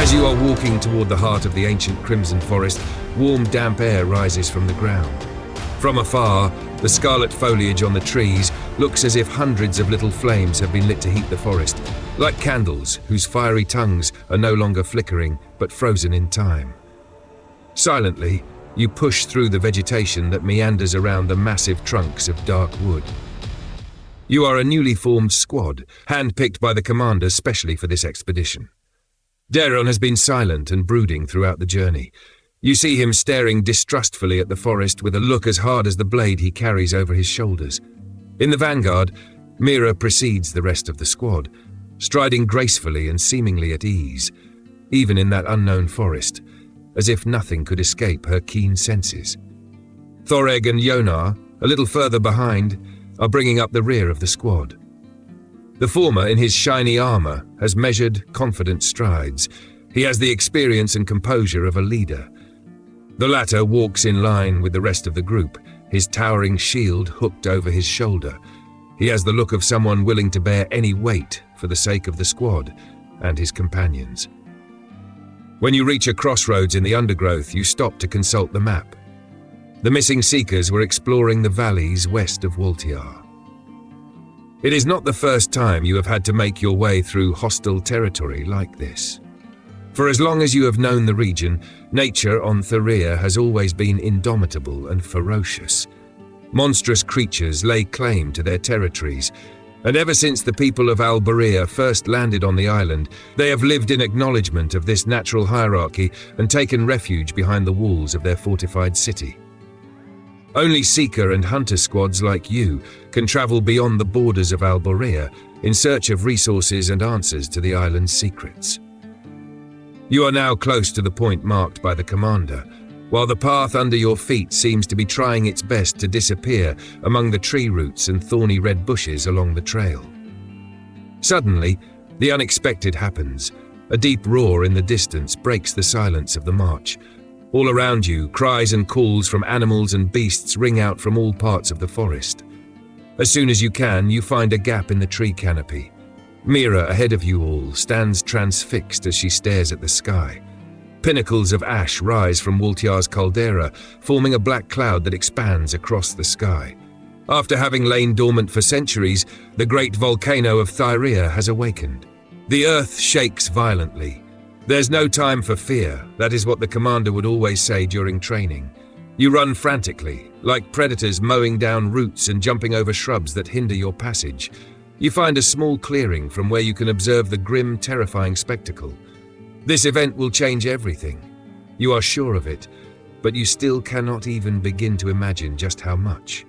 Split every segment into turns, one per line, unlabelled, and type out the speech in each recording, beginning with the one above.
As you are walking toward the heart of the ancient Crimson Forest, warm, damp air rises from the ground. From afar, the scarlet foliage on the trees looks as if hundreds of little flames have been lit to heat the forest, like candles whose fiery tongues are no longer flickering but frozen in time. Silently, you push through the vegetation that meanders around the massive trunks of dark wood. You are a newly formed squad, handpicked by the commander specially for this expedition. Daron has been silent and brooding throughout the journey. You see him staring distrustfully at the forest with a look as hard as the blade he carries over his shoulders. In the vanguard, Mira precedes the rest of the squad, striding gracefully and seemingly at ease, even in that unknown forest, as if nothing could escape her keen senses. Thoreg and Jonar, a little further behind, are bringing up the rear of the squad. The former, in his shiny armor, has measured, confident strides. He has the experience and composure of a leader. The latter walks in line with the rest of the group, his towering shield hooked over his shoulder. He has the look of someone willing to bear any weight for the sake of the squad and his companions. When you reach a crossroads in the undergrowth, you stop to consult the map. The missing seekers were exploring the valleys west of Woltiar. It is not the first time you have had to make your way through hostile territory like this. For as long as you have known the region, nature on Theria has always been indomitable and ferocious. Monstrous creatures lay claim to their territories, and ever since the people of Alberia first landed on the island, they have lived in acknowledgement of this natural hierarchy and taken refuge behind the walls of their fortified city. Only seeker and hunter squads like you can travel beyond the borders of Alberia in search of resources and answers to the island's secrets. You are now close to the point marked by the commander, while the path under your feet seems to be trying its best to disappear among the tree roots and thorny red bushes along the trail. Suddenly, the unexpected happens. A deep roar in the distance breaks the silence of the march. All around you, cries and calls from animals and beasts ring out from all parts of the forest. As soon as you can, you find a gap in the tree canopy. Mira, ahead of you all, stands transfixed as she stares at the sky. Pinnacles of ash rise from Woltiar's caldera, forming a black cloud that expands across the sky. After having lain dormant for centuries, the great volcano of Thyrea has awakened. The earth shakes violently. There's no time for fear, that is what the commander would always say during training. You run frantically, like predators mowing down roots and jumping over shrubs that hinder your passage. You find a small clearing from where you can observe the grim, terrifying spectacle. This event will change everything. You are sure of it, but you still cannot even begin to imagine just how much.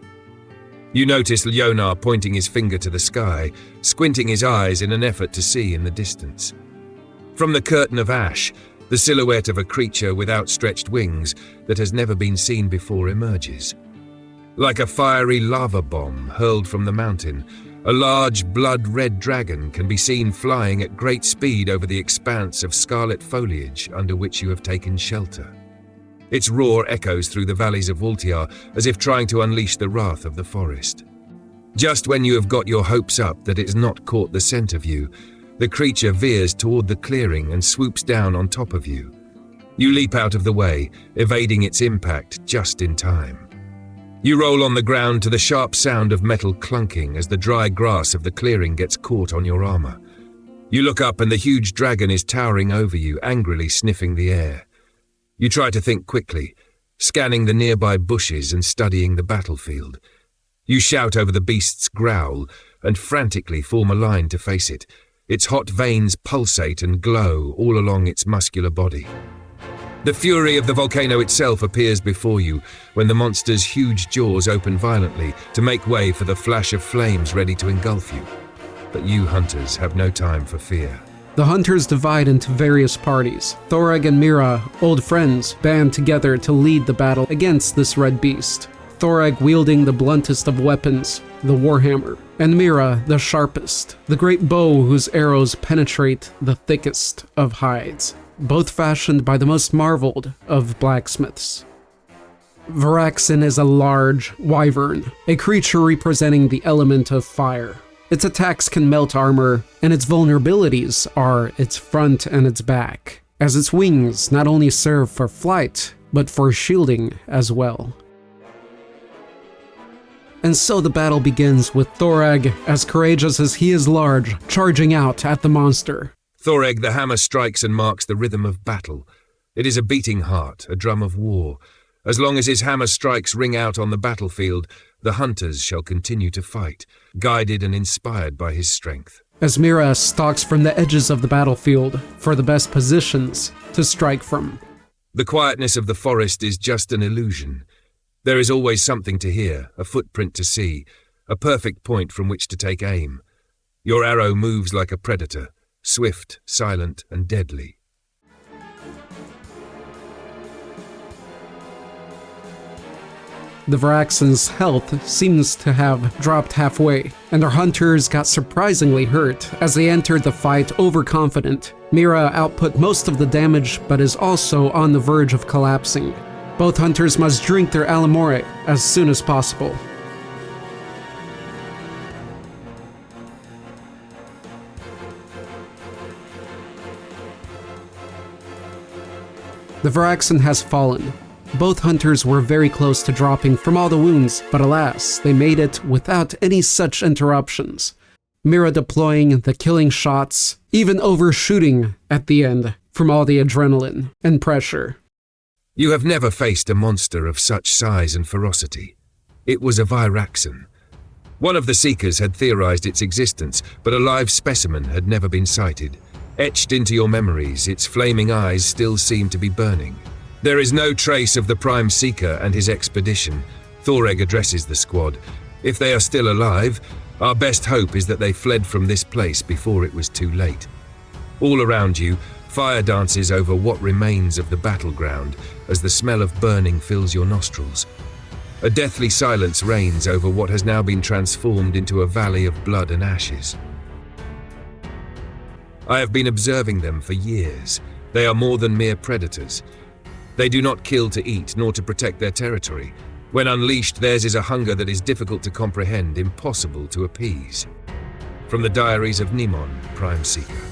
You notice Jonar pointing his finger to the sky, squinting his eyes in an effort to see in the distance. From the curtain of ash, the silhouette of a creature with outstretched wings that has never been seen before emerges. Like a fiery lava bomb hurled from the mountain, a large blood-red dragon can be seen flying at great speed over the expanse of scarlet foliage under which you have taken shelter. Its roar echoes through the valleys of Woltiar as if trying to unleash the wrath of the forest. Just when you have got your hopes up that it has not caught the scent of you, the creature veers toward the clearing and swoops down on top of you. You leap out of the way, evading its impact just in time. You roll on the ground to the sharp sound of metal clunking as the dry grass of the clearing gets caught on your armor. You look up and the huge dragon is towering over you, angrily sniffing the air. You try to think quickly, scanning the nearby bushes and studying the battlefield. You shout over the beast's growl and frantically form a line to face it. Its hot veins pulsate and glow all along its muscular body. The fury of the volcano itself appears before you when the monster's huge jaws open violently to make way for the flash of flames ready to engulf you. But you hunters have no time for fear.
The hunters divide into various parties. Thoreg and Mira, old friends, band together to lead the battle against this red beast. Thoreg wielding the bluntest of weapons, the warhammer, and Mira the sharpest, the great bow whose arrows penetrate the thickest of hides, both fashioned by the most marveled of blacksmiths. Varaxin is a large wyvern, a creature representing the element of fire. Its attacks can melt armor, and its vulnerabilities are its front and its back. as its wings not only serve for flight, but for shielding as well. And so the battle begins with Thoreg, as courageous as he is large, charging out at the monster.
Thoreg the hammer strikes and marks the rhythm of battle. It is a beating heart, a drum of war. As long as his hammer strikes ring out on the battlefield, the hunters shall continue to fight, guided and inspired by his strength.
As Mira stalks from the edges of the battlefield for the best positions to strike from.
The quietness of the forest is just an illusion. There is always something to hear, a footprint to see, a perfect point from which to take aim. Your arrow moves like a predator, swift, silent, and deadly.
The Varaxans' health seems to have dropped halfway, and their hunters got surprisingly hurt as they entered the fight overconfident. Mira output most of the damage, but is also on the verge of collapsing. Both hunters must drink their Alamore as soon as possible. The Varaxan has fallen. Both hunters were very close to dropping from all the wounds, but alas, they made it without any such interruptions. Mira deploying the killing shots, even overshooting at the end from all the adrenaline and pressure.
You have never faced a monster of such size and ferocity. It was a Viraxan. One of the Seekers had theorized its existence, but a live specimen had never been sighted. Etched into your memories, its flaming eyes still seem to be burning. There is no trace of the Prime Seeker and his expedition. Thoreg addresses the squad. If they are still alive, our best hope is that they fled from this place before it was too late. All around you, fire dances over what remains of the battleground as the smell of burning fills your nostrils. A deathly silence reigns over what has now been transformed into a valley of blood and ashes. I have been observing them for years. They are more than mere predators. They do not kill to eat, nor to protect their territory. When unleashed, theirs is a hunger that is difficult to comprehend, impossible to appease. From the diaries of Nimon, Prime Seeker.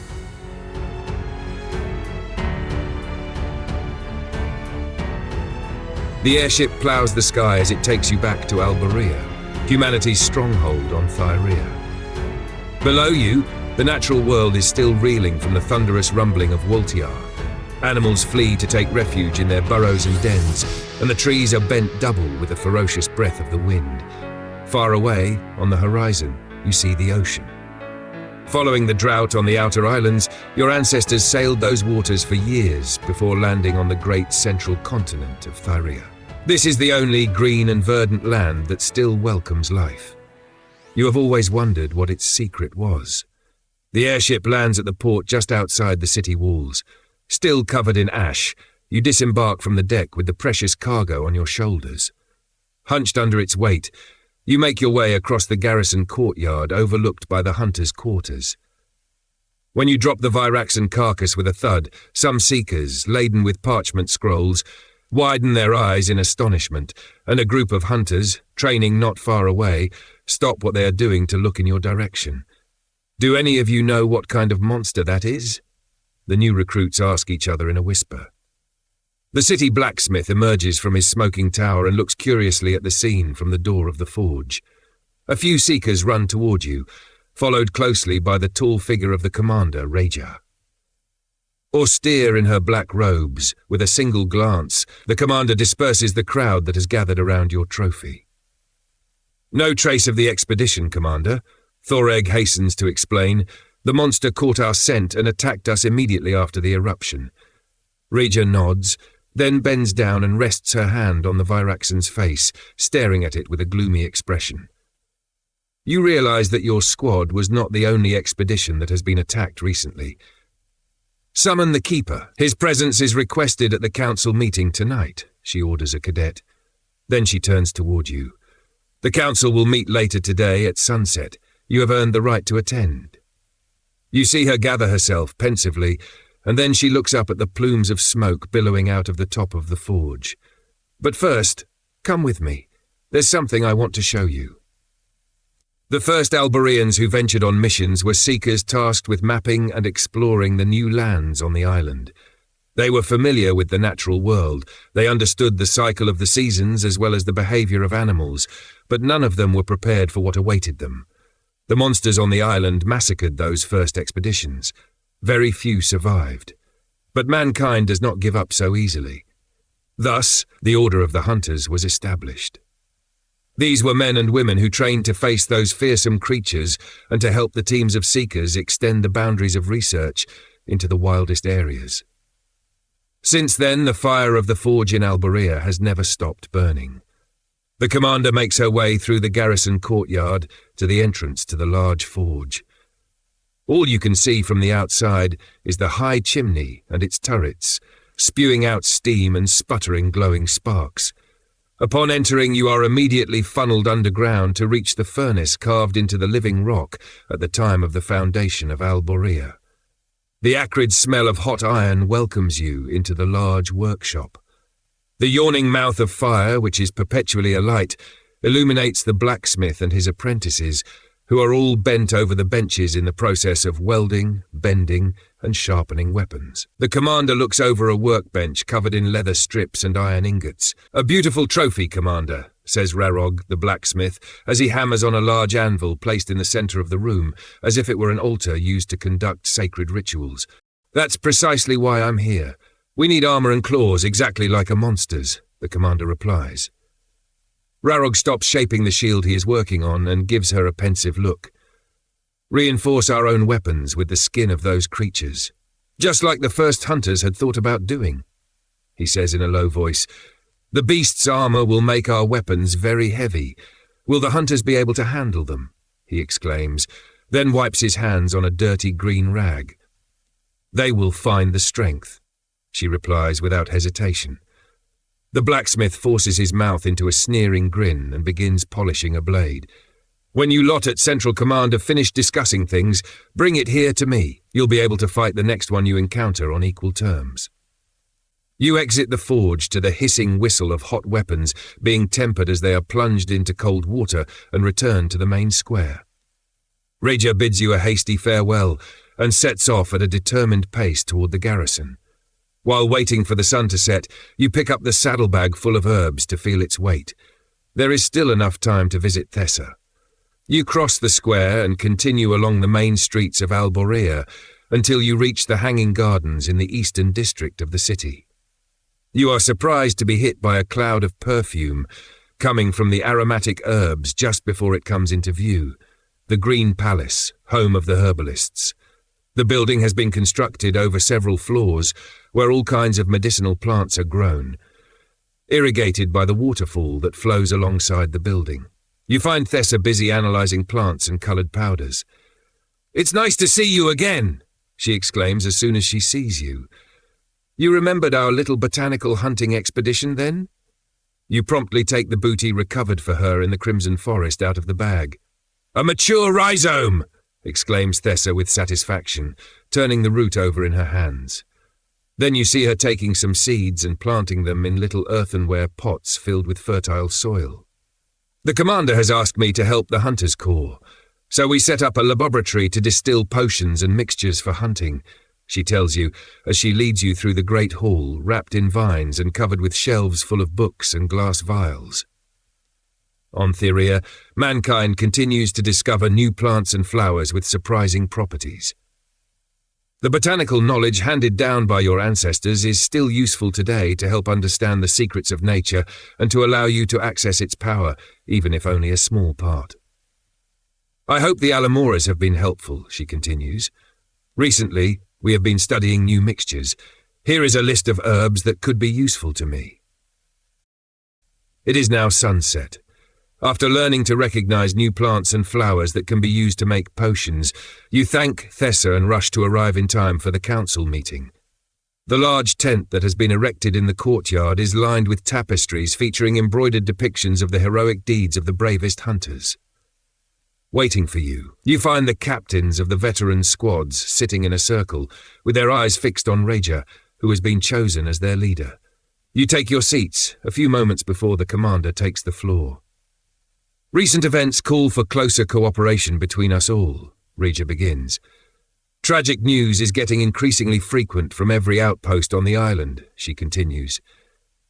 The airship plows the sky as it takes you back to Alberia, humanity's stronghold on Thyrea. Below you, the natural world is still reeling from the thunderous rumbling of Waltiar. Animals flee to take refuge in their burrows and dens, and the trees are bent double with the ferocious breath of the wind. Far away, on the horizon, you see the ocean. Following the drought on the outer islands, your ancestors sailed those waters for years before landing on the great central continent of Thyrea. This is the only green and verdant land that still welcomes life. You have always wondered what its secret was. The airship lands at the port just outside the city walls. Still covered in ash, you disembark from the deck with the precious cargo on your shoulders. Hunched under its weight, you make your way across the garrison courtyard overlooked by the hunters' quarters. When you drop the Viraxan carcass with a thud, some Seekers, laden with parchment scrolls, widen their eyes in astonishment, and a group of hunters, training not far away, stop what they are doing to look in your direction. Do any of you know what kind of monster that is? The new recruits ask each other in a whisper. The city blacksmith emerges from his smoking tower and looks curiously at the scene from the door of the forge. A few Seekers run toward you, followed closely by the tall figure of the commander, Raja. Austere in her black robes, with a single glance, the commander disperses the crowd that has gathered around your trophy. No trace of the expedition, Commander. Thoreg hastens to explain. The monster caught our scent and attacked us immediately after the eruption. Raja nods, then bends down and rests her hand on the Viraxan's face, staring at it with a gloomy expression. You realize that your squad was not the only expedition that has been attacked recently. Summon the Keeper. His presence is requested at the council meeting tonight, she orders a cadet. Then she turns toward you. The council will meet later today at sunset. You have earned the right to attend. You see her gather herself pensively, and then she looks up at the plumes of smoke billowing out of the top of the forge. But first, come with me. There's something I want to show you. The first Alberians who ventured on missions were Seekers tasked with mapping and exploring the new lands on the island. They were familiar with the natural world. They understood the cycle of the seasons as well as the behavior of animals, but none of them were prepared for what awaited them. The monsters on the island massacred those first expeditions. Very few survived. But mankind does not give up so easily. Thus, the Order of the Hunters was established. These were men and women who trained to face those fearsome creatures and to help the teams of seekers extend the boundaries of research into the wildest areas. Since then, the fire of the forge in Alborea has never stopped burning. The commander makes her way through the garrison courtyard to the entrance to the large forge. All you can see from the outside is the high chimney and its turrets, spewing out steam and sputtering glowing sparks. Upon entering, you are immediately funneled underground to reach the furnace carved into the living rock at the time of the foundation of Alborea. The acrid smell of hot iron welcomes you into the large workshop. The yawning mouth of fire, which is perpetually alight, illuminates the blacksmith and his apprentices, who are all bent over the benches in the process of welding, bending, and sharpening weapons. The commander looks over a workbench covered in leather strips and iron ingots. "A beautiful trophy, Commander," says Rarog, the blacksmith, as he hammers on a large anvil placed in the center of the room, as if it were an altar used to conduct sacred rituals. "That's precisely why I'm here. We need armor and claws exactly like a monster's," the commander replies. Rarog stops shaping the shield he is working on and gives her a pensive look. "Reinforce our own weapons with the skin of those creatures, just like the first hunters had thought about doing," he says in a low voice. "The beast's armor will make our weapons very heavy. Will the hunters be able to handle them?" he exclaims, then wipes his hands on a dirty green rag. "They will find the strength," she replies without hesitation. The blacksmith forces his mouth into a sneering grin and begins polishing a blade. "When you lot at Central Command have finished discussing things, bring it here to me. You'll be able to fight the next one you encounter on equal terms." You exit the forge to the hissing whistle of hot weapons being tempered as they are plunged into cold water and return to the main square. Raja bids you a hasty farewell and sets off at a determined pace toward the garrison. While waiting for the sun to set, you pick up the saddlebag full of herbs to feel its weight. There is still enough time to visit Thessa. You cross the square and continue along the main streets of Alborea until you reach the hanging gardens in the eastern district of the city. You are surprised to be hit by a cloud of perfume coming from the aromatic herbs just before it comes into view. The Green Palace, home of the herbalists. The building has been constructed over several floors where all kinds of medicinal plants are grown, irrigated by the waterfall that flows alongside the building. You find Thessa busy analyzing plants and coloured powders. "It's nice to see you again," she exclaims as soon as she sees you. "You remembered our little botanical hunting expedition then?" You promptly take the booty recovered for her in the Crimson Forest out of the bag. "A mature rhizome!" exclaims Thessa with satisfaction, turning the root over in her hands. Then you see her taking some seeds and planting them in little earthenware pots filled with fertile soil. "The commander has asked me to help the Hunters Corps, so we set up a laboratory to distill potions and mixtures for hunting," she tells you as she leads you through the great hall, wrapped in vines and covered with shelves full of books and glass vials. On Theria, mankind continues to discover new plants and flowers with surprising properties. The botanical knowledge handed down by your ancestors is still useful today to help understand the secrets of nature and to allow you to access its power, even if only a small part. "I hope the Alamoras have been helpful," she continues. "Recently, we have been studying new mixtures. Here is a list of herbs that could be useful to me." It is now sunset. After learning to recognize new plants and flowers that can be used to make potions, you thank Thessa and rush to arrive in time for the council meeting. The large tent that has been erected in the courtyard is lined with tapestries featuring embroidered depictions of the heroic deeds of the bravest hunters. Waiting for you, you find the captains of the veteran squads sitting in a circle, with their eyes fixed on Raja, who has been chosen as their leader. You take your seats a few moments before the commander takes the floor. "Recent events call for closer cooperation between us all," Raja begins. Tragic news is getting increasingly frequent from every outpost on the island, she continues.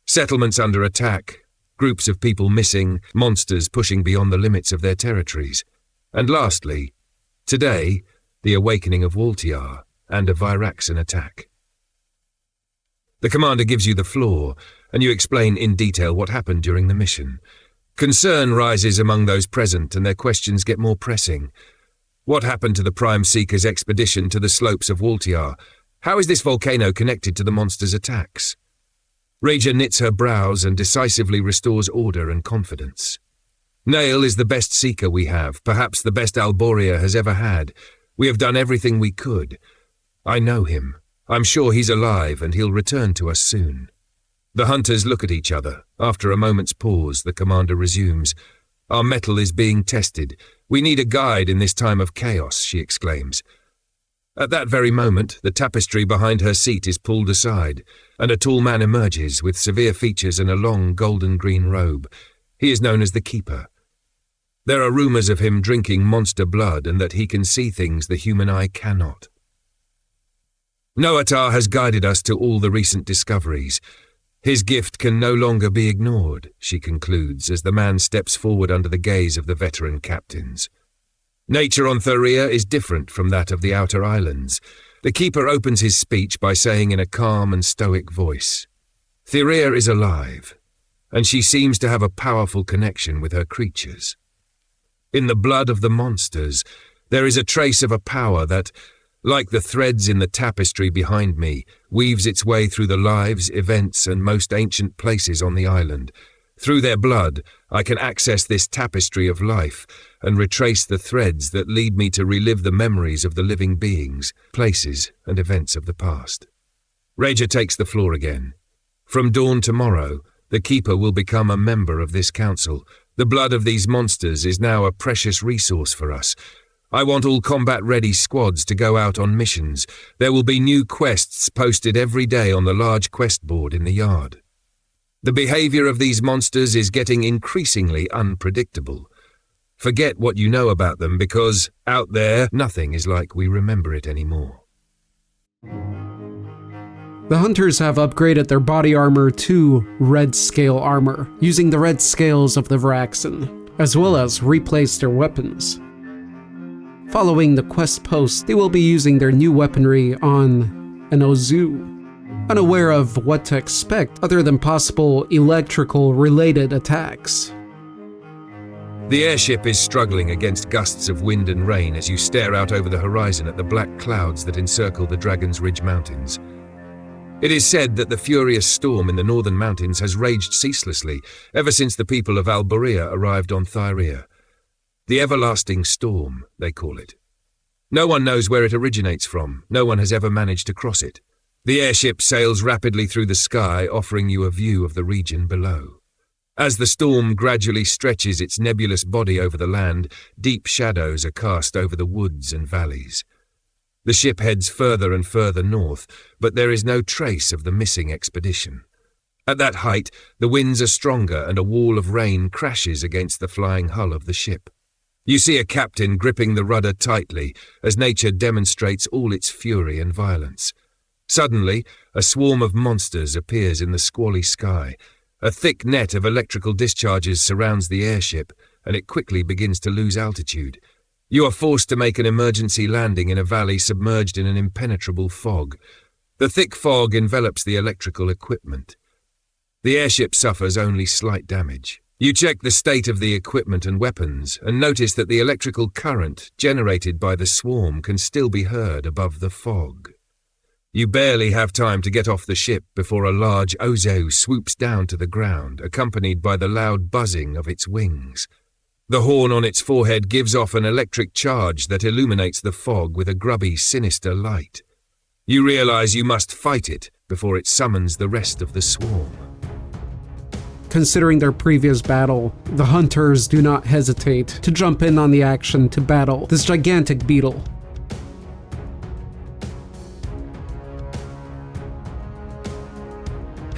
Settlements under attack, groups of people missing, monsters pushing beyond the limits of their territories. And lastly, today, the awakening of Waltiar and a Viraxan attack. The commander gives you the floor, and you explain in detail what happened during the mission. Concern rises among those present, and their questions get more pressing. What happened to the Prime Seekers' expedition to the slopes of Waltiar? How is this volcano connected to the monster's attacks? Raja knits her brows and decisively restores order and confidence. Nail is the best seeker we have, perhaps the best Alboria has ever had. We have done everything we could. I know him. I'm sure he's alive and he'll return to us soon. The hunters look at each other. After a moment's pause, the commander resumes. Our mettle is being tested. We need a guide in this time of chaos, she exclaims. At that very moment, the tapestry behind her seat is pulled aside, and a tall man emerges with severe features and a long golden-green robe. He is known as the Keeper. There are rumors of him drinking monster blood and that he can see things the human eye cannot. Noatar has guided us to all the recent discoveries. His gift can no longer be ignored, she concludes as the man steps forward under the gaze of the veteran captains. Nature on Thoria is different from that of the outer islands. The Keeper opens his speech by saying in a calm and stoic voice, Thoria is alive, and she seems to have a powerful connection with her creatures. In the blood of the monsters, there is a trace of a power that, like the threads in the tapestry behind me, weaves its way through the lives, events, and most ancient places on the island. Through their blood, I can access this tapestry of life and retrace the threads that lead me to relive the memories of the living beings, places, and events of the past. Raja takes the floor again. From dawn tomorrow, the Keeper will become a member of this council. The blood of these monsters is now a precious resource for us. I want all combat-ready squads to go out on missions. There will be new quests posted every day on the large quest board in the yard. The behavior of these monsters is getting increasingly unpredictable. Forget what you know about them because, out there, nothing is like we remember it anymore.
The hunters have upgraded their body armor to red scale armor, using the red scales of the Viraxan, as well as replaced their weapons. Following the quest post, they will be using their new weaponry on an Ozu, unaware of what to expect other than possible electrical-related attacks.
The airship is struggling against gusts of wind and rain as you stare out over the horizon at the black clouds that encircle the Dragon's Ridge Mountains. It is said that the furious storm in the northern mountains has raged ceaselessly ever since the people of Alboria arrived on Thoria. The everlasting storm, they call it. No one knows where it originates from. No one has ever managed to cross it. The airship sails rapidly through the sky, offering you a view of the region below. As the storm gradually stretches its nebulous body over the land, deep shadows are cast over the woods and valleys. The ship heads further and further north, but there is no trace of the missing expedition. At that height, the winds are stronger and a wall of rain crashes against the flying hull of the ship. You see a captain gripping the rudder tightly as nature demonstrates all its fury and violence. Suddenly, a swarm of monsters appears in the squally sky. A thick net of electrical discharges surrounds the airship, and it quickly begins to lose altitude. You are forced to make an emergency landing in a valley submerged in an impenetrable fog. The thick fog envelops the electrical equipment. The airship suffers only slight damage. You check the state of the equipment and weapons and notice that the electrical current generated by the swarm can still be heard above the fog. You barely have time to get off the ship before a large Ozo swoops down to the ground, accompanied by the loud buzzing of its wings. The horn on its forehead gives off an electric charge that illuminates the fog with a grubby, sinister light. You realize you must fight it before it summons the rest of the swarm.
Considering their previous battle, the hunters do not hesitate to jump in on the action to battle this gigantic beetle.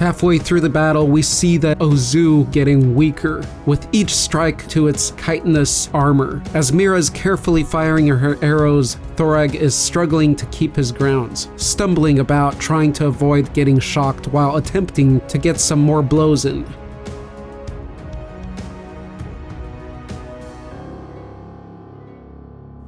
Halfway through the battle, we see the Ozu getting weaker, with each strike to its chitinous armor. As Mira is carefully firing her arrows, Thoreg is struggling to keep his grounds, stumbling about trying to avoid getting shocked while attempting to get some more blows in.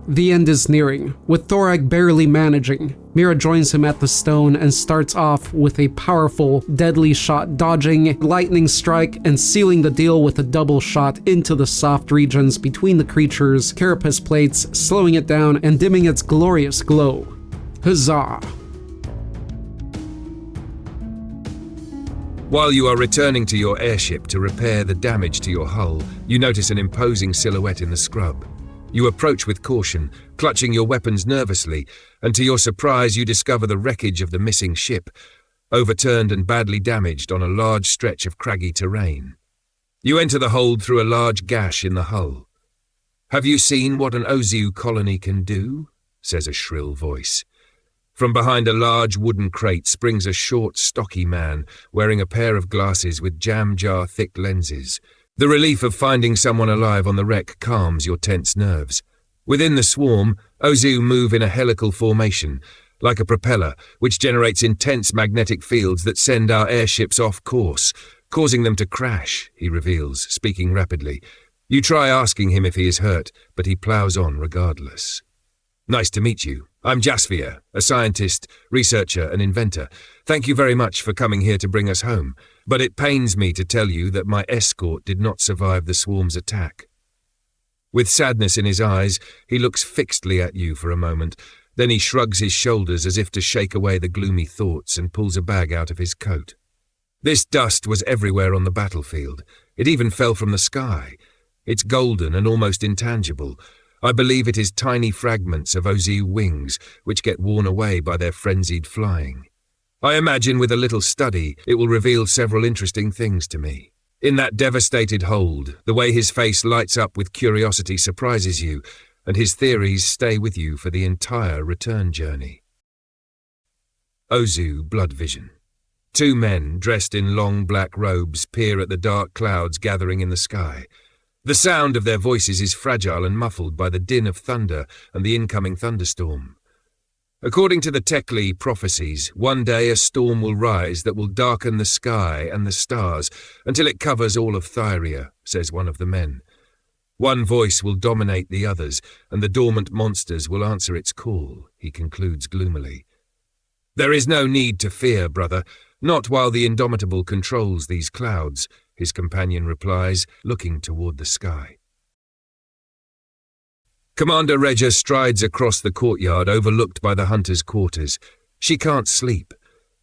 The end is nearing, with Thoreg barely managing. Mira joins him at the stone and starts off with a powerful, deadly shot, dodging lightning strike and sealing the deal with a double shot into the soft regions between the creature's carapace plates, slowing it down and dimming its glorious glow. Huzzah!
While you are returning to your airship to repair the damage to your hull, you notice an imposing silhouette in the scrub. You approach with caution, clutching your weapons nervously, and to your surprise you discover the wreckage of the missing ship, overturned and badly damaged on a large stretch of craggy terrain. You enter the hold through a large gash in the hull. "Have you seen what an Ozu colony can do?" says a shrill voice. From behind a large wooden crate springs a short, stocky man wearing a pair of glasses with jam-jar-thick lenses. The relief of finding someone alive on the wreck calms your tense nerves. Within the swarm, Ozu move in a helical formation, like a propeller, which generates intense magnetic fields that send our airships off course, causing them to crash, he reveals, speaking rapidly. You try asking him if he is hurt, but he plows on regardless. "Nice to meet you. I'm Jasvier, a scientist, researcher, and inventor. Thank you very much for coming here to bring us home, but it pains me to tell you that my escort did not survive the swarm's attack." With sadness in his eyes, he looks fixedly at you for a moment, then he shrugs his shoulders as if to shake away the gloomy thoughts and pulls a bag out of his coat. This dust was everywhere on the battlefield. It even fell from the sky. It's golden and almost intangible. I believe it is tiny fragments of Ozu wings which get worn away by their frenzied flying. I imagine with a little study it will reveal several interesting things to me. In that devastated hold, the way his face lights up with curiosity surprises you, and his theories stay with you for the entire return journey. Ozu Blood Vision. Two men dressed in long black robes peer at the dark clouds gathering in the sky. The sound of their voices is fragile and muffled by the din of thunder and the incoming thunderstorm. According to the Tekli prophecies, one day a storm will rise that will darken the sky and the stars until it covers all of Thyria, says one of the men. One voice will dominate the others, and the dormant monsters will answer its call, he concludes gloomily. There is no need to fear, brother, not while the Indomitable controls these clouds, his companion replies, looking toward the sky. Commander Regia strides across the courtyard overlooked by the hunters' quarters. She can't sleep.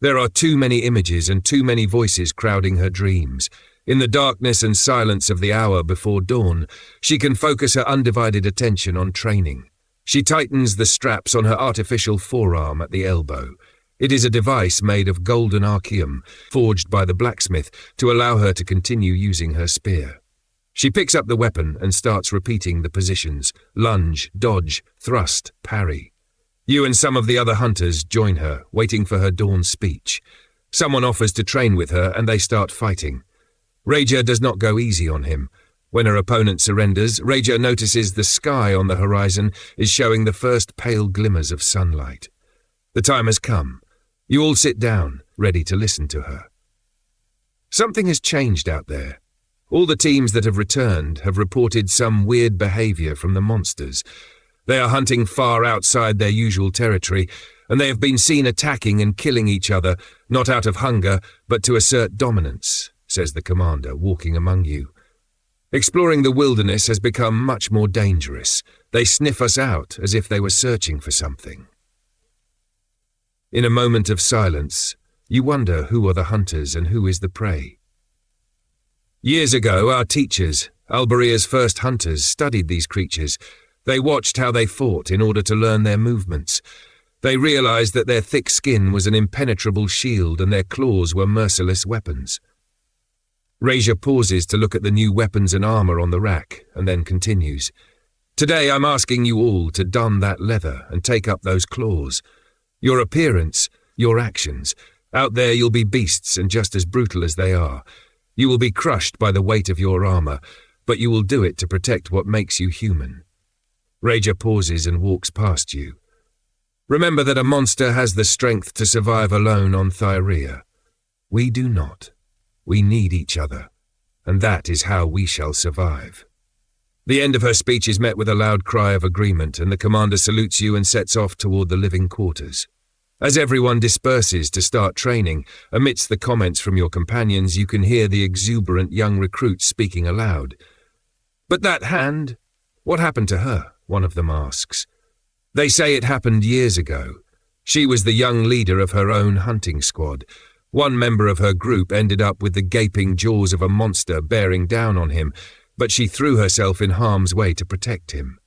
There are too many images and too many voices crowding her dreams. In the darkness and silence of the hour before dawn, she can focus her undivided attention on training. She tightens the straps on her artificial forearm at the elbow. It is a device made of golden archeum, forged by the blacksmith to allow her to continue using her spear. She picks up the weapon and starts repeating the positions: lunge, dodge, thrust, parry. You and some of the other hunters join her, waiting for her dawn speech. Someone offers to train with her and they start fighting. Regia does not go easy on him. When her opponent surrenders, Regia notices the sky on the horizon is showing the first pale glimmers of sunlight. The time has come. You all sit down, ready to listen to her. Something has changed out there. All the teams that have returned have reported some weird behavior from the monsters. They are hunting far outside their usual territory, and they have been seen attacking and killing each other, not out of hunger, but to assert dominance, says the commander, walking among you. Exploring the wilderness has become much more dangerous. They sniff us out as if they were searching for something. In a moment of silence, you wonder who are the hunters and who is the prey. Years ago, our teachers, Albaria's first hunters, studied these creatures. They watched how they fought in order to learn their movements. They realized that their thick skin was an impenetrable shield and their claws were merciless weapons. Regia pauses to look at the new weapons and armor on the rack, and then continues. Today I'm asking you all to don that leather and take up those claws. Your appearance, your actions, Out there you'll be beasts and just as brutal as they are. You will be crushed by the weight of your armor, but you will do it to protect what makes you human. Rager pauses and walks past you. Remember that a monster has the strength to survive alone on Thyrea. We do not. We need each other, and that is how we shall survive. The end of her speech is met with a loud cry of agreement, and the commander salutes you and sets off toward the living quarters. As everyone disperses to start training, amidst the comments from your companions, you can hear the exuberant young recruit speaking aloud. "But that hand? What happened to her?" one of them asks. "They say it happened years ago. She was the young leader of her own hunting squad. One member of her group ended up with the gaping jaws of a monster bearing down on him, but she threw herself in harm's way to protect him.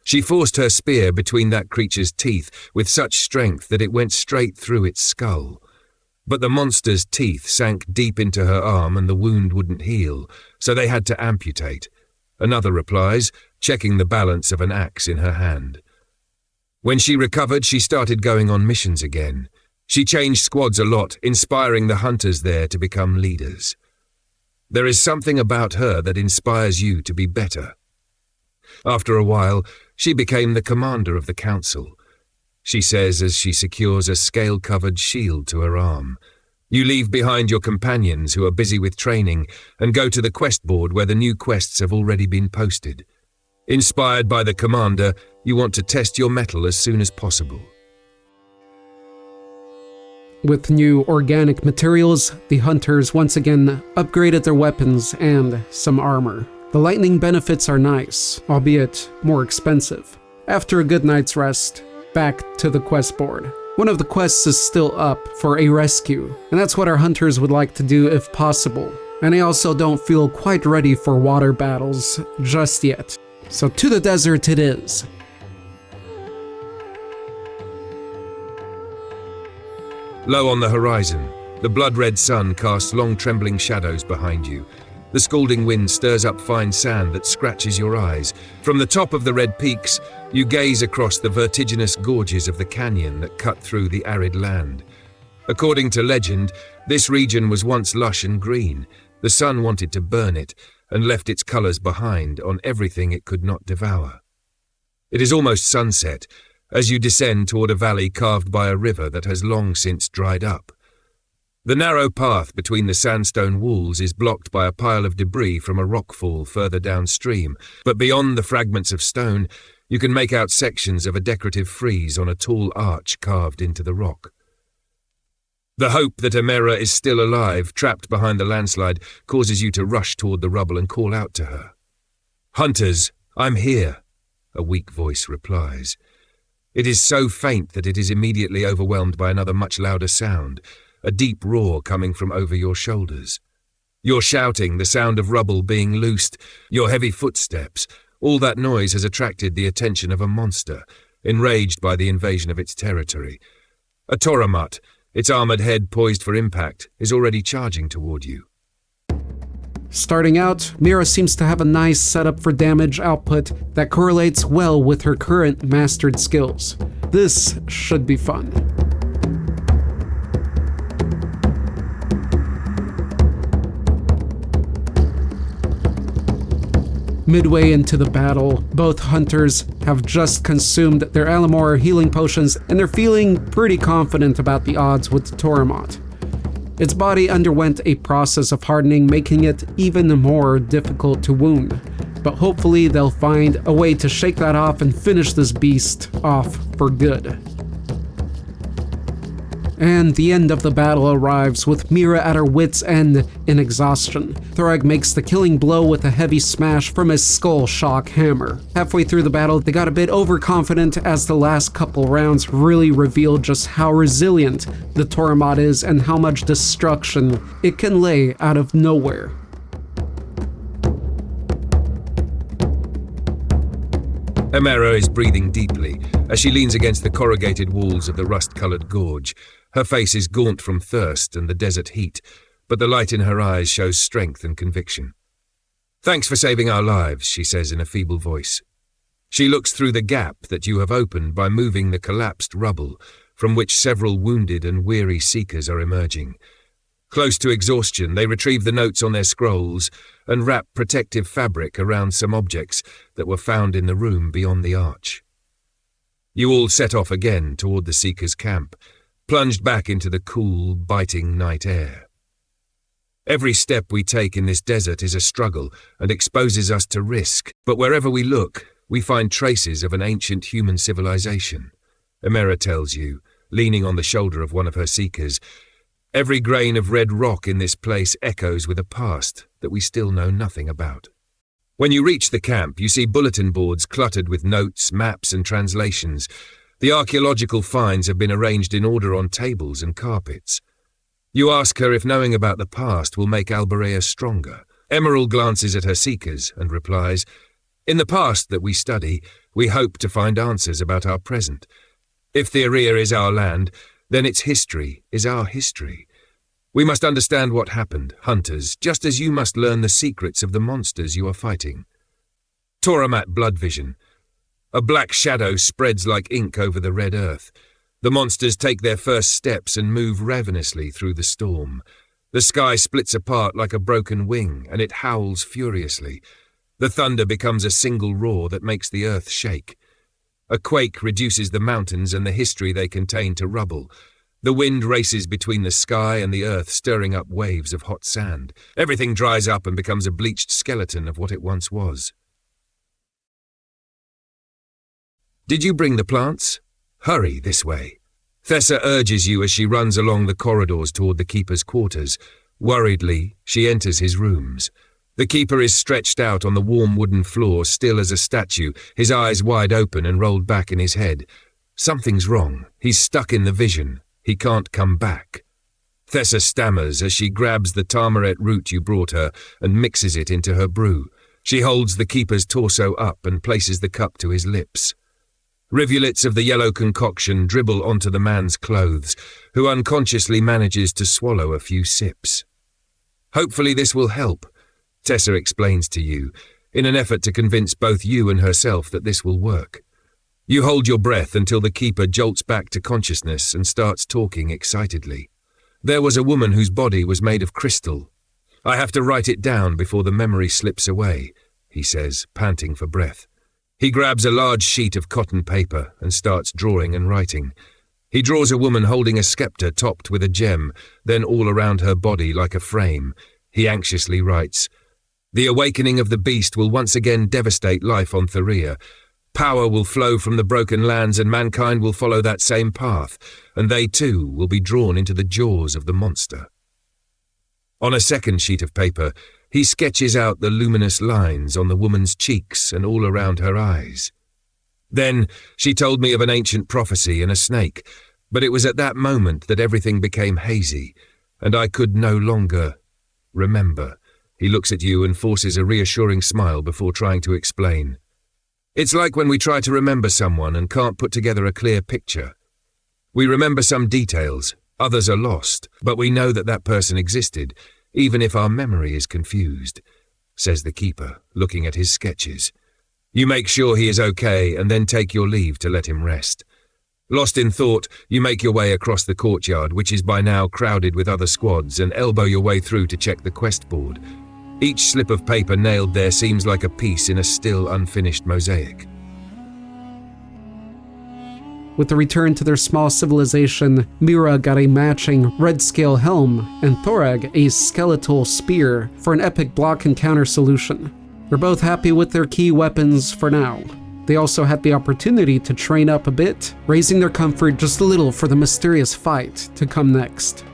She forced her spear between that creature's teeth with such strength that it went straight through its skull. But the monster's teeth sank deep into her arm and the wound wouldn't heal, so they had to amputate." Another replies, checking the balance of an axe in her hand. "When she recovered, she started going on missions again. She changed squads a lot, inspiring the hunters there to become leaders. There is something about her that inspires you to be better." After a while, she became the commander of the council, she says as she secures a scale-covered shield to her arm. "You leave behind your companions who are busy with training and go to the quest board where the new quests have already been posted. Inspired by the commander, you want to test your mettle as soon as possible."
With new organic materials, the hunters once again upgraded their weapons and some armor. The lightning benefits are nice, albeit more expensive. After a good night's rest, back to the quest board. One of the quests is still up for a rescue, and that's what our hunters would like to do if possible. And I also don't feel quite ready for water battles just yet. So to the desert it is.
Low on the horizon, the blood-red sun casts long trembling shadows behind you. The scalding wind stirs up fine sand that scratches your eyes. From the top of the red peaks, you gaze across the vertiginous gorges of the canyon that cut through the arid land. According to legend, this region was once lush and green. The sun wanted to burn it and left its colors behind on everything it could not devour. It is almost sunset as you descend toward a valley carved by a river that has long since dried up. The narrow path between the sandstone walls is blocked by a pile of debris from a rockfall further downstream, but beyond the fragments of stone, you can make out sections of a decorative frieze on a tall arch carved into the rock. The hope that Amera is still alive, trapped behind the landslide, causes you to rush toward the rubble and call out to her. "Hunters, I'm here," a weak voice replies. It is so faint that it is immediately overwhelmed by another much louder sound, a deep roar coming from over your shoulders. You're shouting, the sound of rubble being loosed, your heavy footsteps. All that noise has attracted the attention of a monster, enraged by the invasion of its territory. A Toramut, its armored head poised for impact, is already charging toward you.
Starting out, Mira seems to have a nice setup for damage output that correlates well with her current mastered skills. This should be fun. Midway into the battle, both hunters have just consumed their Alamor healing potions and they're feeling pretty confident about the odds with the Toramut. Its body underwent a process of hardening, making it even more difficult to wound, but hopefully they'll find a way to shake that off and finish this beast off for good. And the end of the battle arrives with Mira at her wit's end in exhaustion. Thorag makes the killing blow with a heavy smash from his skull shock hammer. Halfway through the battle, they got a bit overconfident as the last couple rounds really revealed just how resilient the Toramut is and how much destruction it can lay out of nowhere.
Amera is breathing deeply as she leans against the corrugated walls of the rust-colored gorge. Her face is gaunt from thirst and the desert heat, but the light in her eyes shows strength and conviction. "Thanks for saving our lives," she says in a feeble voice. She looks through the gap that you have opened by moving the collapsed rubble, from which several wounded and weary seekers are emerging. Close to exhaustion, they retrieve the notes on their scrolls and wrap protective fabric around some objects that were found in the room beyond the arch. You all set off again toward the seekers' camp, plunged back into the cool, biting night air. Every step we take in this desert is a struggle and exposes us to risk, but wherever we look, we find traces of an ancient human civilization. Emera tells you, leaning on the shoulder of one of her seekers. Every grain of red rock in this place echoes with a past that we still know nothing about. When you reach the camp, you see bulletin boards cluttered with notes, maps, and translations. The archaeological finds have been arranged in order on tables and carpets. You ask her if knowing about the past will make Alberea stronger. Emerald glances at her seekers and replies, "In the past that we study, we hope to find answers about our present. If Theria is our land, then its history is our history. We must understand what happened, hunters, just as you must learn the secrets of the monsters you are fighting." Toramat blood vision. A black shadow spreads like ink over the red earth. The monsters take their first steps and move ravenously through the storm. The sky splits apart like a broken wing, and it howls furiously. The thunder becomes a single roar that makes the earth shake. A quake reduces the mountains and the history they contain to rubble. The wind races between the sky and the earth, stirring up waves of hot sand. Everything dries up and becomes a bleached skeleton of what it once was. "Did you bring the plants? Hurry this way." Thessa urges you as she runs along the corridors toward the keeper's quarters. Worriedly, she enters his rooms. The keeper is stretched out on the warm wooden floor, still as a statue, his eyes wide open and rolled back in his head. Something's wrong. He's stuck in the vision. He can't come back. Thessa stammers as she grabs the tamaret root you brought her and mixes it into her brew. She holds the keeper's torso up and places the cup to his lips. Rivulets of the yellow concoction dribble onto the man's clothes, who unconsciously manages to swallow a few sips. "Hopefully this will help," Tessa explains to you, in an effort to convince both you and herself that this will work. You hold your breath until the keeper jolts back to consciousness and starts talking excitedly. "There was a woman whose body was made of crystal. I have to write it down before the memory slips away," he says, panting for breath. He grabs a large sheet of cotton paper and starts drawing and writing. He draws a woman holding a scepter topped with a gem, then all around her body like a frame. He anxiously writes, "The awakening of the beast will once again devastate life on Theria. Power will flow from the broken lands and mankind will follow that same path, and they too will be drawn into the jaws of the monster." On a second sheet of paper, he sketches out the luminous lines on the woman's cheeks and all around her eyes. "Then she told me of an ancient prophecy and a snake, but it was at that moment that everything became hazy, and I could no longer remember." He looks at you and forces a reassuring smile before trying to explain. "It's like when we try to remember someone and can't put together a clear picture. We remember some details, others are lost, but we know that that person existed, even if our memory is confused," says the keeper, looking at his sketches. You make sure he is okay and then take your leave to let him rest. Lost in thought, you make your way across the courtyard, which is by now crowded with other squads, and elbow your way through to check the quest board. Each slip of paper nailed there seems like a piece in a still unfinished mosaic.
With the return to their small civilization, Mira got a matching red scale helm, and Thorag a skeletal spear for an epic block encounter solution. They're both happy with their key weapons for now. They also had the opportunity to train up a bit, raising their comfort just a little for the mysterious fight to come next.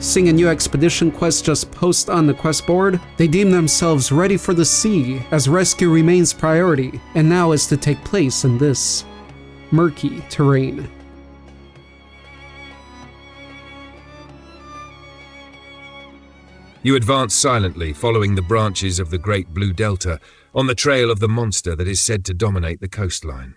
Seeing a new expedition quest just post on the quest board, they deem themselves ready for the sea as rescue remains priority, and now is to take place in this murky terrain.
You advance silently, following the branches of the Great Blue Delta, on the trail of the monster that is said to dominate the coastline.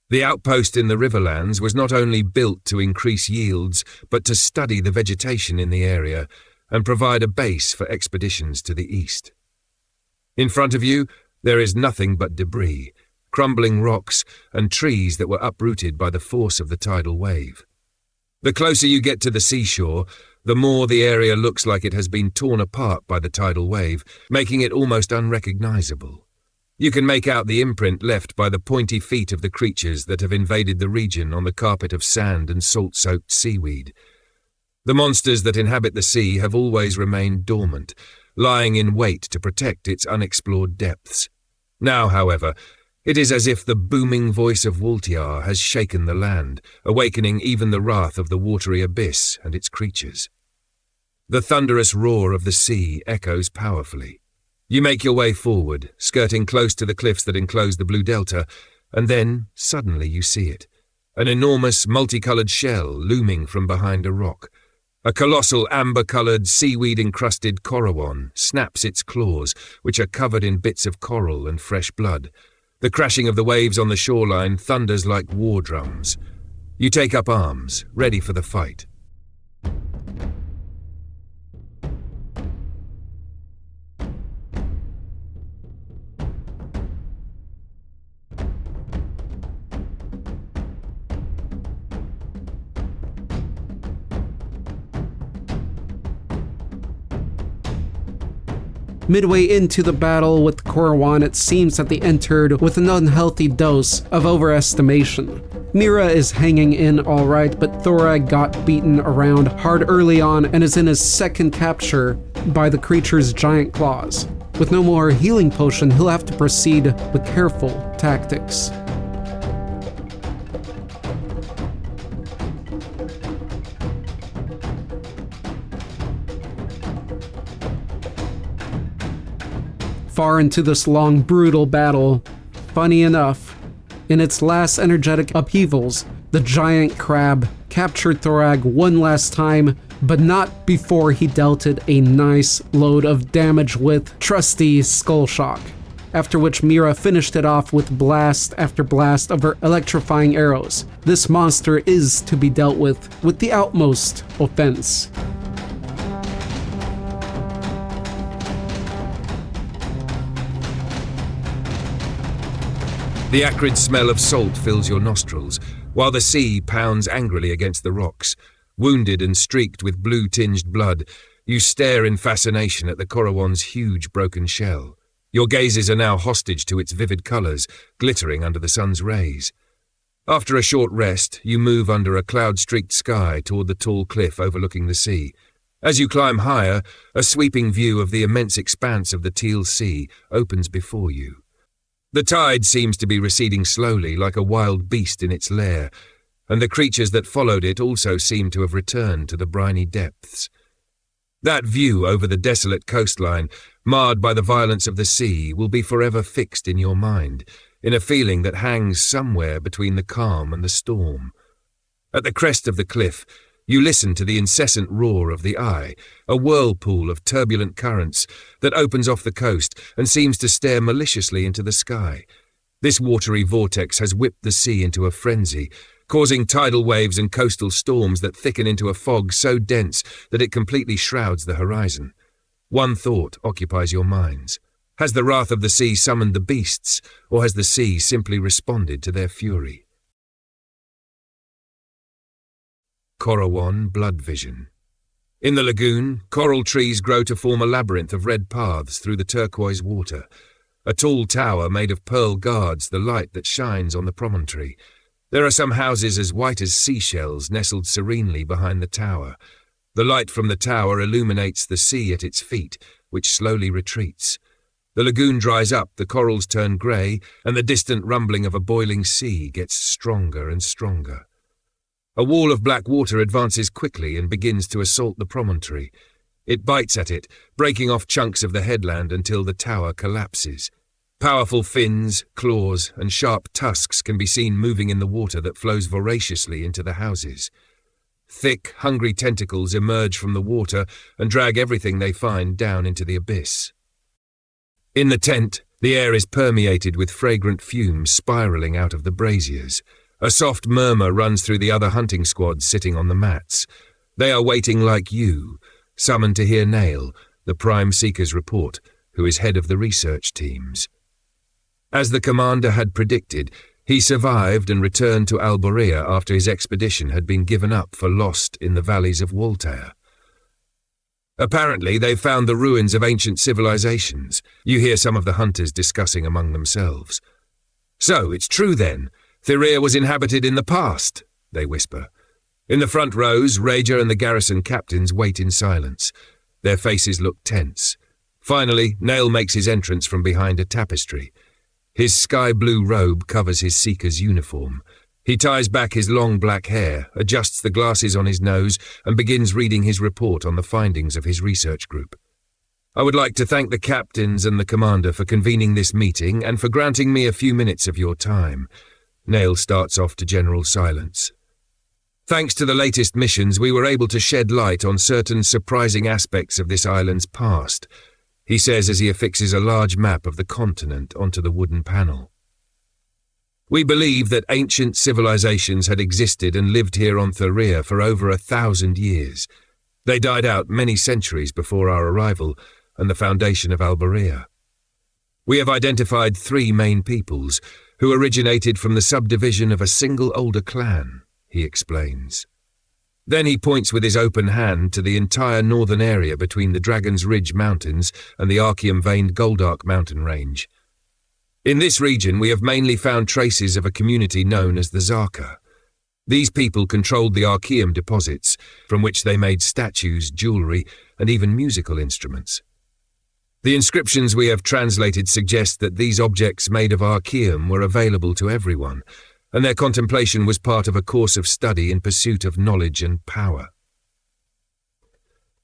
The outpost in the Riverlands was not only built to increase yields, but to study the vegetation in the area, and provide a base for expeditions to the east. In front of you, There is nothing but debris, crumbling rocks, and trees that were uprooted by the force of the tidal wave. The closer you get to the seashore, the more the area looks like it has been torn apart by the tidal wave, making it almost unrecognizable. You can make out the imprint left by the pointy feet of the creatures that have invaded the region on the carpet of sand and salt-soaked seaweed. The monsters that inhabit the sea have always remained dormant, lying in wait to protect its unexplored depths. Now, however, it is as if the booming voice of Waltiar has shaken the land, awakening even the wrath of the watery abyss and its creatures. The thunderous roar of the sea echoes powerfully. You make your way forward, skirting close to the cliffs that enclose the Blue Delta, and then, suddenly you see it. An enormous, multicolored shell looming from behind a rock. A colossal amber-colored, seaweed-encrusted Corowon snaps its claws, which are covered in bits of coral and fresh blood. The crashing of the waves on the shoreline thunders like war drums. You take up arms, ready for the fight.
Midway into the battle with Corowon, it seems that they entered with an unhealthy dose of overestimation. Mira is hanging in alright, but Thorag got beaten around hard early on and is in his second capture by the creature's giant claws. With no more healing potion, he'll have to proceed with careful tactics. Far into this long, brutal battle, funny enough, in its last energetic upheavals, the giant crab captured Thorag one last time, but not before he dealt it a nice load of damage with trusty Skull Shock, after which Mira finished it off with blast after blast of her electrifying arrows. This monster is to be dealt with the utmost offense.
The acrid smell of salt fills your nostrils, while the sea pounds angrily against the rocks. Wounded and streaked with blue-tinged blood, you stare in fascination at the Corowon's huge broken shell. Your gazes are now hostage to its vivid colours, glittering under the sun's rays. After a short rest, you move under a cloud-streaked sky toward the tall cliff overlooking the sea. As you climb higher, a sweeping view of the immense expanse of the Teal Sea opens before you. The tide seems to be receding slowly like a wild beast in its lair, and the creatures that followed it also seem to have returned to the briny depths. That view over the desolate coastline, marred by the violence of the sea, will be forever fixed in your mind, in a feeling that hangs somewhere between the calm and the storm. At the crest of the cliff, you listen to the incessant roar of the Eye, a whirlpool of turbulent currents that opens off the coast and seems to stare maliciously into the sky. This watery vortex has whipped the sea into a frenzy, causing tidal waves and coastal storms that thicken into a fog so dense that it completely shrouds the horizon. One thought occupies your minds. Has the wrath of the sea summoned the beasts, or has the sea simply responded to their fury? Corowon Blood Vision. In the lagoon, coral trees grow to form a labyrinth of red paths through the turquoise water. A tall tower made of pearl guards the light that shines on the promontory. There are some houses as white as seashells nestled serenely behind the tower. The light from the tower illuminates the sea at its feet, which slowly retreats. The lagoon dries up, the corals turn grey, and the distant rumbling of a boiling sea gets stronger and stronger. A wall of black water advances quickly and begins to assault the promontory. It bites at it, breaking off chunks of the headland until the tower collapses. Powerful fins, claws, and sharp tusks can be seen moving in the water that flows voraciously into the houses. Thick, hungry tentacles emerge from the water and drag everything they find down into the abyss. In the tent, the air is permeated with fragrant fumes spiralling out of the braziers. A soft murmur runs through the other hunting squads sitting on the mats. They are waiting like you, summoned to hear Nail, the Prime Seeker's report, who is head of the research teams. As the commander had predicted, he survived and returned to Alborea after his expedition had been given up for lost in the valleys of Waltair. Apparently, they've found the ruins of ancient civilizations. You hear some of the hunters discussing among themselves. So, it's true then. Theria was inhabited in the past, they whisper. In the front rows, Rager and the garrison captains wait in silence. Their faces look tense. Finally, Nail makes his entrance from behind a tapestry. His sky-blue robe covers his seeker's uniform. He ties back his long black hair, adjusts the glasses on his nose, and begins reading his report on the findings of his research group. I would like to thank the captains and the commander for convening this meeting and for granting me a few minutes of your time. Nail starts off to general silence. Thanks to the latest missions, we were able to shed light on certain surprising aspects of this island's past, he says as he affixes a large map of the continent onto the wooden panel. We believe that ancient civilizations had existed and lived here on Theria for over 1,000 years. They died out many centuries before our arrival and the foundation of Alborea. We have identified 3 main peoples who originated from the subdivision of a single older clan, he explains. Then he points with his open hand to the entire northern area between the Dragon's Ridge Mountains and the Archeum-veined Goldark mountain range. In this region, we have mainly found traces of a community known as the Zarka. These people controlled the Archeum deposits, from which they made statues, jewelry, and even musical instruments. The inscriptions we have translated suggest that these objects made of Archeum were available to everyone, and their contemplation was part of a course of study in pursuit of knowledge and power.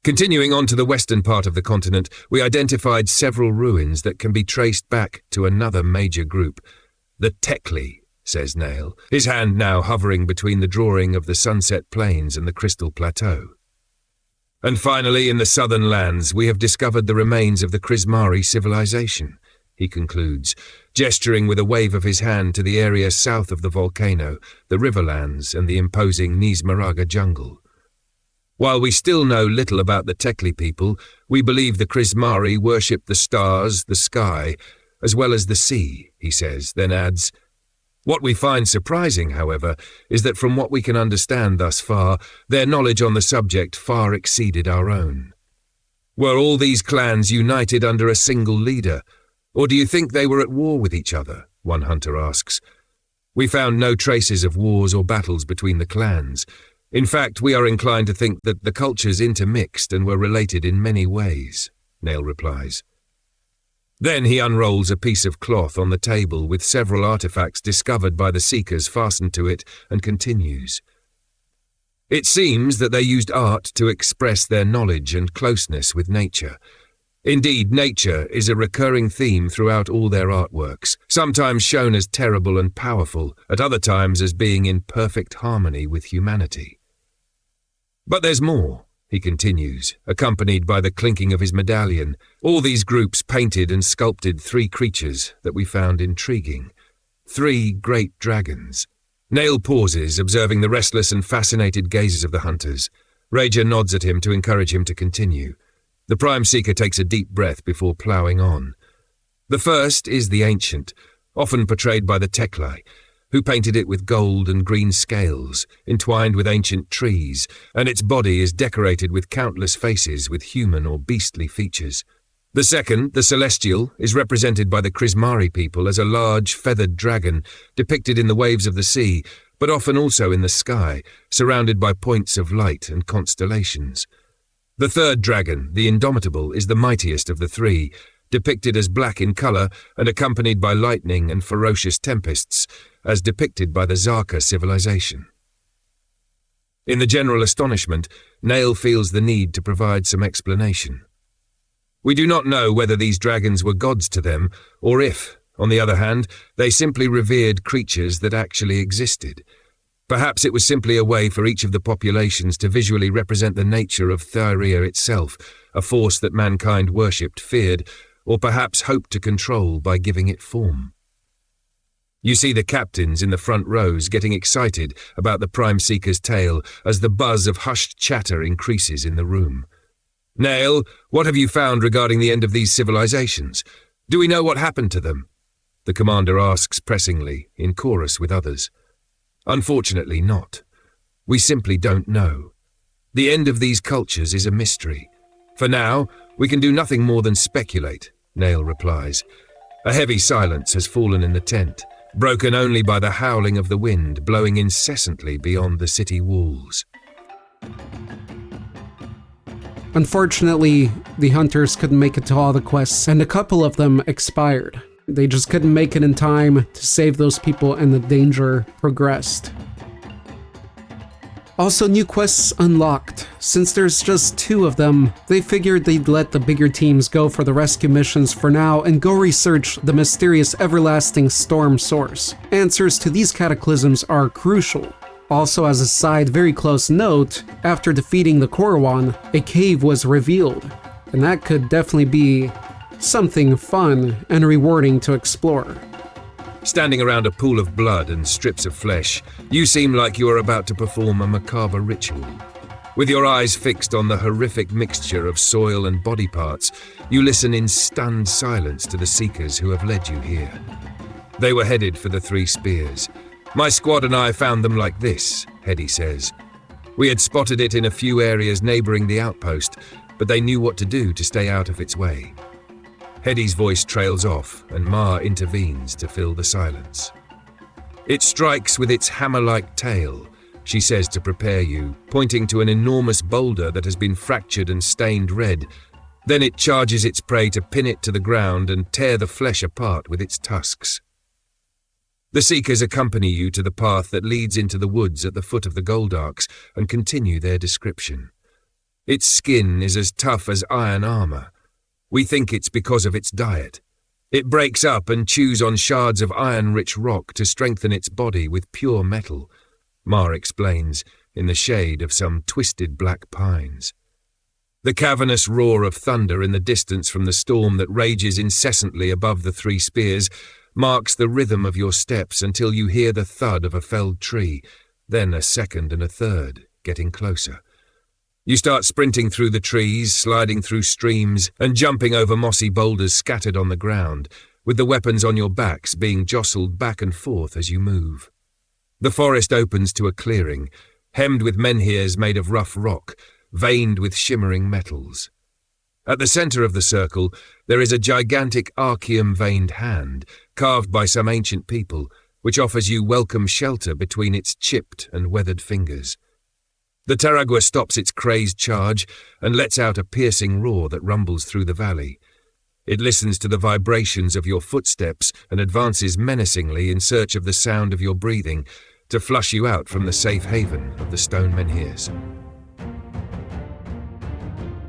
Continuing on to the western part of the continent, we identified several ruins that can be traced back to another major group, the Tekli, says Nail, his hand now hovering between the drawing of the Sunset Plains and the Crystal Plateau. And finally, in the southern lands, we have discovered the remains of the Krismari civilization, he concludes, gesturing with a wave of his hand to the area south of the volcano, the riverlands, and the imposing Nismaraga jungle. While we still know little about the Tekli people, we believe the Krismari worship the stars, the sky, as well as the sea, he says, then adds, What we find surprising, however, is that from what we can understand thus far, their knowledge on the subject far exceeded our own. Were all these clans united under a single leader? Or do you think they were at war with each other? One hunter asks. We found no traces of wars or battles between the clans. In fact, we are inclined to think that the cultures intermixed and were related in many ways, Nail replies. Then he unrolls a piece of cloth on the table with several artifacts discovered by the seekers fastened to it and continues. It seems that they used art to express their knowledge and closeness with nature. Indeed, nature is a recurring theme throughout all their artworks, sometimes shown as terrible and powerful, at other times as being in perfect harmony with humanity. But there's more, he continues, accompanied by the clinking of his medallion. All these groups painted and sculpted 3 creatures that we found intriguing. 3 great dragons. Nail pauses, observing the restless and fascinated gazes of the hunters. Rager nods at him to encourage him to continue. The Prime Seeker takes a deep breath before ploughing on. The first is the Ancient, often portrayed by the Tekli, who painted it with gold and green scales, entwined with ancient trees, and its body is decorated with countless faces with human or beastly features. The second, the Celestial, is represented by the Krismari people as a large, feathered dragon depicted in the waves of the sea, but often also in the sky, surrounded by points of light and constellations. The third dragon, the Indomitable, is the mightiest of the 3, depicted as black in colour and accompanied by lightning and ferocious tempests, as depicted by the Zarka civilization. In the general astonishment, Nail feels the need to provide some explanation. We do not know whether these dragons were gods to them, or if, on the other hand, they simply revered creatures that actually existed. Perhaps it was simply a way for each of the populations to visually represent the nature of Theria itself, a force that mankind worshipped, feared, or perhaps hoped to control by giving it form. You see the captains in the front rows getting excited about the Prime Seeker's tale as the buzz of hushed chatter increases in the room. Nail, what have you found regarding the end of these civilizations? Do we know what happened to them? the commander asks pressingly, in chorus with others. Unfortunately not. We simply don't know. The end of these cultures is a mystery. For now, we can do nothing more than speculate, Nail replies. A heavy silence has fallen in the tent, broken only by the howling of the wind blowing incessantly beyond the city walls.
Unfortunately, the hunters couldn't make it to all the quests, and a couple of them expired. They just couldn't make it in time to save those people, and the danger progressed. Also, new quests unlocked. Since there's just 2 of them, they figured they'd let the bigger teams go for the rescue missions for now and go research the mysterious everlasting storm source. Answers to these cataclysms are crucial. Also, as a side, very close note, after defeating the Korwan, a cave was revealed, and that could definitely be something fun and rewarding to explore.
Standing around a pool of blood and strips of flesh, you seem like you are about to perform a macabre ritual. With your eyes fixed on the horrific mixture of soil and body parts, you listen in stunned silence to the seekers who have led you here. They were headed for the 3 spears. My squad and I found them like this, Hedy says. We had spotted it in a few areas neighboring the outpost, but they knew what to do to stay out of its way. Hedy's voice trails off, and Ma intervenes to fill the silence. It strikes with its hammer-like tail, she says to prepare you, pointing to an enormous boulder that has been fractured and stained red. Then it charges its prey to pin it to the ground and tear the flesh apart with its tusks. The Seekers accompany you to the path that leads into the woods at the foot of the Goldarks and continue their description. Its skin is as tough as iron armor. We think it's because of its diet. It breaks up and chews on shards of iron-rich rock to strengthen its body with pure metal, Ma explains, in the shade of some twisted black pines. The cavernous roar of thunder in the distance from the storm that rages incessantly above the 3 spears marks the rhythm of your steps until you hear the thud of a felled tree, then a second and a third, getting closer. You start sprinting through the trees, sliding through streams, and jumping over mossy boulders scattered on the ground, with the weapons on your backs being jostled back and forth as you move. The forest opens to a clearing, hemmed with menhirs made of rough rock, veined with shimmering metals. At the center of the circle, there is a gigantic archeum-veined hand, carved by some ancient people, which offers you welcome shelter between its chipped and weathered fingers. The Taragua stops its crazed charge and lets out a piercing roar that rumbles through the valley. It listens to the vibrations of your footsteps and advances menacingly in search of the sound of your breathing to flush you out from the safe haven of the stone menhirs.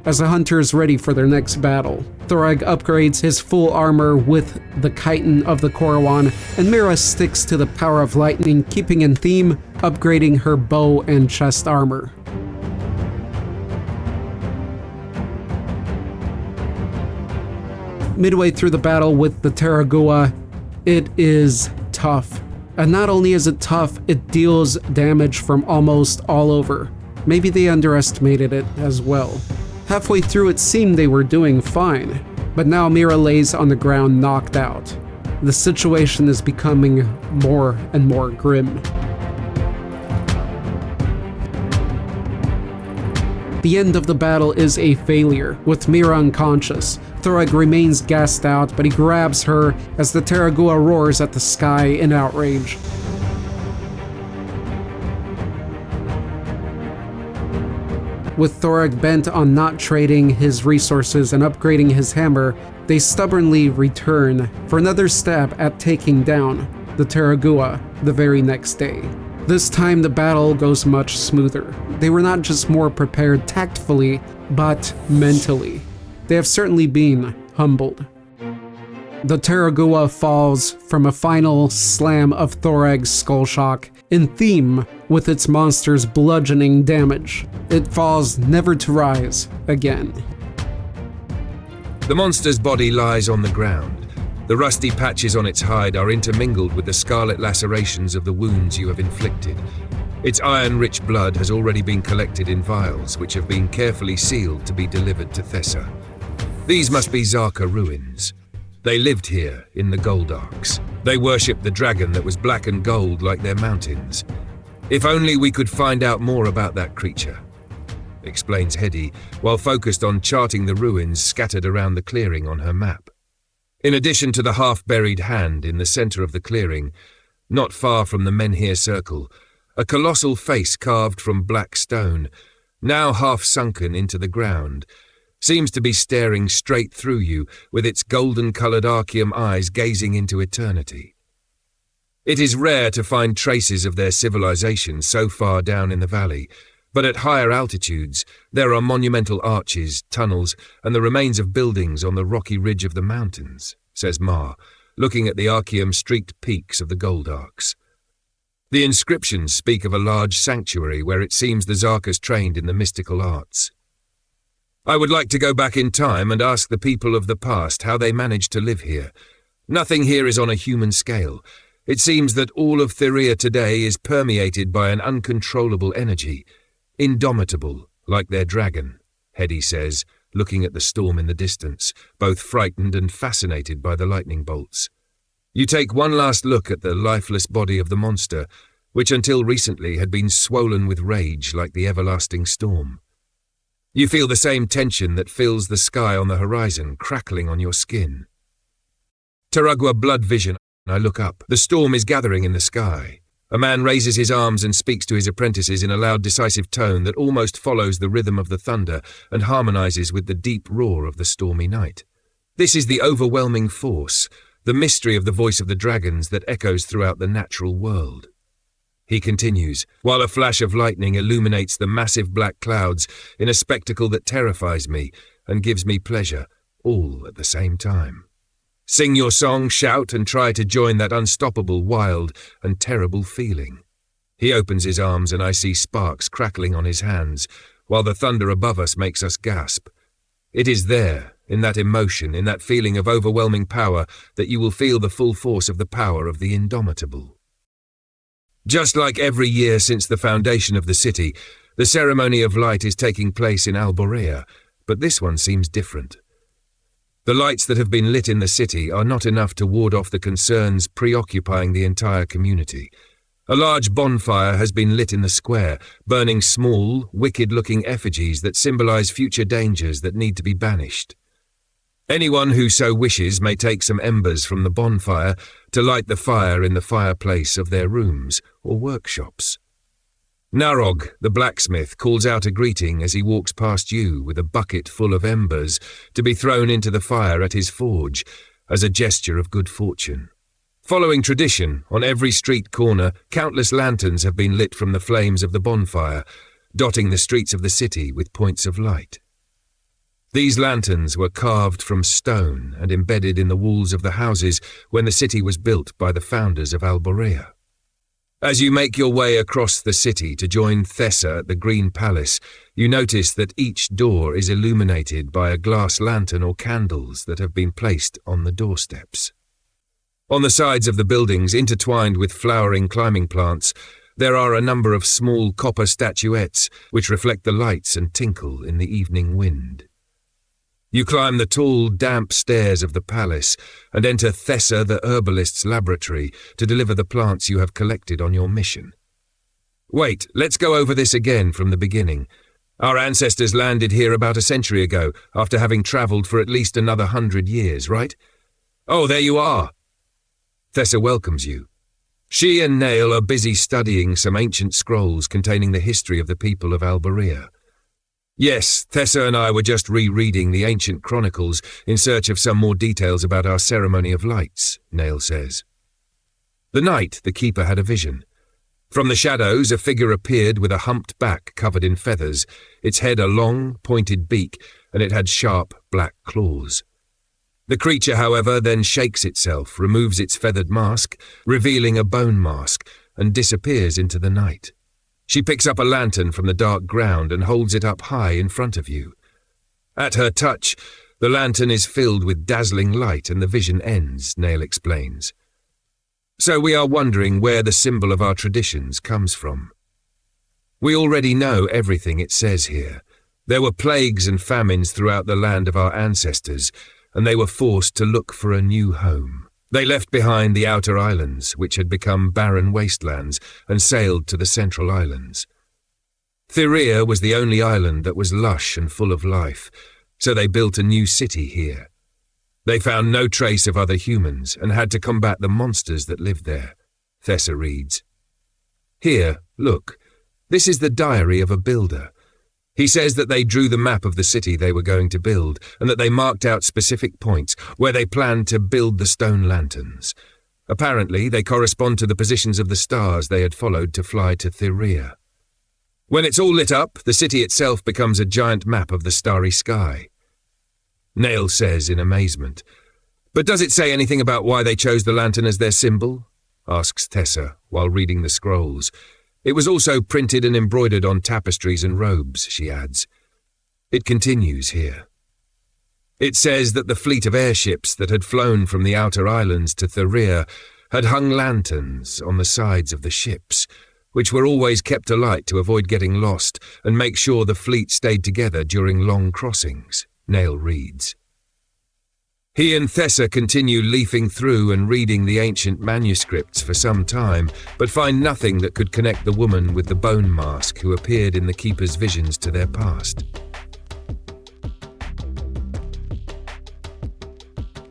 As the hunters ready for their next battle, Thorag upgrades his full armor with the chitin of the Korwan, and Mira sticks to the power of lightning, keeping in theme, upgrading her bow and chest armor. Midway through the battle with the Taragua, it is tough. And not only is it tough, it deals damage from almost all over. Maybe they underestimated it as well. Halfway through it seemed they were doing fine, but now Mira lays on the ground knocked out. The situation is becoming more and more grim. The end of the battle is a failure, with Mira unconscious. Thorag remains gassed out, but he grabs her as the Taragua roars at the sky in outrage. With Thorag bent on not trading his resources and upgrading his hammer, they stubbornly return for another stab at taking down the Taragua the very next day. This time the battle goes much smoother. They were not just more prepared tactfully, but mentally. They have certainly been humbled. The Taragua falls from a final slam of Thorag's skull shock, in theme with its monster's bludgeoning damage. It falls never to rise again.
The monster's body lies on the ground. The rusty patches on its hide are intermingled with the scarlet lacerations of the wounds you have inflicted. Its iron-rich blood has already been collected in vials, which have been carefully sealed to be delivered to Thessa. These must be Zarka ruins. They lived here in the Goldarks. They worshipped the dragon that was black and gold like their mountains. If only we could find out more about that creature, explains Hedy, while focused on charting the ruins scattered around the clearing on her map. In addition to the half-buried hand in the center of the clearing, not far from the Menhir Circle, a colossal face carved from black stone, now half sunken into the ground, seems to be staring straight through you with its golden-colored Archeum eyes gazing into eternity. It is rare to find traces of their civilization so far down in the valley, but at higher altitudes there are monumental arches, tunnels, and the remains of buildings on the rocky ridge of the mountains, says Ma, looking at the Archeum-streaked peaks of the Goldarks. The inscriptions speak of a large sanctuary where it seems the Zarkas trained in the mystical arts. I would like to go back in time and ask the people of the past how they managed to live here. Nothing here is on a human scale. It seems that all of Theria today is permeated by an uncontrollable energy, indomitable, like their dragon, Hedy says, looking at the storm in the distance, both frightened and fascinated by the lightning bolts. You take one last look at the lifeless body of the monster, which until recently had been swollen with rage like the everlasting storm. You feel the same tension that fills the sky on the horizon crackling on your skin. Taragua blood vision, I look up. The storm is gathering in the sky. A man raises his arms and speaks to his apprentices in a loud, decisive tone that almost follows the rhythm of the thunder and harmonizes with the deep roar of the stormy night. This is the overwhelming force, the mystery of the voice of the dragons that echoes throughout the natural world. He continues, while a flash of lightning illuminates the massive black clouds in a spectacle that terrifies me and gives me pleasure, all at the same time. Sing your song, shout, and try to join that unstoppable, wild, and terrible feeling. He opens his arms and I see sparks crackling on his hands, while the thunder above us makes us gasp. It is there, in that emotion, in that feeling of overwhelming power, that you will feel the full force of the power of the indomitable. Just like every year since the foundation of the city, the ceremony of light is taking place in Alborea, but this one seems different. The lights that have been lit in the city are not enough to ward off the concerns preoccupying the entire community. A large bonfire has been lit in the square, burning small, wicked-looking effigies that symbolize future dangers that need to be banished. Anyone who so wishes may take some embers from the bonfire to light the fire in the fireplace of their rooms or workshops. Narog, the blacksmith, calls out a greeting as he walks past you with a bucket full of embers to be thrown into the fire at his forge as a gesture of good fortune. Following tradition, on every street corner, countless lanterns have been lit from the flames of the bonfire, dotting the streets of the city with points of light. These lanterns were carved from stone and embedded in the walls of the houses when the city was built by the founders of Alborea. As you make your way across the city to join Thessa at the Green Palace, you notice that each door is illuminated by a glass lantern or candles that have been placed on the doorsteps. On the sides of the buildings, intertwined with flowering climbing plants, there are a number of small copper statuettes which reflect the lights and tinkle in the evening wind. You climb the tall, damp stairs of the palace and enter Thessa the herbalist's laboratory to deliver the plants you have collected on your mission. Wait, let's go over this again from the beginning. Our ancestors landed here about a century ago, after having travelled for at least another 100 years, right? Oh, there you are. Thessa welcomes you. She and Nail are busy studying some ancient scrolls containing the history of the people of Alborea. Yes, Thessa and I were just rereading the ancient chronicles in search of some more details about our ceremony of lights, Nail says. The night, the keeper had a vision. From the shadows, a figure appeared with a humped back covered in feathers, its head a long, pointed beak, and it had sharp, black claws. The creature, however, then shakes itself, removes its feathered mask, revealing a bone mask, and disappears into the night. She picks up a lantern from the dark ground and holds it up high in front of you. At her touch, the lantern is filled with dazzling light and the vision ends, Nail explains. So we are wondering where the symbol of our traditions comes from. We already know everything it says here. There were plagues and famines throughout the land of our ancestors, and they were forced to look for a new home. They left behind the outer islands, which had become barren wastelands, and sailed to the central islands. Creepier was the only island that was lush and full of life, so they built a new city here. They found no trace of other humans and had to combat the monsters that lived there. Tessa reads, "Here, look, this is the diary of a builder. He says that they drew the map of the city they were going to build and that they marked out specific points where they planned to build the stone lanterns. Apparently, they correspond to the positions of the stars they had followed to fly to Creepier. When it's all lit up, the city itself becomes a giant map of the starry sky." Nail says in amazement, "But does it say anything about why they chose the lantern as their symbol?" asks Tessa while reading the scrolls. "It was also printed and embroidered on tapestries and robes," she adds. It continues here. It says that the fleet of airships that had flown from the outer islands to Creepier had hung lanterns on the sides of the ships, which were always kept alight to avoid getting lost and make sure the fleet stayed together during long crossings, Nail reads. He and Tessa continue leafing through and reading the ancient manuscripts for some time, but find nothing that could connect the woman with the bone mask who appeared in the Keeper's visions to their past.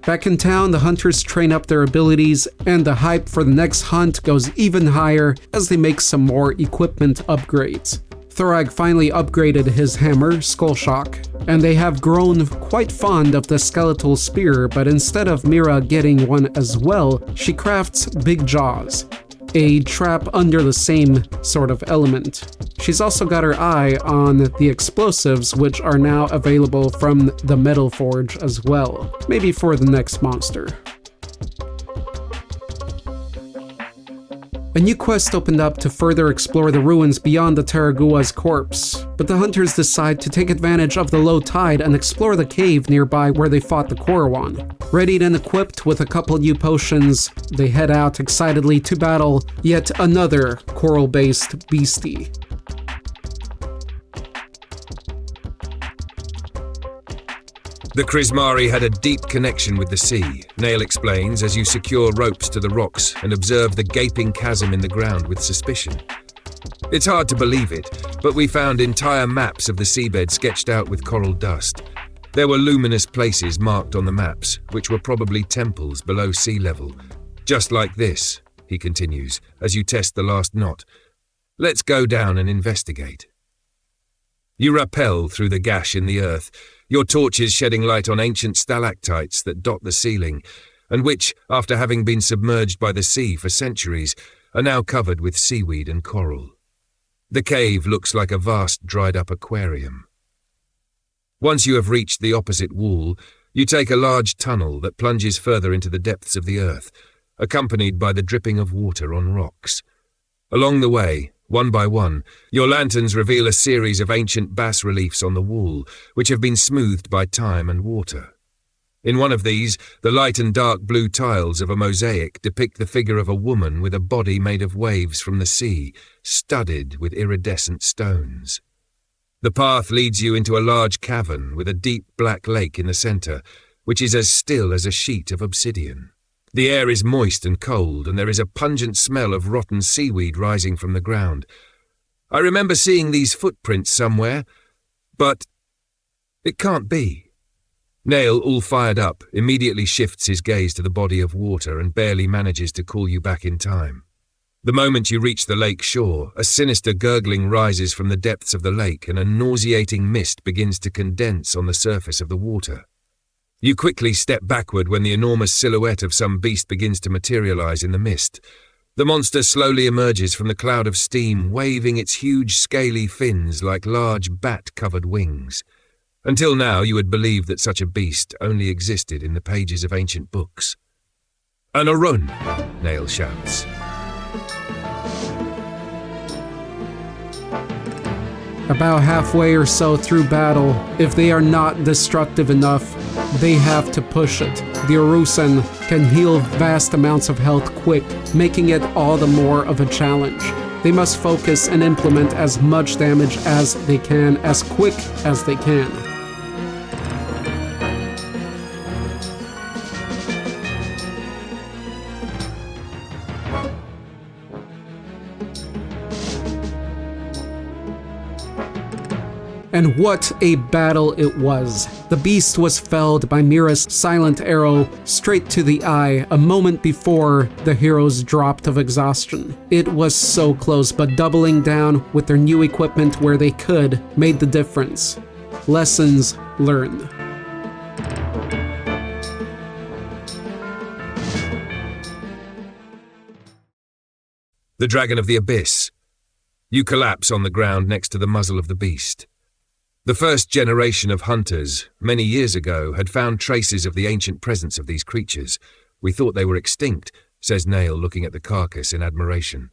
Back in town, the hunters train up their abilities, and the hype for the next hunt goes even higher as they make some more equipment upgrades. Thorag finally upgraded his hammer, Skullshock, and they have grown quite fond of the skeletal spear, but instead of Mira getting one as well, she crafts Big Jaws, a trap under the same sort of element. She's also got her eye on the explosives, which are now available from the Metal Forge as well, maybe for the next monster. A new quest opened up to further explore the ruins beyond the Taragua's corpse, but the hunters decide to take advantage of the low tide and explore the cave nearby where they fought the Korwan. Readied and equipped with a couple new potions, they head out excitedly to battle yet another coral-based beastie.
The Krismari had a deep connection with the sea, Nail explains as you secure ropes to the rocks and observe the gaping chasm in the ground with suspicion. It's hard to believe it, but we found entire maps of the seabed sketched out with coral dust. There were luminous places marked on the maps, which were probably temples below sea level. Just like this, he continues, as you test the last knot. Let's go down and investigate. You rappel through the gash in the earth, your torches shedding light on ancient stalactites that dot the ceiling, and which, after having been submerged by the sea for centuries, are now covered with seaweed and coral. The cave looks like a vast dried-up aquarium. Once you have reached the opposite wall, you take a large tunnel that plunges further into the depths of the earth, accompanied by the dripping of water on rocks. Along the way, one by one, your lanterns reveal a series of ancient bas-reliefs on the wall, which have been smoothed by time and water. In one of these, the light and dark blue tiles of a mosaic depict the figure of a woman with a body made of waves from the sea, studded with iridescent stones. The path leads you into a large cavern with a deep black lake in the centre, which is as still as a sheet of obsidian. The air is moist and cold, and there is a pungent smell of rotten seaweed rising from the ground. I remember seeing these footprints somewhere, but it can't be. Nail, all fired up, immediately shifts his gaze to the body of water and barely manages to call you back in time. The moment you reach the lake shore, a sinister gurgling rises from the depths of the lake and a nauseating mist begins to condense on the surface of the water. You quickly step backward when the enormous silhouette of some beast begins to materialize in the mist. The monster slowly emerges from the cloud of steam, waving its huge scaly fins like large bat-covered wings. Until now, you had believed that such a beast only existed in the pages of ancient books. "An Arun!" Nail shouts.
About halfway or so through battle, if they are not destructive enough, they have to push it. The Urusan can heal vast amounts of health quick, making it all the more of a challenge. They must focus and implement as much damage as they can, as quick as they can. And what a battle it was. The beast was felled by Mira's silent arrow straight to the eye a moment before the heroes dropped of exhaustion. It was so close, but doubling down with their new equipment where they could made the difference. Lessons learned.
The Dragon of the Abyss. You collapse on the ground next to the muzzle of the beast. The first generation of hunters, many years ago, had found traces of the ancient presence of these creatures. We thought they were extinct, says Nail, looking at the carcass in admiration.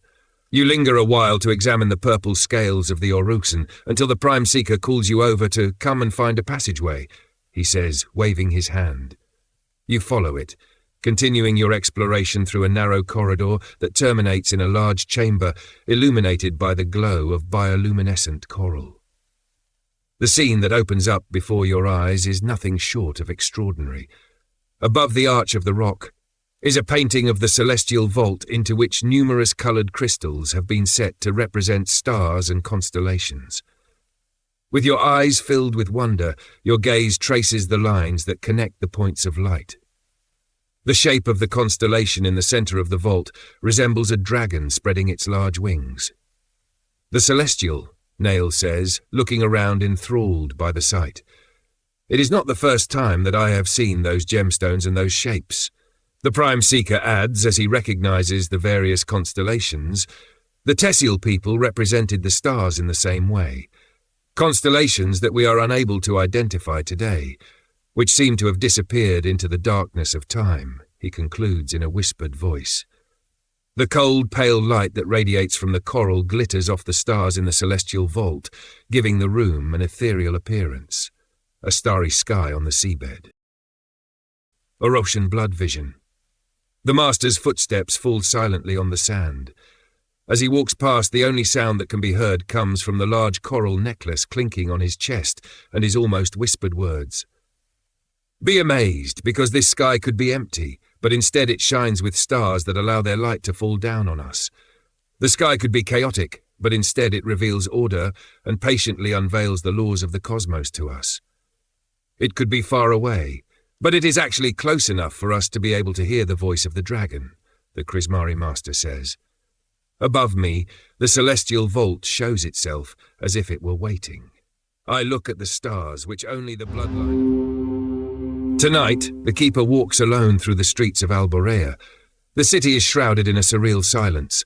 You linger a while to examine the purple scales of the Oruxen until the Prime Seeker calls you over to come and find a passageway, he says, waving his hand. You follow it, continuing your exploration through a narrow corridor that terminates in a large chamber illuminated by the glow of bioluminescent coral. The scene that opens up before your eyes is nothing short of extraordinary. Above the arch of the rock is a painting of the celestial vault into which numerous coloured crystals have been set to represent stars and constellations. With your eyes filled with wonder, your gaze traces the lines that connect the points of light. The shape of the constellation in the centre of the vault resembles a dragon spreading its large wings. The celestial, Nail says, looking around enthralled by the sight. It is not the first time that I have seen those gemstones and those shapes. The Prime Seeker adds, as he recognises the various constellations, the Tessiel people represented the stars in the same way. Constellations that we are unable to identify today, which seem to have disappeared into the darkness of time, he concludes in a whispered voice. The cold, pale light that radiates from the coral glitters off the stars in the celestial vault, giving the room an ethereal appearance, a starry sky on the seabed. Orosian blood vision. The Master's footsteps fall silently on the sand. As he walks past, the only sound that can be heard comes from the large coral necklace clinking on his chest and his almost whispered words. Be amazed, because this sky could be empty, but instead it shines with stars that allow their light to fall down on us. The sky could be chaotic, but instead it reveals order and patiently unveils the laws of the cosmos to us. It could be far away, but it is actually close enough for us to be able to hear the voice of the dragon, the Krismari Master says. Above me, the celestial vault shows itself as if it were waiting. I look at the stars, which only the bloodline... Tonight, the Keeper walks alone through the streets of Alborea. The city is shrouded in a surreal silence.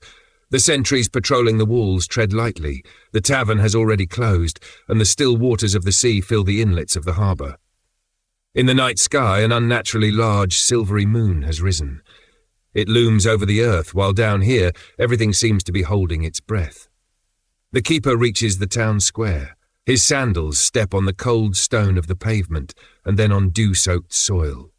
The sentries patrolling the walls tread lightly. The tavern has already closed, and the still waters of the sea fill the inlets of the harbour. In the night sky, an unnaturally large, silvery moon has risen. It looms over the earth, while down here, everything seems to be holding its breath. The Keeper reaches the town square. His sandals step on the cold stone of the pavement and then on dew-soaked soil.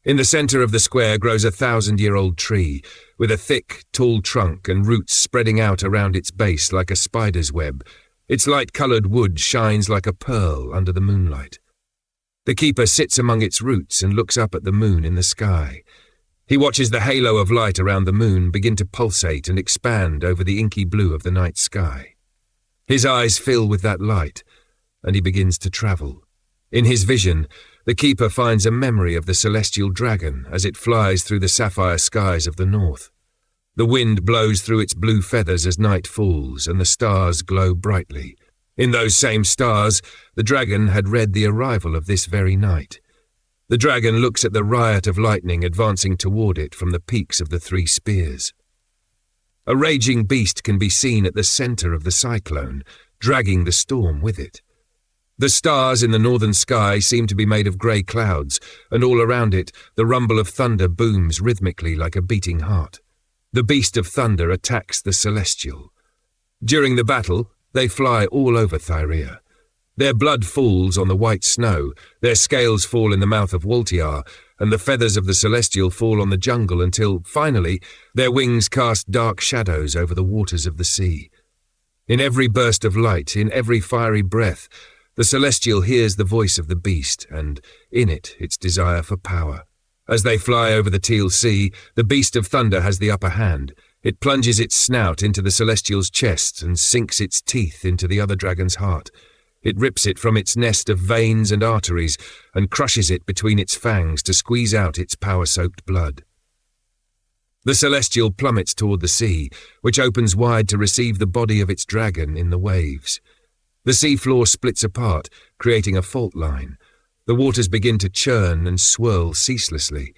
In the centre of the square grows a 1,000-year-old tree with a thick, tall trunk and roots spreading out around its base like a spider's web. Its light-coloured wood shines like a pearl under the moonlight. The Keeper sits among its roots and looks up at the moon in the sky. He watches the halo of light around the moon begin to pulsate and expand over the inky blue of the night sky. His eyes fill with that light, and he begins to travel. In his vision, the Keeper finds a memory of the celestial dragon as it flies through the sapphire skies of the north. The wind blows through its blue feathers as night falls, and the stars glow brightly. In those same stars, the dragon had read the arrival of this very night. The dragon looks at the riot of lightning advancing toward it from the peaks of the three spears. A raging beast can be seen at the centre of the cyclone, dragging the storm with it. The stars in the northern sky seem to be made of grey clouds, and all around it the rumble of thunder booms rhythmically like a beating heart. The beast of thunder attacks the celestial. During the battle, they fly all over Thyrea. Their blood falls on the white snow, their scales fall in the mouth of Waltiar, and the feathers of the celestial fall on the jungle until, finally, their wings cast dark shadows over the waters of the sea. In every burst of light, in every fiery breath, the celestial hears the voice of the beast, and, in it, its desire for power. As they fly over the teal sea, the beast of thunder has the upper hand. It plunges its snout into the celestial's chest and sinks its teeth into the other dragon's heart. It rips it from its nest of veins and arteries and crushes it between its fangs to squeeze out its power-soaked blood. The celestial plummets toward the sea, which opens wide to receive the body of its dragon in the waves. The seafloor splits apart, creating a fault line. The waters begin to churn and swirl ceaselessly.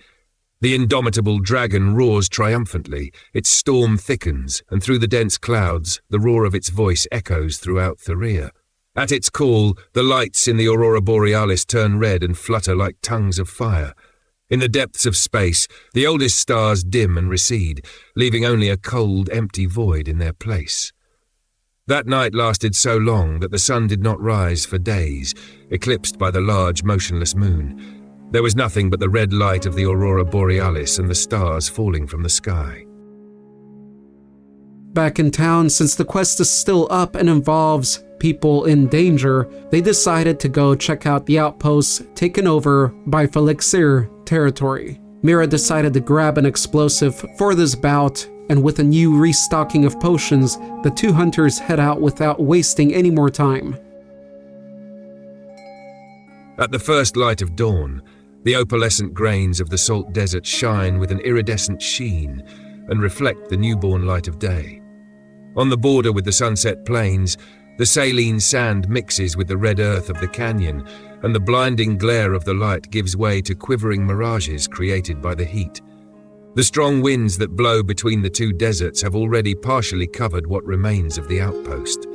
The indomitable dragon roars triumphantly, its storm thickens, and through the dense clouds, the roar of its voice echoes throughout Theria. At its call, the lights in the Aurora Borealis turn red and flutter like tongues of fire. In the depths of space, the oldest stars dim and recede, leaving only a cold, empty void in their place. That night lasted so long that the sun did not rise for days, eclipsed by the large, motionless moon. There was nothing but the red light of the Aurora Borealis and the stars falling from the sky.
Back in town, since the quest is still up and involves people in danger, they decided to go check out the outposts taken over by Felixir territory. Mira decided to grab an explosive for this bout, and with a new restocking of potions, the two hunters head out without wasting any more time.
At the first light of dawn, the opalescent grains of the salt desert shine with an iridescent sheen and reflect the newborn light of day. On the border with the sunset plains, the saline sand mixes with the red earth of the canyon, and the blinding glare of the light gives way to quivering mirages created by the heat. The strong winds that blow between the two deserts have already partially covered what remains of the outpost.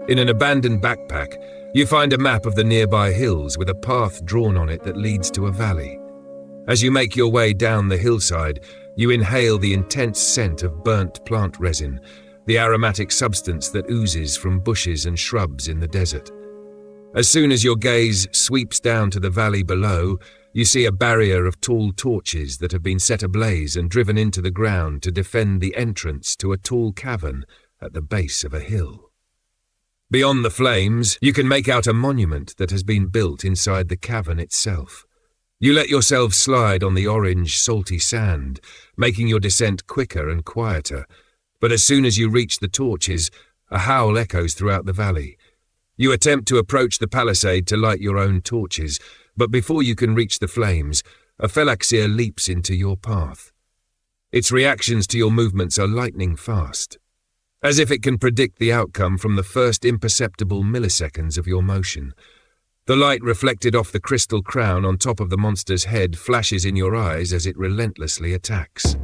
In an abandoned backpack, you find a map of the nearby hills with a path drawn on it that leads to a valley. As you make your way down the hillside, you inhale the intense scent of burnt plant resin, the aromatic substance that oozes from bushes and shrubs in the desert. As soon as your gaze sweeps down to the valley below, you see a barrier of tall torches that have been set ablaze and driven into the ground to defend the entrance to a tall cavern at the base of a hill. Beyond the flames, you can make out a monument that has been built inside the cavern itself. You let yourself slide on the orange, salty sand, making your descent quicker and quieter. But as soon as you reach the torches, a howl echoes throughout the valley. You attempt to approach the palisade to light your own torches, but before you can reach the flames, a Felaxir leaps into your path. Its reactions to your movements are lightning fast, as if it can predict the outcome from the first imperceptible milliseconds of your motion. The light reflected off the crystal crown on top of the monster's head flashes in your eyes as it relentlessly attacks.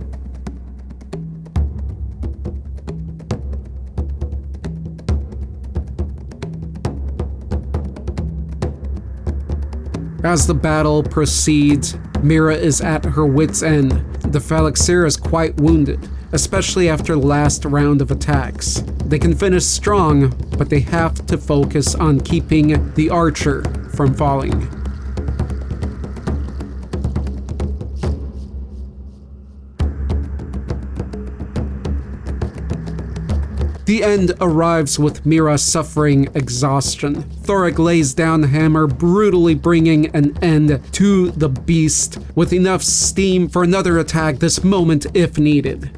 As the battle proceeds, Mira is at her wit's end. The Felaxir is quite wounded, especially after the last round of attacks. They can finish strong, but they have to focus on keeping the archer from falling. The end arrives with Mira suffering exhaustion. Thorek lays down the hammer, brutally bringing an end to the beast, with enough steam for another attack this moment if needed.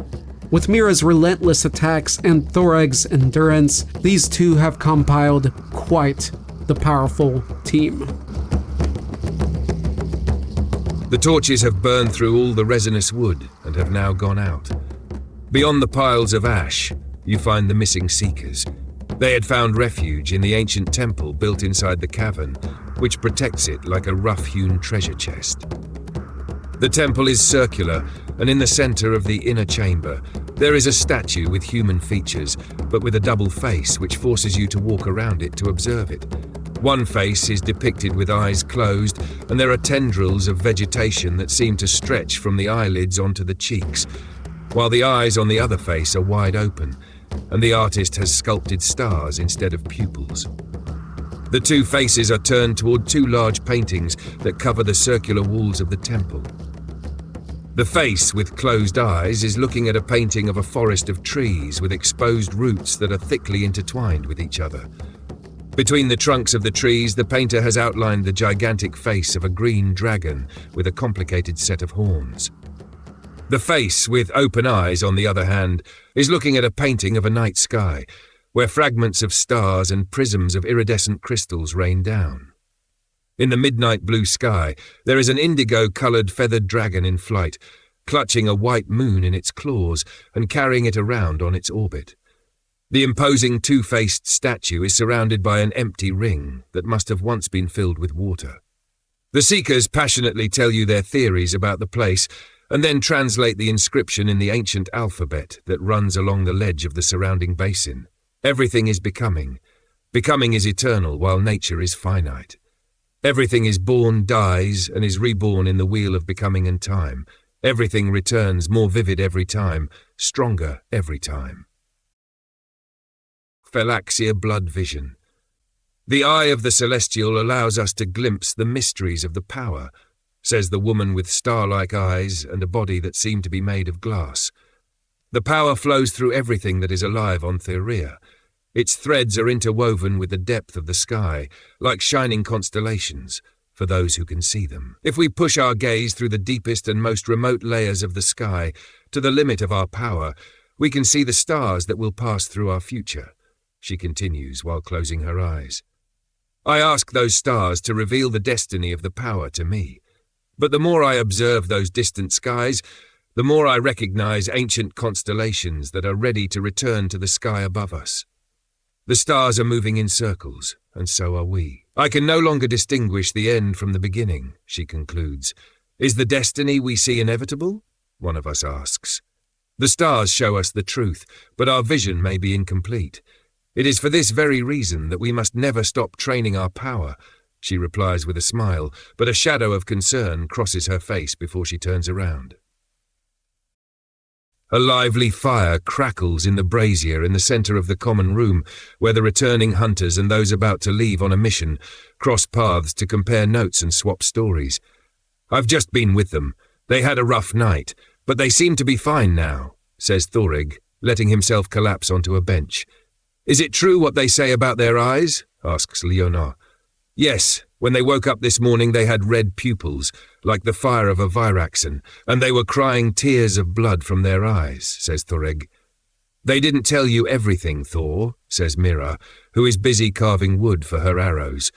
With Mira's relentless attacks and Thoreg's endurance, these two have compiled quite the powerful team.
The torches have burned through all the resinous wood and have now gone out. Beyond the piles of ash, you find the missing seekers. They had found refuge in the ancient temple built inside the cavern, which protects it like a rough-hewn treasure chest. The temple is circular, and in the center of the inner chamber, there is a statue with human features, but with a double face which forces you to walk around it to observe it. One face is depicted with eyes closed, and there are tendrils of vegetation that seem to stretch from the eyelids onto the cheeks, while the eyes on the other face are wide open, and the artist has sculpted stars instead of pupils. The two faces are turned toward two large paintings that cover the circular walls of the temple. The face with closed eyes is looking at a painting of a forest of trees with exposed roots that are thickly intertwined with each other. Between the trunks of the trees, the painter has outlined the gigantic face of a green dragon with a complicated set of horns. The face with open eyes, on the other hand, is looking at a painting of a night sky. where fragments of stars and prisms of iridescent crystals rain down. In the midnight blue sky, there is an indigo-coloured feathered dragon in flight, clutching a white moon in its claws and carrying it around on its orbit. The imposing two-faced statue is surrounded by an empty ring that must have once been filled with water. The Seekers passionately tell you their theories about the place and then translate the inscription in the ancient alphabet that runs along the ledge of the surrounding basin. Everything is becoming. Becoming is eternal while nature is finite. Everything is born, dies, and is reborn in the wheel of becoming and time. Everything returns more vivid every time, stronger every time. Phalaxia blood vision. The eye of the celestial allows us to glimpse the mysteries of the power, says the woman with star-like eyes and a body that seemed to be made of glass. The power flows through everything that is alive on Theria. Its threads are interwoven with the depth of the sky, like shining constellations, for those who can see them. If we push our gaze through the deepest and most remote layers of the sky, to the limit of our power, we can see the stars that will pass through our future, she continues while closing her eyes. I ask those stars to reveal the destiny of the power to me. But the more I observe those distant skies, the more I recognize ancient constellations that are ready to return to the sky above us. The stars are moving in circles, and so are we. I can no longer distinguish the end from the beginning, she concludes. Is the destiny we see inevitable? One of us asks. The stars show us the truth, but our vision may be incomplete. It is for this very reason that we must never stop training our power, she replies with a smile, but a shadow of concern crosses her face before she turns around. A lively fire crackles in the brazier in the centre of the common room, where the returning hunters and those about to leave on a mission cross paths to compare notes and swap stories. I've just been with them. They had a rough night, but they seem to be fine now, says Thorig, letting himself collapse onto a bench. Is it true what they say about their eyes? Asks Leonard. Yes, when they woke up this morning they had red pupils, like the fire of a Viraxen, and they were crying tears of blood from their eyes, says Thorig. They didn't tell you everything, Thor, says Mira, who is busy carving wood for her arrows.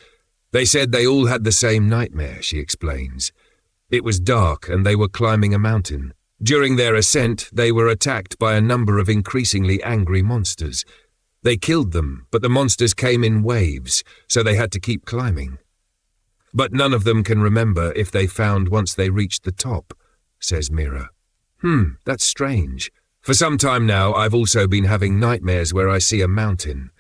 They said they all had the same nightmare, she explains. It was dark and they were climbing a mountain. During their ascent, they were attacked by a number of increasingly angry monsters. They killed them, but the monsters came in waves, so they had to keep climbing. But none of them can remember if they found once they reached the top, says Mira. That's strange. For some time now, I've also been having nightmares where I see a mountain.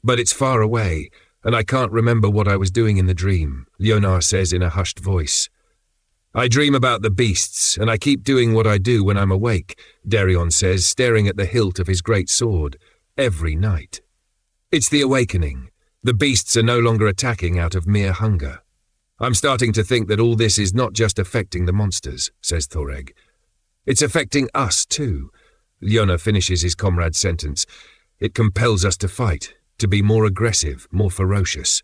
But it's far away, and I can't remember what I was doing in the dream, Leonard says in a hushed voice. I dream about the beasts, and I keep doing what I do when I'm awake, Darion says, staring at the hilt of his great sword. Every night. It's the awakening. The beasts are no longer attacking out of mere hunger. I'm starting to think that all this is not just affecting the monsters, says Thoreg. It's affecting us too. Leona finishes his comrade's sentence. It compels us to fight, to be more aggressive, more ferocious.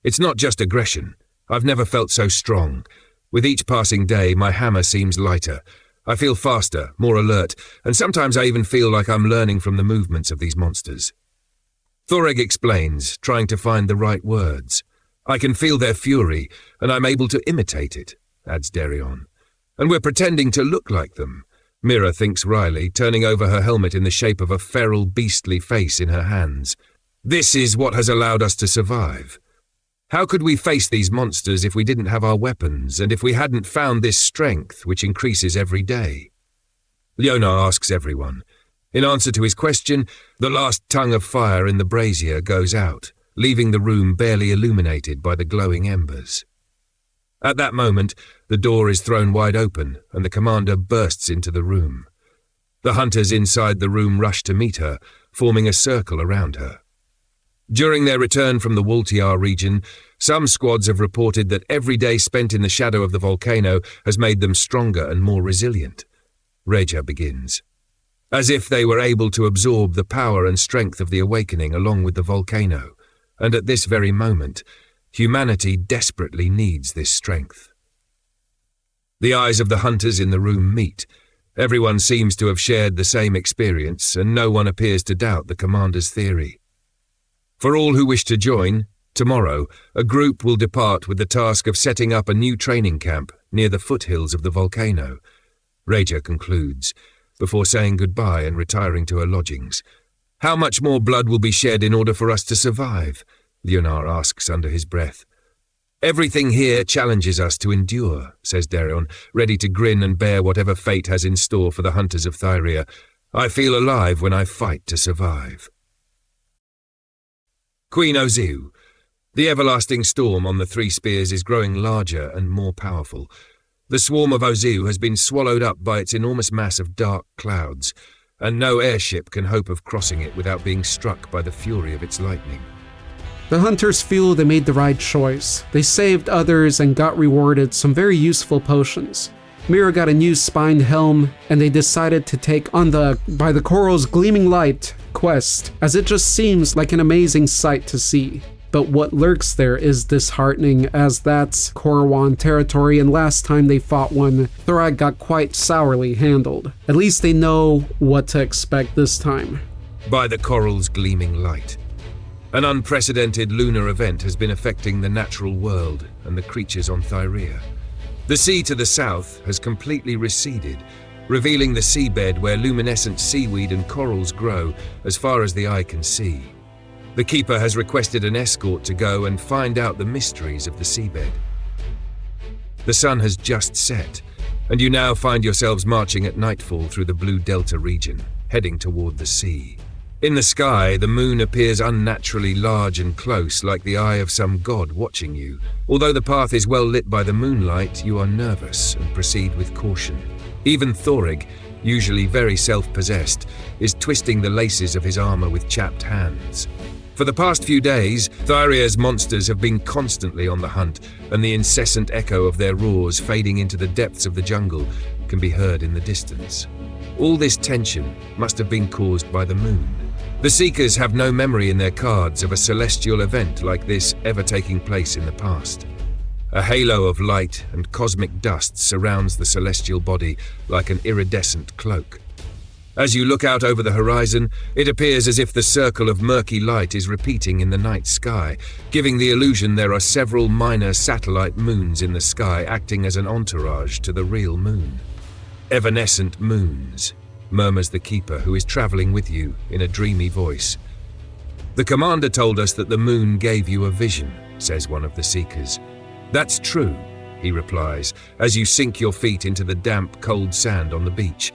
It's not just aggression. I've never felt so strong. With each passing day, my hammer seems lighter. I feel faster, more alert, and sometimes I even feel like I'm learning from the movements of these monsters. Thoreg explains, trying to find the right words. I can feel their fury, and I'm able to imitate it, adds Darion. And we're pretending to look like them. Mira thinks wryly, turning over her helmet in the shape of a feral, beastly face in her hands. This is what has allowed us to survive. How could we face these monsters if we didn't have our weapons, and if we hadn't found this strength, which increases every day? Leona asks everyone. In answer to his question, the last tongue of fire in the brazier goes out, leaving the room barely illuminated by the glowing embers. At that moment, the door is thrown wide open, and the commander bursts into the room. The hunters inside the room rush to meet her, forming a circle around her. During their return from the Waltiar region, some squads have reported that every day spent in the shadow of the volcano has made them stronger and more resilient. Reja begins. As if they were able to absorb the power and strength of the awakening along with the volcano, and at this very moment, humanity desperately needs this strength. The eyes of the hunters in the room meet. Everyone seems to have shared the same experience, and no one appears to doubt the commander's theory. For all who wish to join, tomorrow, a group will depart with the task of setting up a new training camp near the foothills of the volcano. Raja concludes, before saying goodbye and retiring to her lodgings. How much more blood will be shed in order for us to survive? Leonard asks under his breath. Everything here challenges us to endure, says Derion, ready to grin and bear whatever fate has in store for the hunters of Thyrea. I feel alive when I fight to survive. Queen Oziu. The everlasting storm on the Three Spears is growing larger and more powerful. The swarm of Oziu has been swallowed up by its enormous mass of dark clouds, and no airship can hope of crossing it without being struck by the fury of its lightning.
The hunters feel they made the right choice. They saved others and got rewarded some very useful potions. Mira got a new spined helm, and they decided to take on the By the Coral's Gleaming Light quest, as it just seems like an amazing sight to see. But what lurks there is disheartening, as that's Corwan territory, and last time they fought one, Thorag got quite sourly handled. At least they know what to expect this time.
By the Coral's Gleaming Light. An unprecedented lunar event has been affecting the natural world and the creatures on Thyrea. The sea to the south has completely receded, revealing the seabed where luminescent seaweed and corals grow as far as the eye can see. The Keeper has requested an escort to go and find out the mysteries of the seabed. The sun has just set, and you now find yourselves marching at nightfall through the Blue Delta region, heading toward the sea. In the sky, the moon appears unnaturally large and close, like the eye of some god watching you. Although the path is well lit by the moonlight, you are nervous and proceed with caution. Even Thorig, usually very self-possessed, is twisting the laces of his armor with chapped hands. For the past few days, Thyrea's monsters have been constantly on the hunt, and the incessant echo of their roars fading into the depths of the jungle can be heard in the distance. All this tension must have been caused by the moon. The Seekers have no memory in their cards of a celestial event like this ever taking place in the past. A halo of light and cosmic dust surrounds the celestial body like an iridescent cloak. As you look out over the horizon, it appears as if the circle of murky light is repeating in the night sky, giving the illusion there are several minor satellite moons in the sky acting as an entourage to the real moon. Evanescent moons, murmurs the Keeper, who is traveling with you in a dreamy voice. The commander told us that the moon gave you a vision, says one of the Seekers. That's true, he replies, as you sink your feet into the damp, cold sand on the beach.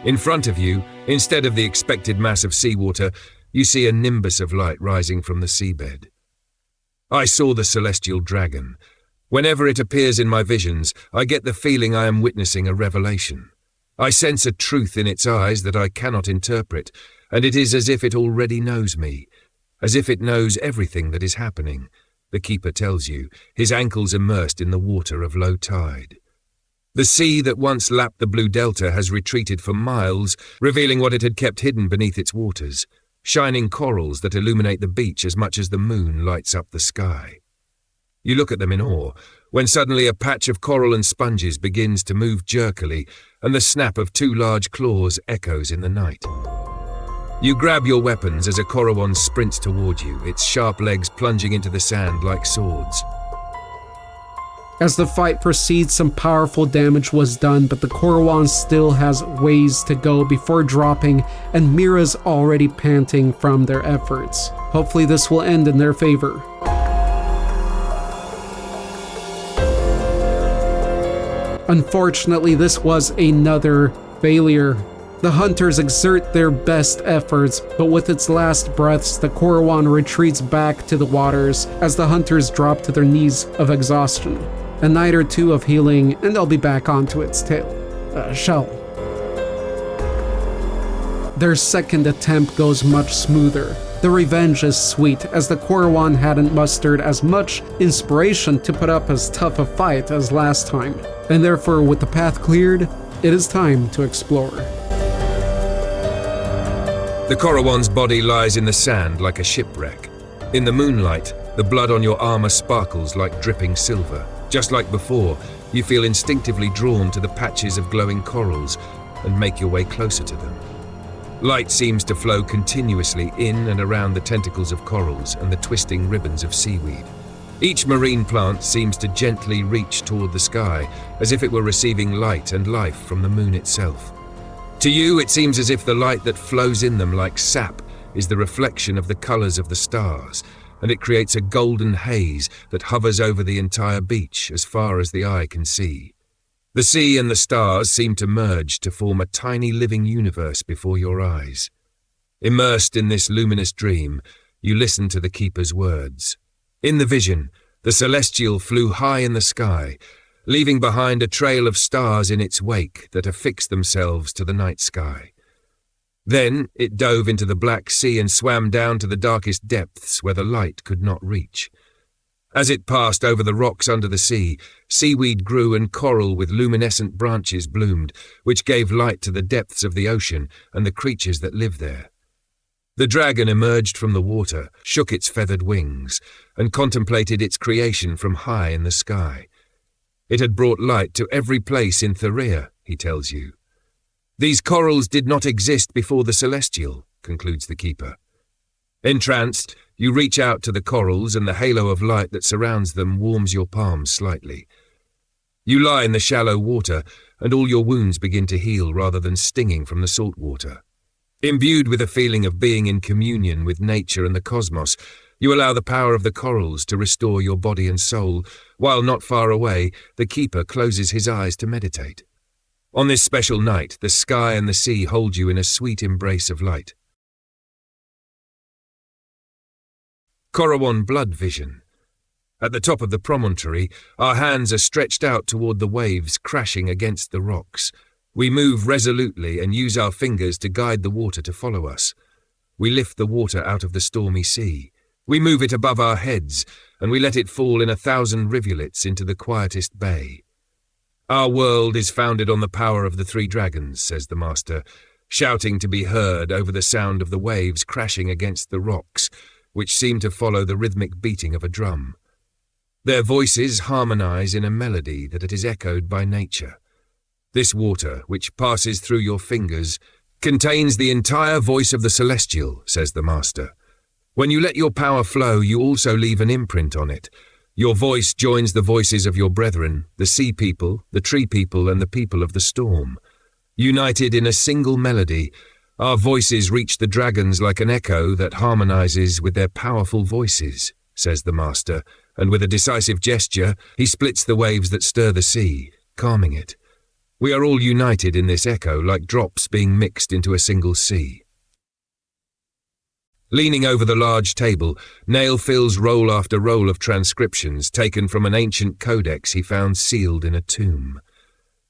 In front of you, instead of the expected mass of seawater, you see a nimbus of light rising from the seabed. I saw the celestial dragon. Whenever it appears in my visions, I get the feeling I am witnessing a revelation. I sense a truth in its eyes that I cannot interpret, and it is as if it already knows me, as if it knows everything that is happening, the Keeper tells you, his ankles immersed in the water of low tide. The sea that once lapped the Blue Delta has retreated for miles, revealing what it had kept hidden beneath its waters, shining corals that illuminate the beach as much as the moon lights up the sky. You look at them in awe, when suddenly a patch of coral and sponges begins to move jerkily, and the snap of two large claws echoes in the night. You grab your weapons as a Corowon sprints toward you, its sharp legs plunging into the sand like swords.
As the fight proceeds, some powerful damage was done, but the Corowon still has ways to go before dropping, and Mira's already panting from their efforts. Hopefully this will end in their favor. Unfortunately, this was another failure. The hunters exert their best efforts, but with its last breaths, the Corowon retreats back to the waters as the hunters drop to their knees of exhaustion. A night or two of healing, and they'll be back onto its shell. Their second attempt goes much smoother. The revenge is sweet, as the Corowon hadn't mustered as much inspiration to put up as tough a fight as last time, and therefore, with the path cleared, it is time to explore.
The Corowon's body lies in the sand like a shipwreck. In the moonlight, the blood on your armor sparkles like dripping silver. Just like before, you feel instinctively drawn to the patches of glowing corals, and make your way closer to them. Light seems to flow continuously in and around the tentacles of corals and the twisting ribbons of seaweed. Each marine plant seems to gently reach toward the sky, as if it were receiving light and life from the moon itself. To you, it seems as if the light that flows in them like sap is the reflection of the colors of the stars, and it creates a golden haze that hovers over the entire beach as far as the eye can see. The sea and the stars seem to merge to form a tiny living universe before your eyes. Immersed in this luminous dream, you listen to the keeper's words. In the vision, the celestial flew high in the sky, leaving behind a trail of stars in its wake that affixed themselves to the night sky. Then it dove into the Black Sea and swam down to the darkest depths where the light could not reach. As it passed over the rocks under the sea, seaweed grew and coral with luminescent branches bloomed, which gave light to the depths of the ocean and the creatures that live there. The dragon emerged from the water, shook its feathered wings, and contemplated its creation from high in the sky. It had brought light to every place in Theria, he tells you. These corals did not exist before the celestial, concludes the keeper. Entranced, you reach out to the corals and the halo of light that surrounds them warms your palms slightly. You lie in the shallow water and all your wounds begin to heal rather than stinging from the salt water. Imbued with a feeling of being in communion with nature and the cosmos, you allow the power of the corals to restore your body and soul, while not far away, the keeper closes his eyes to meditate. On this special night, the sky and the sea hold you in a sweet embrace of light. Corowon blood vision. At the top of the promontory, our hands are stretched out toward the waves crashing against the rocks. We move resolutely and use our fingers to guide the water to follow us. We lift the water out of the stormy sea. We move it above our heads, and we let it fall in 1,000 rivulets into the quietest bay. Our world is founded on the power of the 3 dragons, says the master, shouting to be heard over the sound of the waves crashing against the rocks, which seem to follow the rhythmic beating of a drum. Their voices harmonize in a melody that it is echoed by nature. This water, which passes through your fingers, contains the entire voice of the celestial, says the master. When you let your power flow, you also leave an imprint on it. Your voice joins the voices of your brethren, the sea people, the tree people, and the people of the storm. United in a single melody, our voices reach the dragons like an echo that harmonizes with their powerful voices, says the master, and with a decisive gesture, he splits the waves that stir the sea, calming it. We are all united in this echo like drops being mixed into a single sea. Leaning over the large table, Nail fills roll after roll of transcriptions taken from an ancient codex he found sealed in a tomb.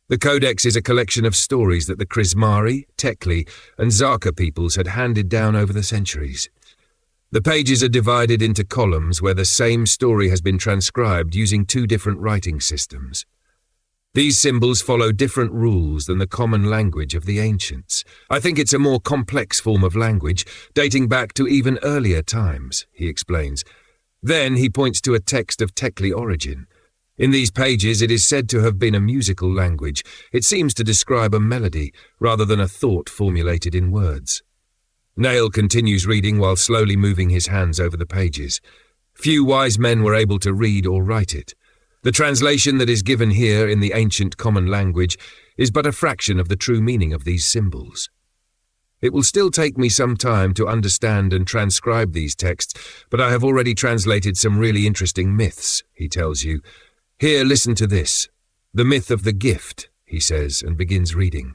The codex is a collection of stories that the Krismari, Tekli, and Zaka peoples had handed down over the centuries. The pages are divided into columns where the same story has been transcribed using 2 different writing systems. These symbols follow different rules than the common language of the ancients. I think it's a more complex form of language, dating back to even earlier times, he explains. Then he points to a text of Tekli origin. In these pages it is said to have been a musical language. It seems to describe a melody, rather than a thought formulated in words. Nail continues reading while slowly moving his hands over the pages. Few wise men were able to read or write it. The translation that is given here in the ancient common language is but a fraction of the true meaning of these symbols. It will still take me some time to understand and transcribe these texts, but I have already translated some really interesting myths, he tells you. Here, listen to this. The myth of the gift, he says, and begins reading.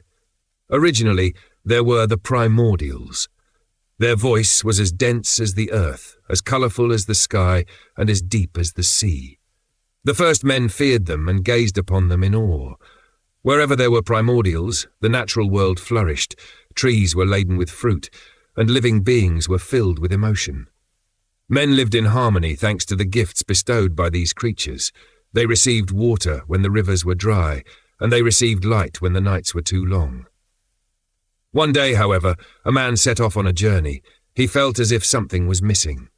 Originally, there were the primordials. Their voice was as dense as the earth, as colourful as the sky, and as deep as the sea. The first men feared them and gazed upon them in awe. Wherever there were primordials, the natural world flourished, trees were laden with fruit, and living beings were filled with emotion. Men lived in harmony thanks to the gifts bestowed by these creatures. They received water when the rivers were dry, and they received light when the nights were too long. One day, however, a man set off on a journey. He felt as if something was missing.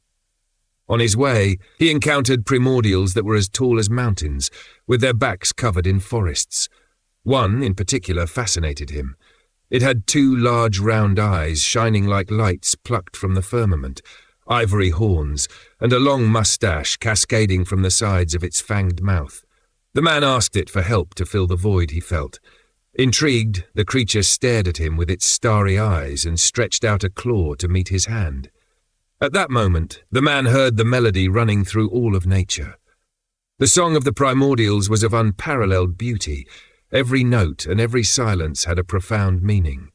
On his way, he encountered primordials that were as tall as mountains, with their backs covered in forests. One, in particular, fascinated him. It had two large round eyes shining like lights plucked from the firmament, ivory horns, and a long moustache cascading from the sides of its fanged mouth. The man asked it for help to fill the void he felt. Intrigued, the creature stared at him with its starry eyes and stretched out a claw to meet his hand. At that moment, the man heard the melody running through all of nature. The song of the primordials was of unparalleled beauty. Every note and every silence had a profound meaning.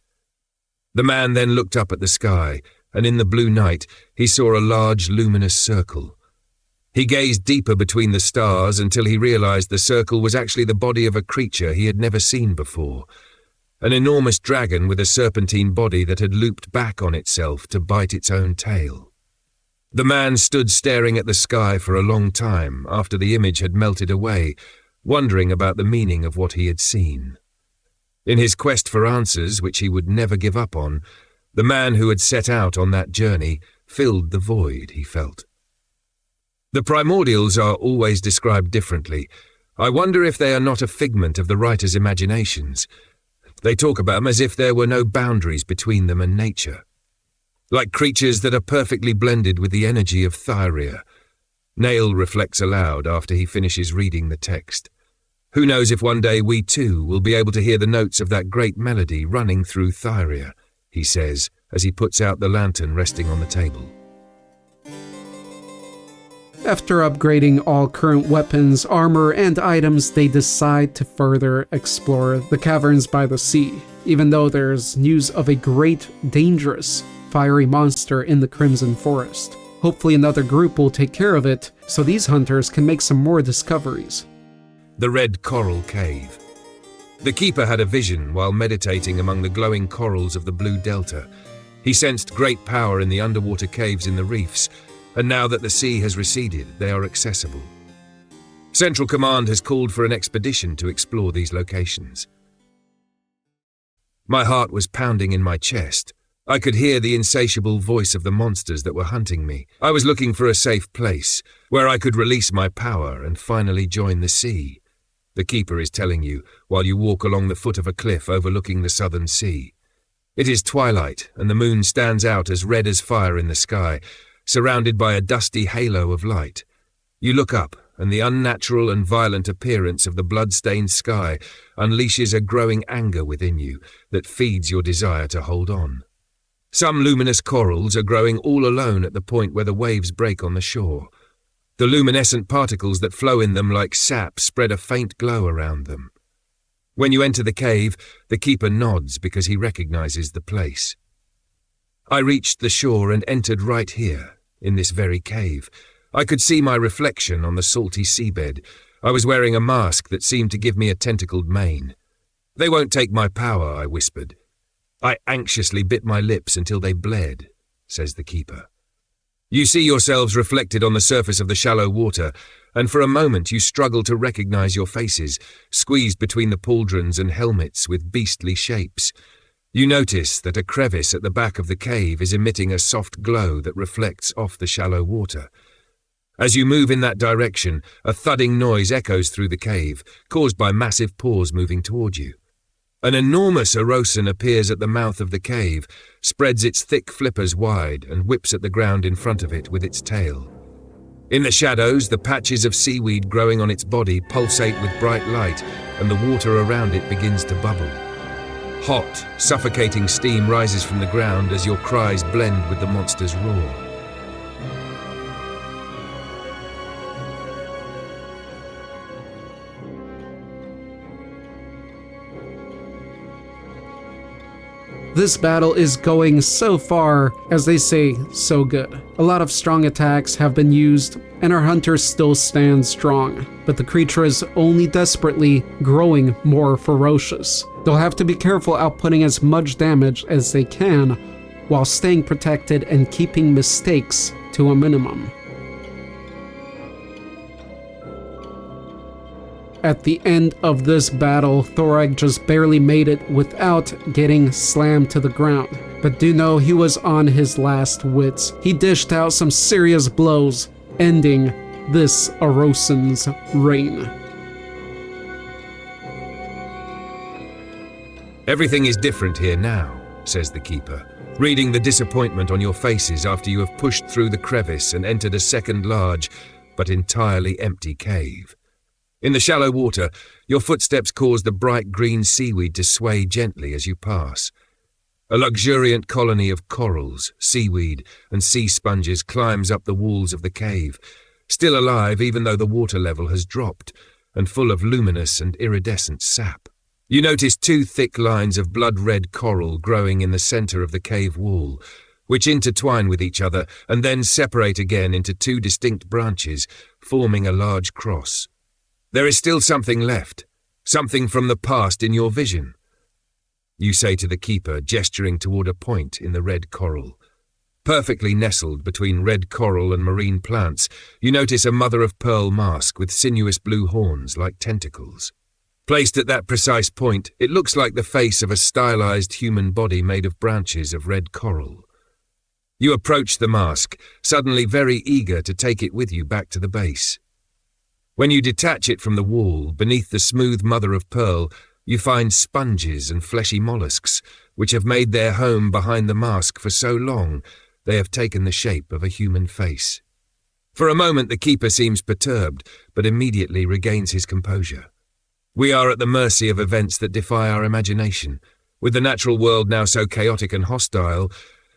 The man then looked up at the sky, and in the blue night he saw a large luminous circle. He gazed deeper between the stars until he realized the circle was actually the body of a creature he had never seen before, an enormous dragon with a serpentine body that had looped back on itself to bite its own tail. The man stood staring at the sky for a long time after the image had melted away, wondering about the meaning of what he had seen. In his quest for answers, which he would never give up on, the man who had set out on that journey filled the void he felt. The primordials are always described differently. I wonder if they are not a figment of the writer's imaginations. They talk about them as if there were no boundaries between them and nature, like creatures that are perfectly blended with the energy of Thyria. Nail reflects aloud after he finishes reading the text. Who knows if one day we too will be able to hear the notes of that great melody running through Thyria, he says as he puts out the lantern resting on the table.
After upgrading all current weapons, armor, and items, they decide to further explore the caverns by the sea, even though there's news of a great, dangerous, fiery monster in the Crimson Forest. Hopefully another group will take care of it, so these hunters can make some more discoveries.
The Red Coral Cave. The keeper had a vision while meditating among the glowing corals of the Blue Delta. He sensed great power in the underwater caves in the reefs, and now that the sea has receded, they are accessible. Central Command has called for an expedition to explore these locations. My heart was pounding in my chest. I could hear the insatiable voice of the monsters that were hunting me. I was looking for a safe place, where I could release my power and finally join the sea. The keeper is telling you, while you walk along the foot of a cliff overlooking the southern sea. It is twilight, and the moon stands out as red as fire in the sky, surrounded by a dusty halo of light. You look up, and the unnatural and violent appearance of the blood-stained sky unleashes a growing anger within you that feeds your desire to hold on. Some luminous corals are growing all alone at the point where the waves break on the shore. The luminescent particles that flow in them like sap spread a faint glow around them. When you enter the cave, the keeper nods because he recognizes the place. I reached the shore and entered right here, in this very cave. I could see my reflection on the salty seabed. I was wearing a mask that seemed to give me a tentacled mane. "They won't take my power," I whispered. I anxiously bit my lips until they bled, says the keeper. You see yourselves reflected on the surface of the shallow water, and for a moment you struggle to recognize your faces, squeezed between the pauldrons and helmets with beastly shapes. You notice that a crevice at the back of the cave is emitting a soft glow that reflects off the shallow water. As you move in that direction, a thudding noise echoes through the cave, caused by massive paws moving toward you. An enormous Orosan appears at the mouth of the cave, spreads its thick flippers wide, and whips at the ground in front of it with its tail. In the shadows, the patches of seaweed growing on its body pulsate with bright light, and the water around it begins to bubble. Hot, suffocating steam rises from the ground as your cries blend with the monster's roar.
This battle is going so far, as they say, so good. A lot of strong attacks have been used, and our hunters still stand strong, but the creature is only desperately growing more ferocious. They'll have to be careful outputting as much damage as they can, while staying protected and keeping mistakes to a minimum. At the end of this battle, Thorag just barely made it without getting slammed to the ground. But do know he was on his last wits. He dished out some serious blows, ending this Orosan's reign.
"Everything is different here now," says the keeper, reading the disappointment on your faces after you have pushed through the crevice and entered a second large, but entirely empty cave. In the shallow water, your footsteps cause the bright green seaweed to sway gently as you pass. A luxuriant colony of corals, seaweed, and sea sponges climbs up the walls of the cave, still alive even though the water level has dropped, and full of luminous and iridescent sap. You notice 2 thick lines of blood-red coral growing in the center of the cave wall, which intertwine with each other and then separate again into 2 distinct branches, forming a large cross. There is still something left, something from the past in your vision. You say to the keeper, gesturing toward a point in the red coral. Perfectly nestled between red coral and marine plants, you notice a mother-of-pearl mask with sinuous blue horns like tentacles. Placed at that precise point, it looks like the face of a stylized human body made of branches of red coral. You approach the mask, suddenly very eager to take it with you back to the base. When you detach it from the wall, beneath the smooth mother-of-pearl, you find sponges and fleshy mollusks, which have made their home behind the mask for so long they have taken the shape of a human face. For a moment the keeper seems perturbed, but immediately regains his composure. We are at the mercy of events that defy our imagination. With the natural world now so chaotic and hostile,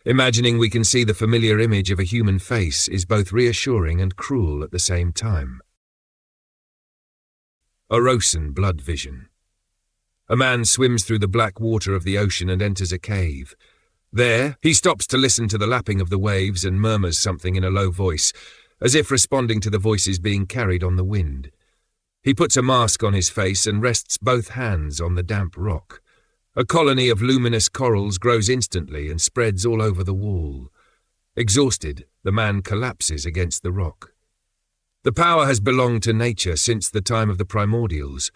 imagining we can see the familiar image of a human face is both reassuring and cruel at the same time. Orosan blood vision. A man swims through the black water of the ocean and enters a cave. There, he stops to listen to the lapping of the waves and murmurs something in a low voice, as if responding to the voices being carried on the wind. He puts a mask on his face and rests both hands on the damp rock. A colony of luminous corals grows instantly and spreads all over the wall. Exhausted, the man collapses against the rock. The power has belonged to nature since the time of the primordials.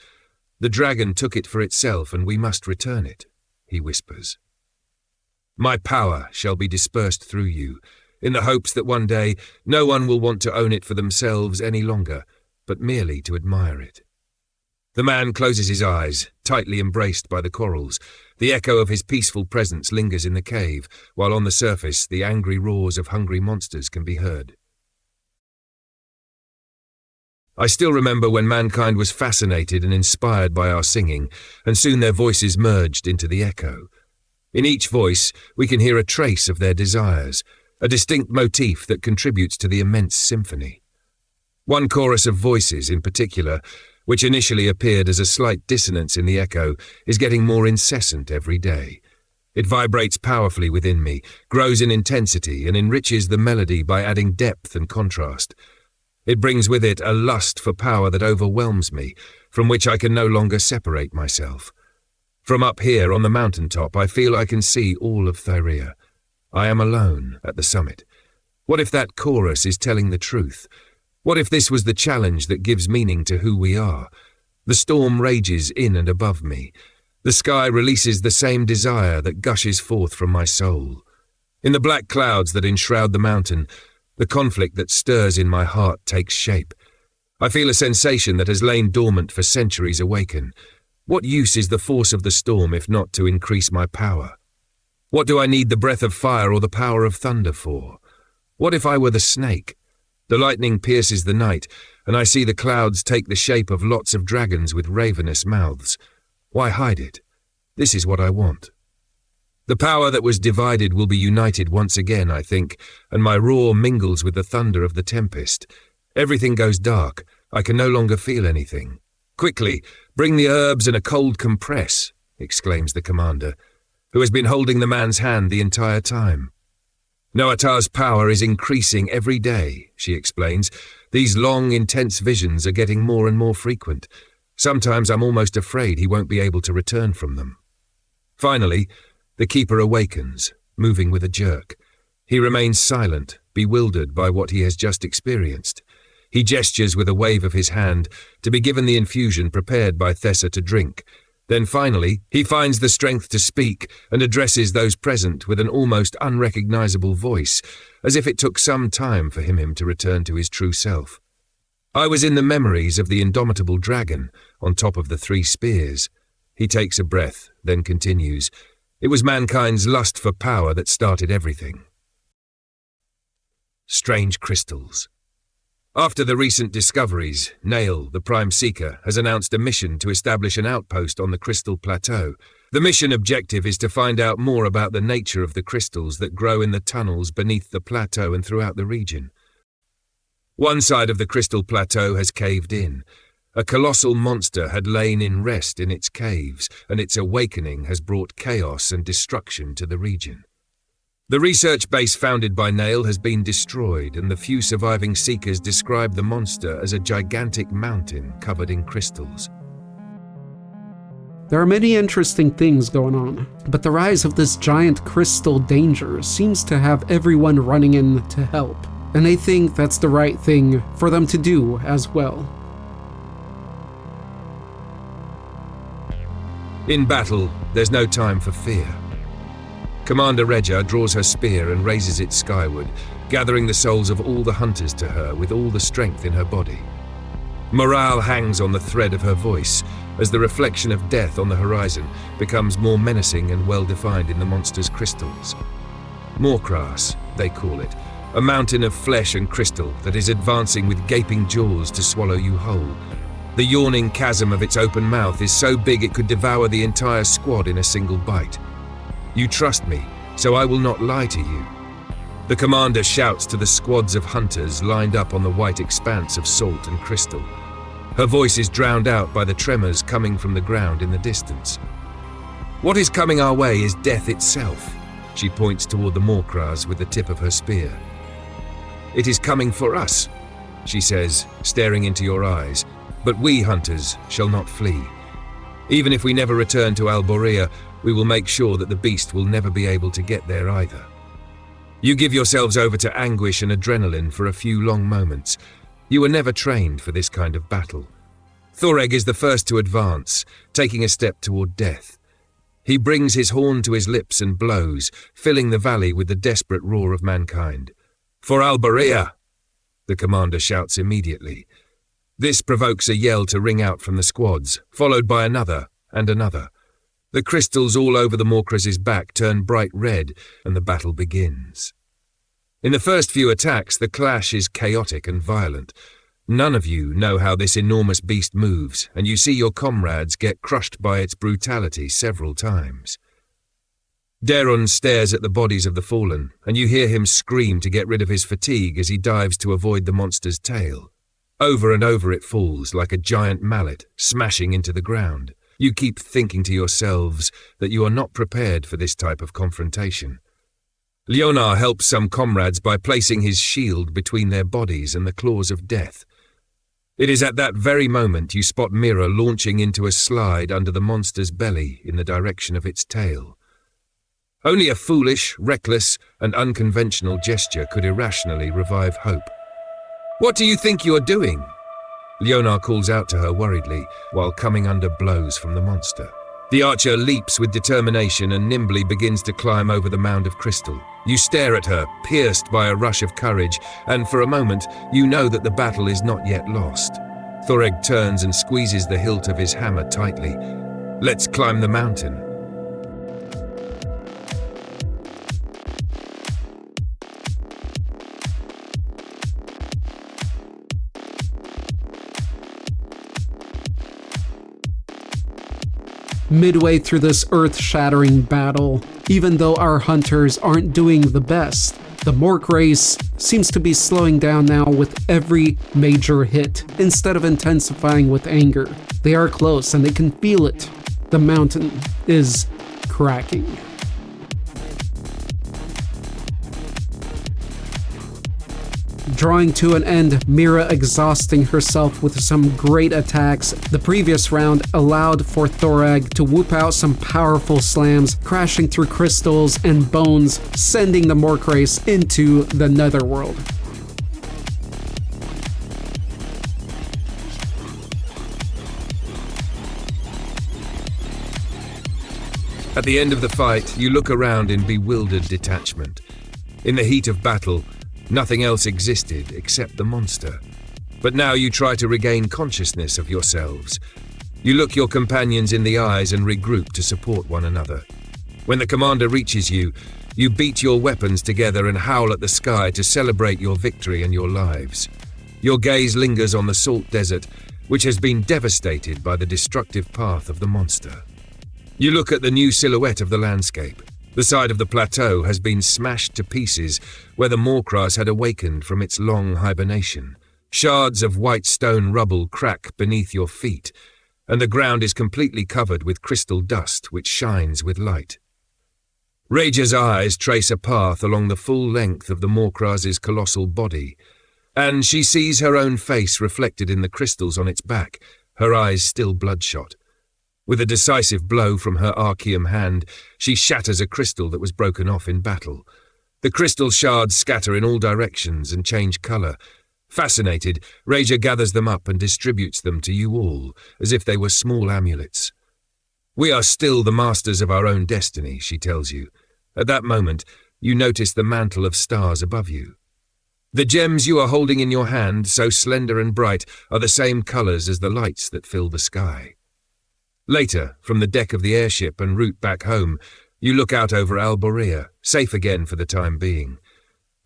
The dragon took it for itself and we must return it, he whispers. My power shall be dispersed through you, in the hopes that one day no one will want to own it for themselves any longer, but merely to admire it. The man closes his eyes, tightly embraced by the corals. The echo of his peaceful presence lingers in the cave, while on the surface the angry roars of hungry monsters can be heard. I still remember when mankind was fascinated and inspired by our singing, and soon their voices merged into the echo. In each voice, we can hear a trace of their desires, a distinct motif that contributes to the immense symphony. One chorus of voices in particular, which initially appeared as a slight dissonance in the echo, is getting more incessant every day. It vibrates powerfully within me, grows in intensity, and enriches the melody by adding depth and contrast. It brings with it a lust for power that overwhelms me, from which I can no longer separate myself. From up here on the mountaintop, I feel I can see all of Thyrea. I am alone at the summit. What if that chorus is telling the truth? What if this was the challenge that gives meaning to who we are? The storm rages in and above me. The sky releases the same desire that gushes forth from my soul. In the black clouds that enshroud the mountain, the conflict that stirs in my heart takes shape. I feel a sensation that has lain dormant for centuries awaken. What use is the force of the storm if not to increase my power? What do I need the breath of fire or the power of thunder for? What if I were the snake? The lightning pierces the night, and I see the clouds take the shape of lots of dragons with ravenous mouths. Why hide it? This is what I want. The power that was divided will be united once again, I think, and my roar mingles with the thunder of the tempest. Everything goes dark. I can no longer feel anything. Quickly, bring the herbs and a cold compress, exclaims the commander, who has been holding the man's hand the entire time. Noatar's power is increasing every day, she explains. These long, intense visions are getting more and more frequent. Sometimes I'm almost afraid he won't be able to return from them. Finally, the keeper awakens, moving with a jerk. He remains silent, bewildered by what he has just experienced. He gestures with a wave of his hand to be given the infusion prepared by Thessa to drink. Then finally, he finds the strength to speak and addresses those present with an almost unrecognizable voice, as if it took some time for him to return to his true self. I was in the memories of the indomitable dragon on top of the 3 spears. He takes a breath, then continues, "It was mankind's lust for power that started everything." Strange crystals. After the recent discoveries, Nail, the Prime Seeker, has announced a mission to establish an outpost on the Crystal Plateau. The mission objective is to find out more about the nature of the crystals that grow in the tunnels beneath the plateau and throughout the region. One side of the Crystal Plateau has caved in. A colossal monster had lain in rest in its caves, and its awakening has brought chaos and destruction to the region. The research base founded by Nail has been destroyed, and the few surviving seekers describe the monster as a gigantic mountain covered in crystals.
There are many interesting things going on, but the rise of this giant crystal danger seems to have everyone running in to help, and I think that's the right thing for them to do as well.
In battle, there's no time for fear. Commander Regia draws her spear and raises it skyward, gathering the souls of all the hunters to her with all the strength in her body. Morale hangs on the thread of her voice as the reflection of death on the horizon becomes more menacing and well-defined in the monster's crystals. Moorcrass, they call it, a mountain of flesh and crystal that is advancing with gaping jaws to swallow you whole. The yawning chasm of its open mouth is so big it could devour the entire squad in a single bite. "You trust me, so I will not lie to you." The commander shouts to the squads of hunters lined up on the white expanse of salt and crystal. Her voice is drowned out by the tremors coming from the ground in the distance. "What is coming our way is death itself." She points toward the Moorcrass with the tip of her spear. "It is coming for us," she says, staring into your eyes, "but we hunters shall not flee. Even if we never return to Alborea, we will make sure that the beast will never be able to get there either. You give yourselves over to anguish and adrenaline for a few long moments. You were never trained for this kind of battle." Thoreg is the first to advance, taking a step toward death. He brings his horn to his lips and blows, filling the valley with the desperate roar of mankind. "For Alborea!" the commander shouts immediately. This provokes a yell to ring out from the squads, followed by another and another. The crystals all over the Moorcrass's back turn bright red, and the battle begins. In the first few attacks, the clash is chaotic and violent. None of you know how this enormous beast moves, and you see your comrades get crushed by its brutality several times. Daron stares at the bodies of the fallen, and you hear him scream to get rid of his fatigue as he dives to avoid the monster's tail. Over and over it falls like a giant mallet, smashing into the ground. You keep thinking to yourselves that you are not prepared for this type of confrontation. Leonar helps some comrades by placing his shield between their bodies and the claws of death. It is at that very moment you spot Mira launching into a slide under the monster's belly in the direction of its tail. Only a foolish, reckless, and unconventional gesture could irrationally revive hope. "What do you think you are doing?" Leonar calls out to her worriedly while coming under blows from the monster. The archer leaps with determination and nimbly begins to climb over the mound of crystal. You stare at her, pierced by a rush of courage, and for a moment you know that the battle is not yet lost. Thoreg turns and squeezes the hilt of his hammer tightly. "Let's climb the mountain."
Midway through this earth-shattering battle, even though our hunters aren't doing the best, the Moorcrass seems to be slowing down now with every major hit, instead of intensifying with anger. They are close and they can feel it. The mountain is cracking. Drawing to an end, Mira exhausting herself with some great attacks. The previous round allowed for Thoreg to whoop out some powerful slams, crashing through crystals and bones, sending the Moorcrass into the netherworld.
At the end of the fight, you look around in bewildered detachment. In the heat of battle, nothing else existed except the monster. But now you try to regain consciousness of yourselves. You look your companions in the eyes and regroup to support one another. When the commander reaches you, you beat your weapons together and howl at the sky to celebrate your victory and your lives. Your gaze lingers on the salt desert, which has been devastated by the destructive path of the monster. You look at the new silhouette of the landscape. The side of the plateau has been smashed to pieces where the Morkras had awakened from its long hibernation. Shards of white stone rubble crack beneath your feet, and the ground is completely covered with crystal dust which shines with light. Raja's eyes trace a path along the full length of the Morkras's colossal body, and she sees her own face reflected in the crystals on its back, her eyes still bloodshot. With a decisive blow from her Archeum hand, she shatters a crystal that was broken off in battle. The crystal shards scatter in all directions and change colour. Fascinated, Raja gathers them up and distributes them to you all, as if they were small amulets. "We are still the masters of our own destiny," she tells you. At that moment, you notice the mantle of stars above you. The gems you are holding in your hand, so slender and bright, are the same colours as the lights that fill the sky. Later, from the deck of the airship en route back home, you look out over Alborea, safe again for the time being.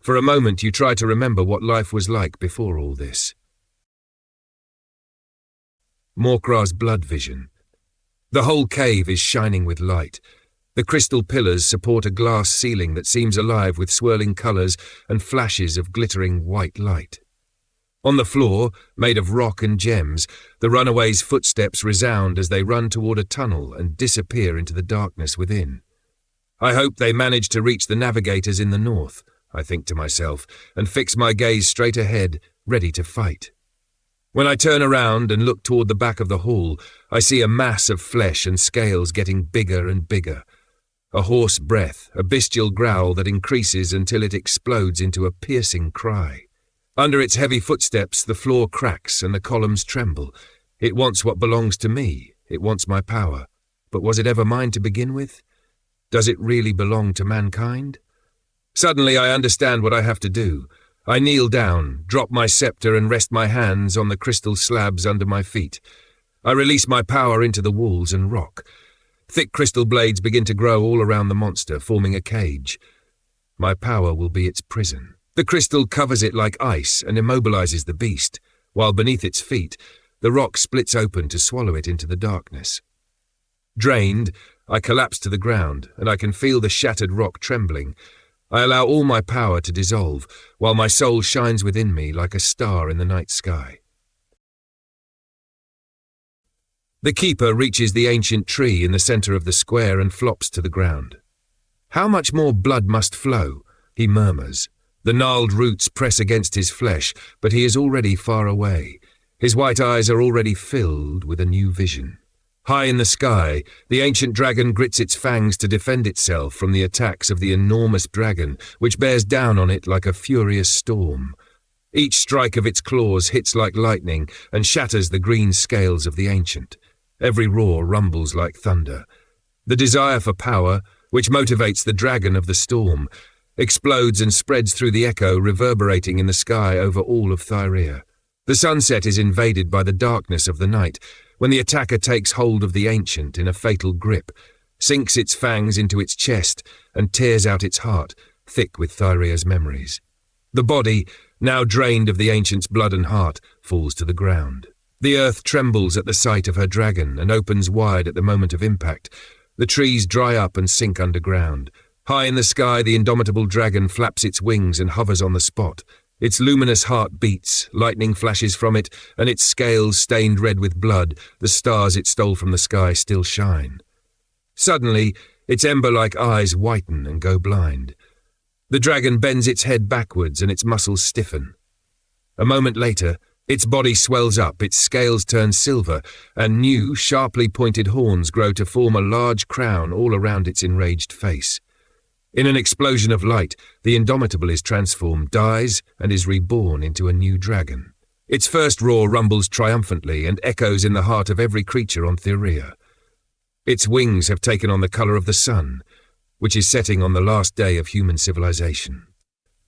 For a moment you try to remember what life was like before all this. Morkras' blood vision. The whole cave is shining with light. The crystal pillars support a glass ceiling that seems alive with swirling colours and flashes of glittering white light. On the floor, made of rock and gems, the runaways' footsteps resound as they run toward a tunnel and disappear into the darkness within. I hope they manage to reach the navigators in the north, I think to myself, and fix my gaze straight ahead, ready to fight. When I turn around and look toward the back of the hall, I see a mass of flesh and scales getting bigger and bigger. A hoarse breath, a bestial growl that increases until it explodes into a piercing cry. Under its heavy footsteps, the floor cracks and the columns tremble. It wants what belongs to me. It wants my power. But was it ever mine to begin with? Does it really belong to mankind? Suddenly I understand what I have to do. I kneel down, drop my scepter and rest my hands on the crystal slabs under my feet. I release my power into the walls and rock. Thick crystal blades begin to grow all around the monster, forming a cage. My power will be its prison. The crystal covers it like ice and immobilizes the beast, while beneath its feet, the rock splits open to swallow it into the darkness. Drained, I collapse to the ground, and I can feel the shattered rock trembling. I allow all my power to dissolve, while my soul shines within me like a star in the night sky. The keeper reaches the ancient tree in the center of the square and flops to the ground. "How much more blood must flow?" he murmurs. The gnarled roots press against his flesh, but he is already far away. His white eyes are already filled with a new vision. High in the sky, the ancient dragon grits its fangs to defend itself from the attacks of the enormous dragon, which bears down on it like a furious storm. Each strike of its claws hits like lightning and shatters the green scales of the ancient. Every roar rumbles like thunder. The desire for power, which motivates the dragon of the storm, explodes and spreads through the echo, reverberating in the sky over all of Thyrea. The sunset is invaded by the darkness of the night, when the attacker takes hold of the ancient in a fatal grip, sinks its fangs into its chest, and tears out its heart, thick with Thyrea's memories. The body, now drained of the ancient's blood and heart, falls to the ground. The earth trembles at the sight of her dragon and opens wide at the moment of impact. The trees dry up and sink underground. High in the sky, the indomitable dragon flaps its wings and hovers on the spot. Its luminous heart beats, lightning flashes from it, and its scales stained red with blood, the stars it stole from the sky still shine. Suddenly, its ember-like eyes whiten and go blind. The dragon bends its head backwards and its muscles stiffen. A moment later, its body swells up, its scales turn silver, and new, sharply pointed horns grow to form a large crown all around its enraged face. In an explosion of light, the indomitable is transformed, dies, and is reborn into a new dragon. Its first roar rumbles triumphantly and echoes in the heart of every creature on Thyrea. Its wings have taken on the colour of the sun, which is setting on the last day of human civilization.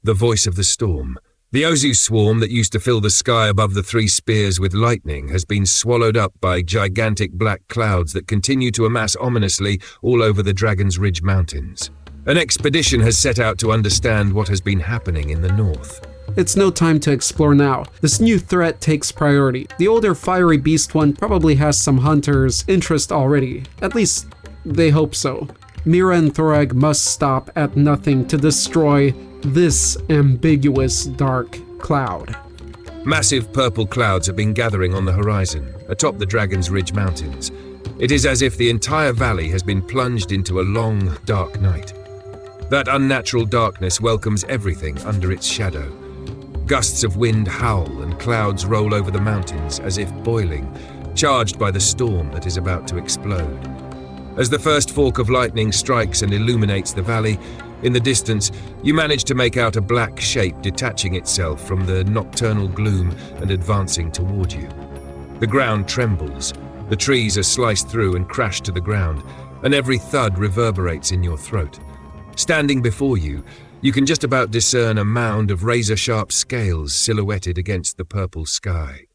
The voice of the storm, The Ozu swarm that used to fill the sky above the three spears with lightning has been swallowed up by gigantic black clouds that continue to amass ominously all over the Dragon's Ridge Mountains. An expedition has set out to understand what has been happening in the north.
It's no time to explore now. This new threat takes priority. The older fiery beast one probably has some hunters' interest already. At least, they hope so. Mira and Thoreg must stop at nothing to destroy this ambiguous dark cloud.
Massive purple clouds have been gathering on the horizon, atop the Dragon's Ridge Mountains. It is as if the entire valley has been plunged into a long, dark night. That unnatural darkness welcomes everything under its shadow. Gusts of wind howl and clouds roll over the mountains as if boiling, charged by the storm that is about to explode. As the first fork of lightning strikes and illuminates the valley, in the distance, you manage to make out a black shape detaching itself from the nocturnal gloom and advancing toward you. The ground trembles, the trees are sliced through and crash to the ground, and every thud reverberates in your throat. Standing before you, you can just about discern a mound of razor-sharp scales silhouetted against the purple sky.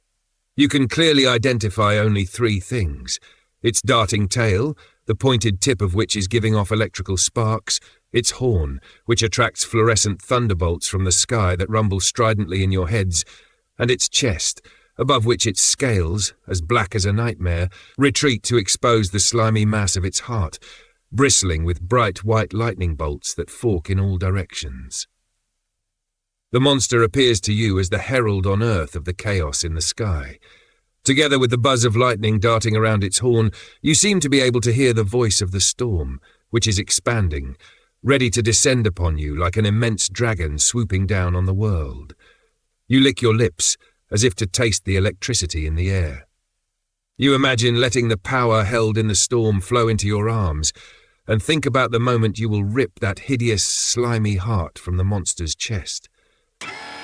You can clearly identify only three things: its darting tail, the pointed tip of which is giving off electrical sparks, its horn, which attracts fluorescent thunderbolts from the sky that rumble stridently in your heads, and its chest, above which its scales, as black as a nightmare, retreat to expose the slimy mass of its heart, bristling with bright white lightning bolts that fork in all directions. The monster appears to you as the herald on earth of the chaos in the sky. Together with the buzz of lightning darting around its horn, you seem to be able to hear the voice of the storm, which is expanding, ready to descend upon you like an immense dragon swooping down on the world. You lick your lips, as if to taste the electricity in the air. You imagine letting the power held in the storm flow into your arms, and think about the moment you will rip that hideous, slimy heart from the monster's chest.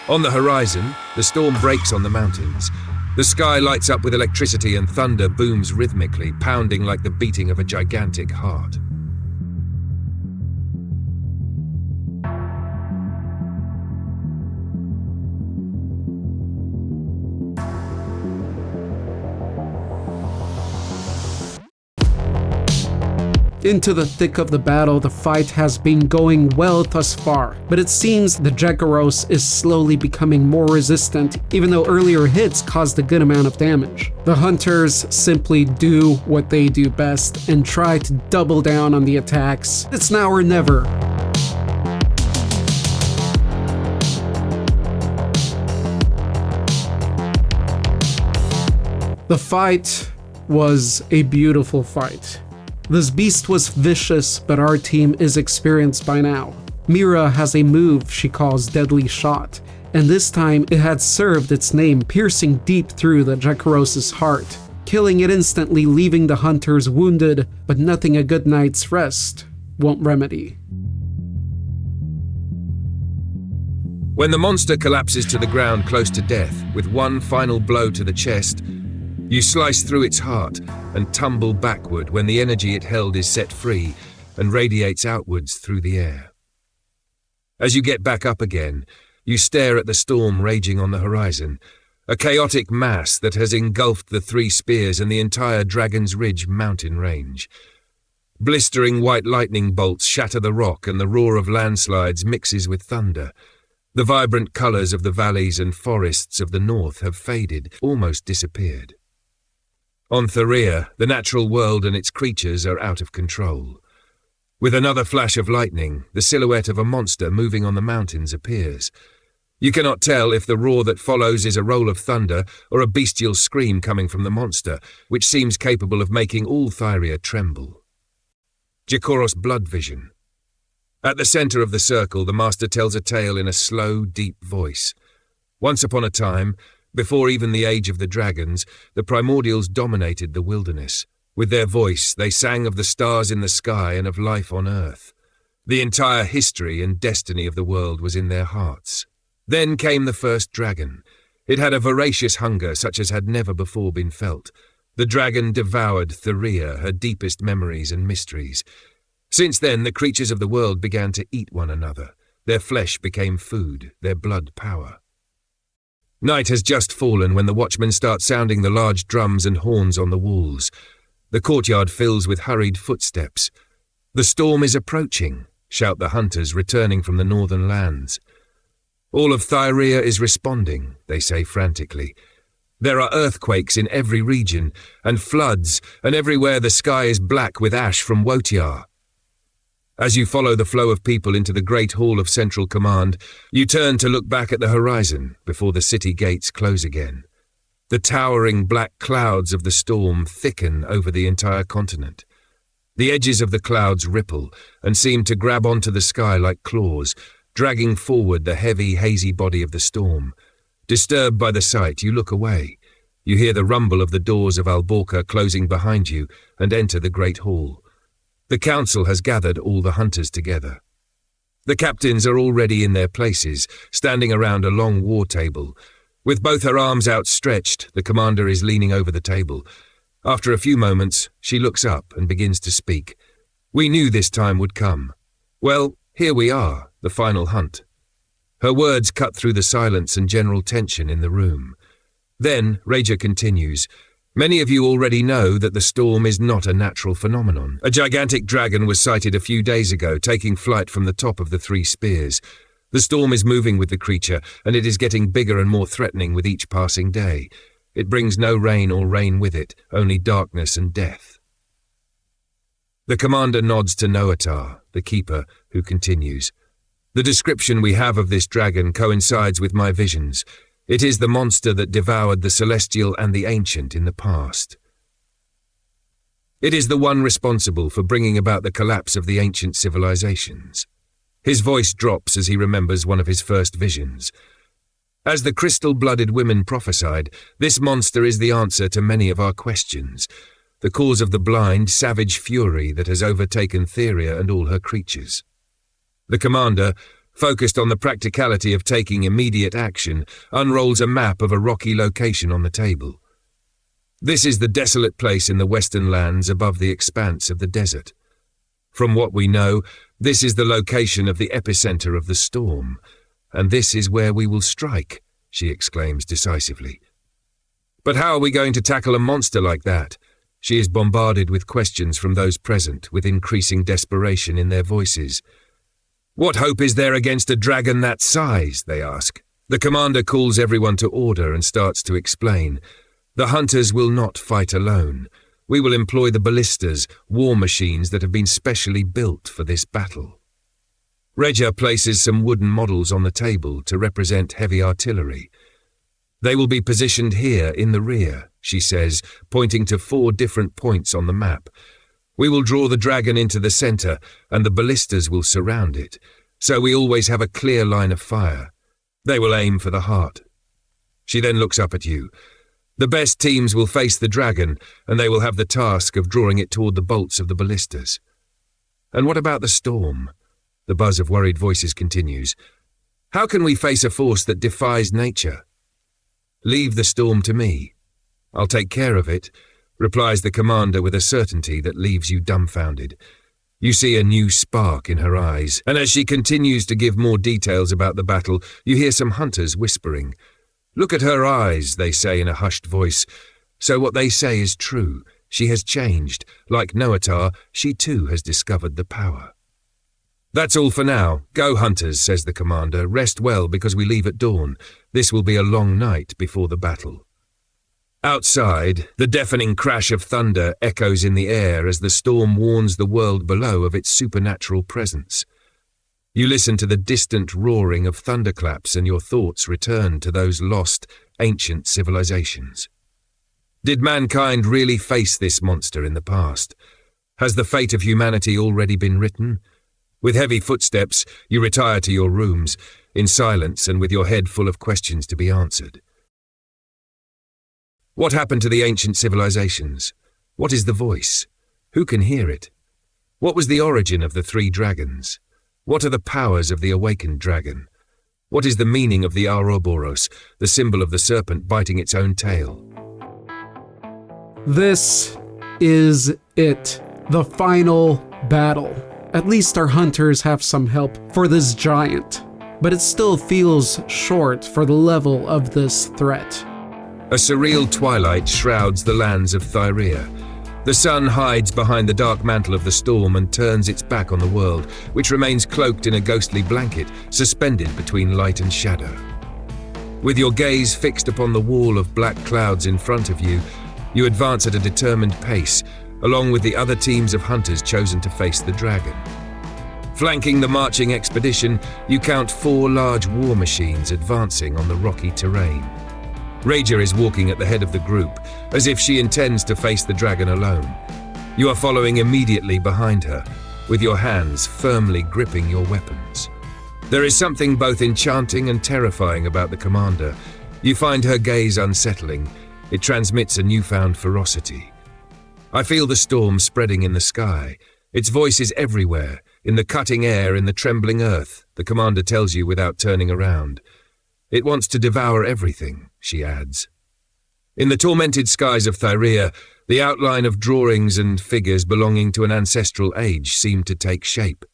On the horizon, the storm breaks on the mountains. The sky lights up with electricity and thunder booms rhythmically, pounding like the beating of a gigantic heart.
Into the thick of the battle, the fight has been going well thus far, but it seems the Jekaros is slowly becoming more resistant, even though earlier hits caused a good amount of damage. The hunters simply do what they do best and try to double down on the attacks. It's now or never. The fight was a beautiful fight. This beast was vicious, but our team is experienced by now. Mira has a move she calls Deadly Shot, and this time it had served its name, piercing deep through the Jekaros' heart, killing it instantly, leaving the hunters wounded, but nothing a good night's rest won't remedy.
When the monster collapses to the ground close to death, with one final blow to the chest, you slice through its heart and tumble backward when the energy it held is set free and radiates outwards through the air. As you get back up again, you stare at the storm raging on the horizon, a chaotic mass that has engulfed the three spears and the entire Dragon's Ridge mountain range. Blistering white lightning bolts shatter the rock, and the roar of landslides mixes with thunder. The vibrant colours of the valleys and forests of the north have faded, almost disappeared. On Theria, the natural world and its creatures are out of control. With another flash of lightning, the silhouette of a monster moving on the mountains appears. You cannot tell if the roar that follows is a roll of thunder or a bestial scream coming from the monster, which seems capable of making all Thyria tremble. Jekaros blood vision. At the centre of the circle, the master tells a tale in a slow, deep voice. Once upon a time, before even the age of the dragons, the primordials dominated the wilderness. With their voice, they sang of the stars in the sky and of life on earth. The entire history and destiny of the world was in their hearts. Then came the first dragon. It had a voracious hunger such as had never before been felt. The dragon devoured Theria, her deepest memories and mysteries. Since then, the creatures of the world began to eat one another. Their flesh became food, their blood power. Night has just fallen when the watchmen start sounding the large drums and horns on the walls. The courtyard fills with hurried footsteps. "The storm is approaching," shout the hunters returning from the northern lands. "All of Thyrea is responding," they say frantically. "There are earthquakes in every region, and floods, and everywhere the sky is black with ash from Wotiar." As you follow the flow of people into the great hall of Central Command, you turn to look back at the horizon before the city gates close again. The towering black clouds of the storm thicken over the entire continent. The edges of the clouds ripple and seem to grab onto the sky like claws, dragging forward the heavy, hazy body of the storm. Disturbed by the sight, you look away. You hear the rumble of the doors of Alborca closing behind you and enter the great hall. The council has gathered all the hunters together. The captains are already in their places, standing around a long war table. With both her arms outstretched, the commander is leaning over the table. After a few moments, she looks up and begins to speak. "We knew this time would come. Well, here we are, the final hunt." Her words cut through the silence and general tension in the room. Then, Raja continues, "Many of you already know that the storm is not a natural phenomenon. A gigantic dragon was sighted a few days ago, taking flight from the top of the Three Spears. The storm is moving with the creature, and it is getting bigger and more threatening with each passing day. It brings no rain or rain with it, only darkness and death." The commander nods to Noatar, the keeper, who continues, "The description we have of this dragon coincides with my visions. It is the monster that devoured the celestial and the ancient in the past. It is the one responsible for bringing about the collapse of the ancient civilizations." His voice drops as he remembers one of his first visions. "As the crystal-blooded women prophesied, this monster is the answer to many of our questions, the cause of the blind, savage fury that has overtaken Thyrea and all her creatures." The commander, focused on the practicality of taking immediate action, unrolls a map of a rocky location on the table. "This is the desolate place in the western lands above the expanse of the desert. From what we know, this is the location of the epicenter of the storm, and this is where we will strike," she exclaims decisively. "But how are we going to tackle a monster like that?" She is bombarded with questions from those present, with increasing desperation in their voices. "What hope is there against a dragon that size?" they ask. The commander calls everyone to order and starts to explain. "The hunters will not fight alone. We will employ the ballistas, war machines that have been specially built for this battle." Regia places some wooden models on the table to represent heavy artillery. "They will be positioned here in the rear," she says, pointing to 4 different points on the map. "We will draw the dragon into the center, and the ballistas will surround it, so we always have a clear line of fire. They will aim for the heart." She then looks up at you. "The best teams will face the dragon, and they will have the task of drawing it toward the bolts of the ballistas." "And what about the storm?" The buzz of worried voices continues. "How can we face a force that defies nature?" "Leave the storm to me. I'll take care of it," replies the commander with a certainty that leaves you dumbfounded. You see a new spark in her eyes, and as she continues to give more details about the battle, you hear some hunters whispering. "Look at her eyes," they say in a hushed voice. So what they say is true. She has changed. Like Noatar, she too has discovered the power. "That's all for now. Go, hunters," says the commander. "Rest well because we leave at dawn. This will be a long night before the battle." Outside, the deafening crash of thunder echoes in the air as the storm warns the world below of its supernatural presence. You listen to the distant roaring of thunderclaps and your thoughts return to those lost, ancient civilizations. Did mankind really face this monster in the past? Has the fate of humanity already been written? With heavy footsteps, you retire to your rooms, in silence and with your head full of questions to be answered. What happened to the ancient civilizations? What is the voice? Who can hear it? What was the origin of the 3 dragons? What are the powers of the awakened dragon? What is the meaning of the Ouroboros, the symbol of the serpent biting its own tail?
This is it. The final battle. At least our hunters have some help for this giant. but it still feels short for the level of this threat.
A surreal twilight shrouds the lands of Thyrea. The sun hides behind the dark mantle of the storm and turns its back on the world, which remains cloaked in a ghostly blanket, suspended between light and shadow. With your gaze fixed upon the wall of black clouds in front of you, you advance at a determined pace, along with the other teams of hunters chosen to face the dragon. Flanking the marching expedition, you count 4 large war machines advancing on the rocky terrain. Rager is walking at the head of the group, as if she intends to face the dragon alone. You are following immediately behind her, with your hands firmly gripping your weapons. There is something both enchanting and terrifying about the commander. You find her gaze unsettling. It transmits a newfound ferocity. I feel the storm spreading in the sky. Its voice is everywhere, in the cutting air, in the trembling earth, the commander tells you without turning around. It wants to devour everything, she adds. In the tormented skies of Thyrea, the outline of drawings and figures belonging to an ancestral age seem to take shape.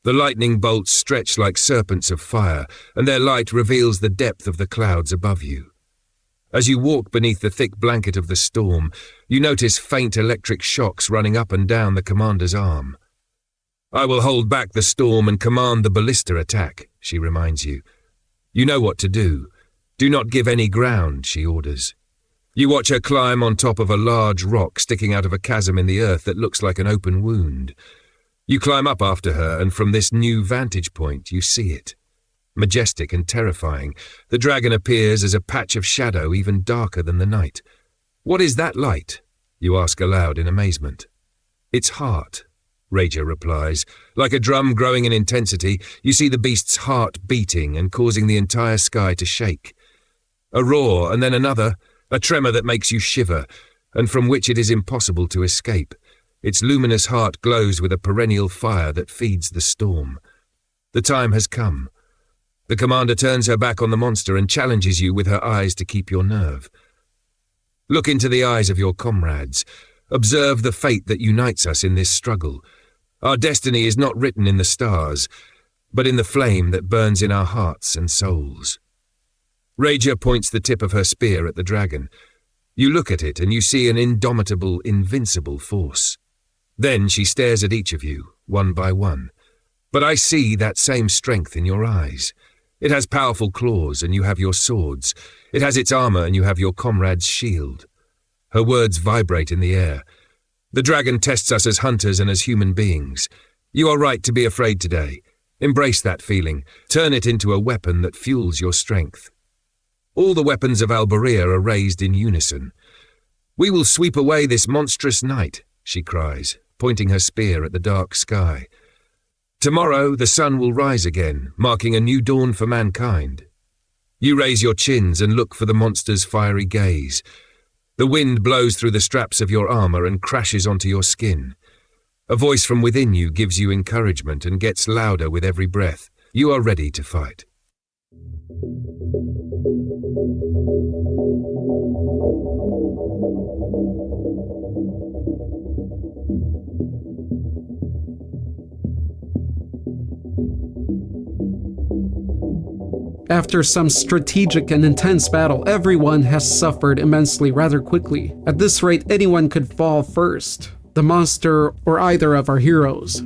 The lightning bolts stretch like serpents of fire, and their light reveals the depth of the clouds above you. As you walk beneath the thick blanket of the storm, you notice faint electric shocks running up and down the commander's arm. I will hold back the storm and command the ballista attack, she reminds you. You know what to do. Do not give any ground, she orders. You watch her climb on top of a large rock sticking out of a chasm in the earth that looks like an open wound. You climb up after her, and from this new vantage point you see it. Majestic and terrifying, the dragon appears as a patch of shadow even darker than the night. What is that light? You ask aloud in amazement. Its heart, Rager replies. Like a drum growing in intensity, you see the beast's heart beating and causing the entire sky to shake. A roar, and then another, a tremor that makes you shiver, and from which it is impossible to escape. Its luminous heart glows with a perennial fire that feeds the storm. The time has come. The commander turns her back on the monster and challenges you with her eyes to keep your nerve. Look into the eyes of your comrades. Observe the fate that unites us in this struggle. Our destiny is not written in the stars, but in the flame that burns in our hearts and souls. Rager points the tip of her spear at the dragon. You look at it and you see an indomitable, invincible force. Then she stares at each of you, one by one. But I see that same strength in your eyes. It has powerful claws and you have your swords. It has its armor and you have your comrade's shield. Her words vibrate in the air. The dragon tests us as hunters and as human beings. You are right to be afraid today. Embrace that feeling. Turn it into a weapon that fuels your strength. All the weapons of Alberia are raised in unison. We will sweep away this monstrous night, she cries, pointing her spear at the dark sky. Tomorrow the sun will rise again, marking a new dawn for mankind. You raise your chins and look for the monster's fiery gaze. The wind blows through the straps of your armor and crashes onto your skin. A voice from within you gives you encouragement and gets louder with every breath. You are ready to fight.
After some strategic and intense battle, everyone has suffered immensely rather quickly. At this rate, anyone could fall first. The monster or either of our heroes.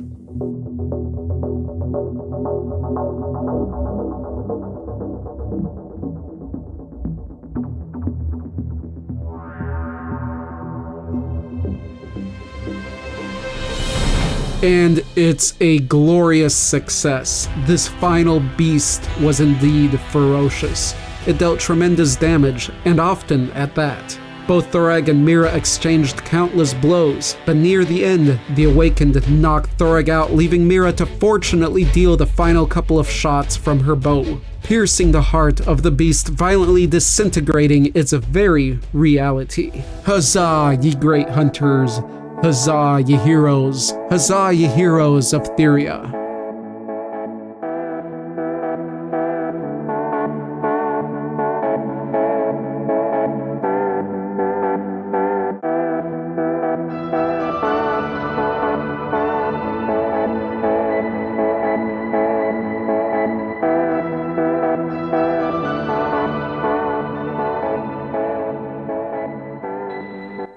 And it's a glorious success. This final beast was indeed ferocious. It dealt tremendous damage, and often at that. Both Thoreg and Mira exchanged countless blows, but near the end, the Awakened knocked Thoreg out, leaving Mira to fortunately deal the final couple of shots from her bow, piercing the heart of the beast, violently disintegrating its very reality. Huzzah, ye great hunters! Huzzah, ye heroes! Huzzah, ye heroes of Thyrea!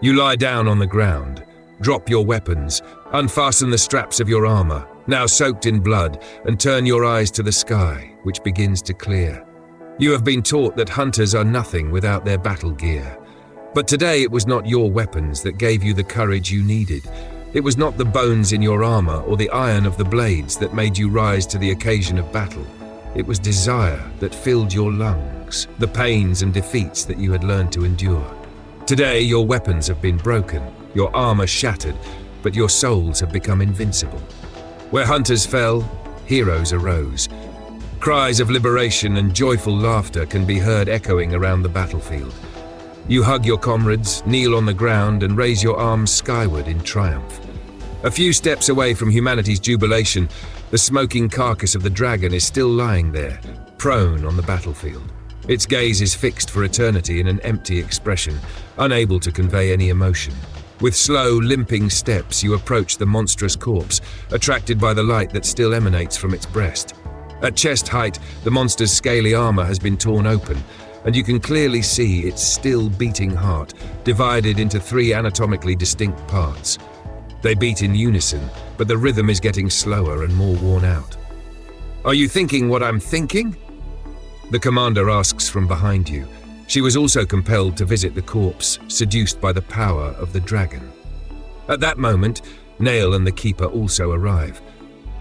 You lie down on the ground, drop your weapons, unfasten the straps of your armor, now soaked in blood, and turn your eyes to the sky, which begins to clear. You have been taught that hunters are nothing without their battle gear. But today it was not your weapons that gave you the courage you needed. It was not the bones in your armor or the iron of the blades that made you rise to the occasion of battle. It was desire that filled your lungs, the pains and defeats that you had learned to endure. Today your weapons have been broken, your armor shattered, but your souls have become invincible. Where hunters fell, heroes arose. Cries of liberation and joyful laughter can be heard echoing around the battlefield. You hug your comrades, kneel on the ground, and raise your arms skyward in triumph. A few steps away from humanity's jubilation, the smoking carcass of the dragon is still lying there, prone on the battlefield. Its gaze is fixed for eternity in an empty expression, unable to convey any emotion. With slow, limping steps, you approach the monstrous corpse, attracted by the light that still emanates from its breast. At chest height, the monster's scaly armor has been torn open, and you can clearly see its still beating heart, divided into 3 anatomically distinct parts. They beat in unison, but the rhythm is getting slower and more worn out. "Are you thinking what I'm thinking?" The commander asks from behind you. She was also compelled to visit the corpse, seduced by the power of the dragon. At that moment, Nail and the Keeper also arrive.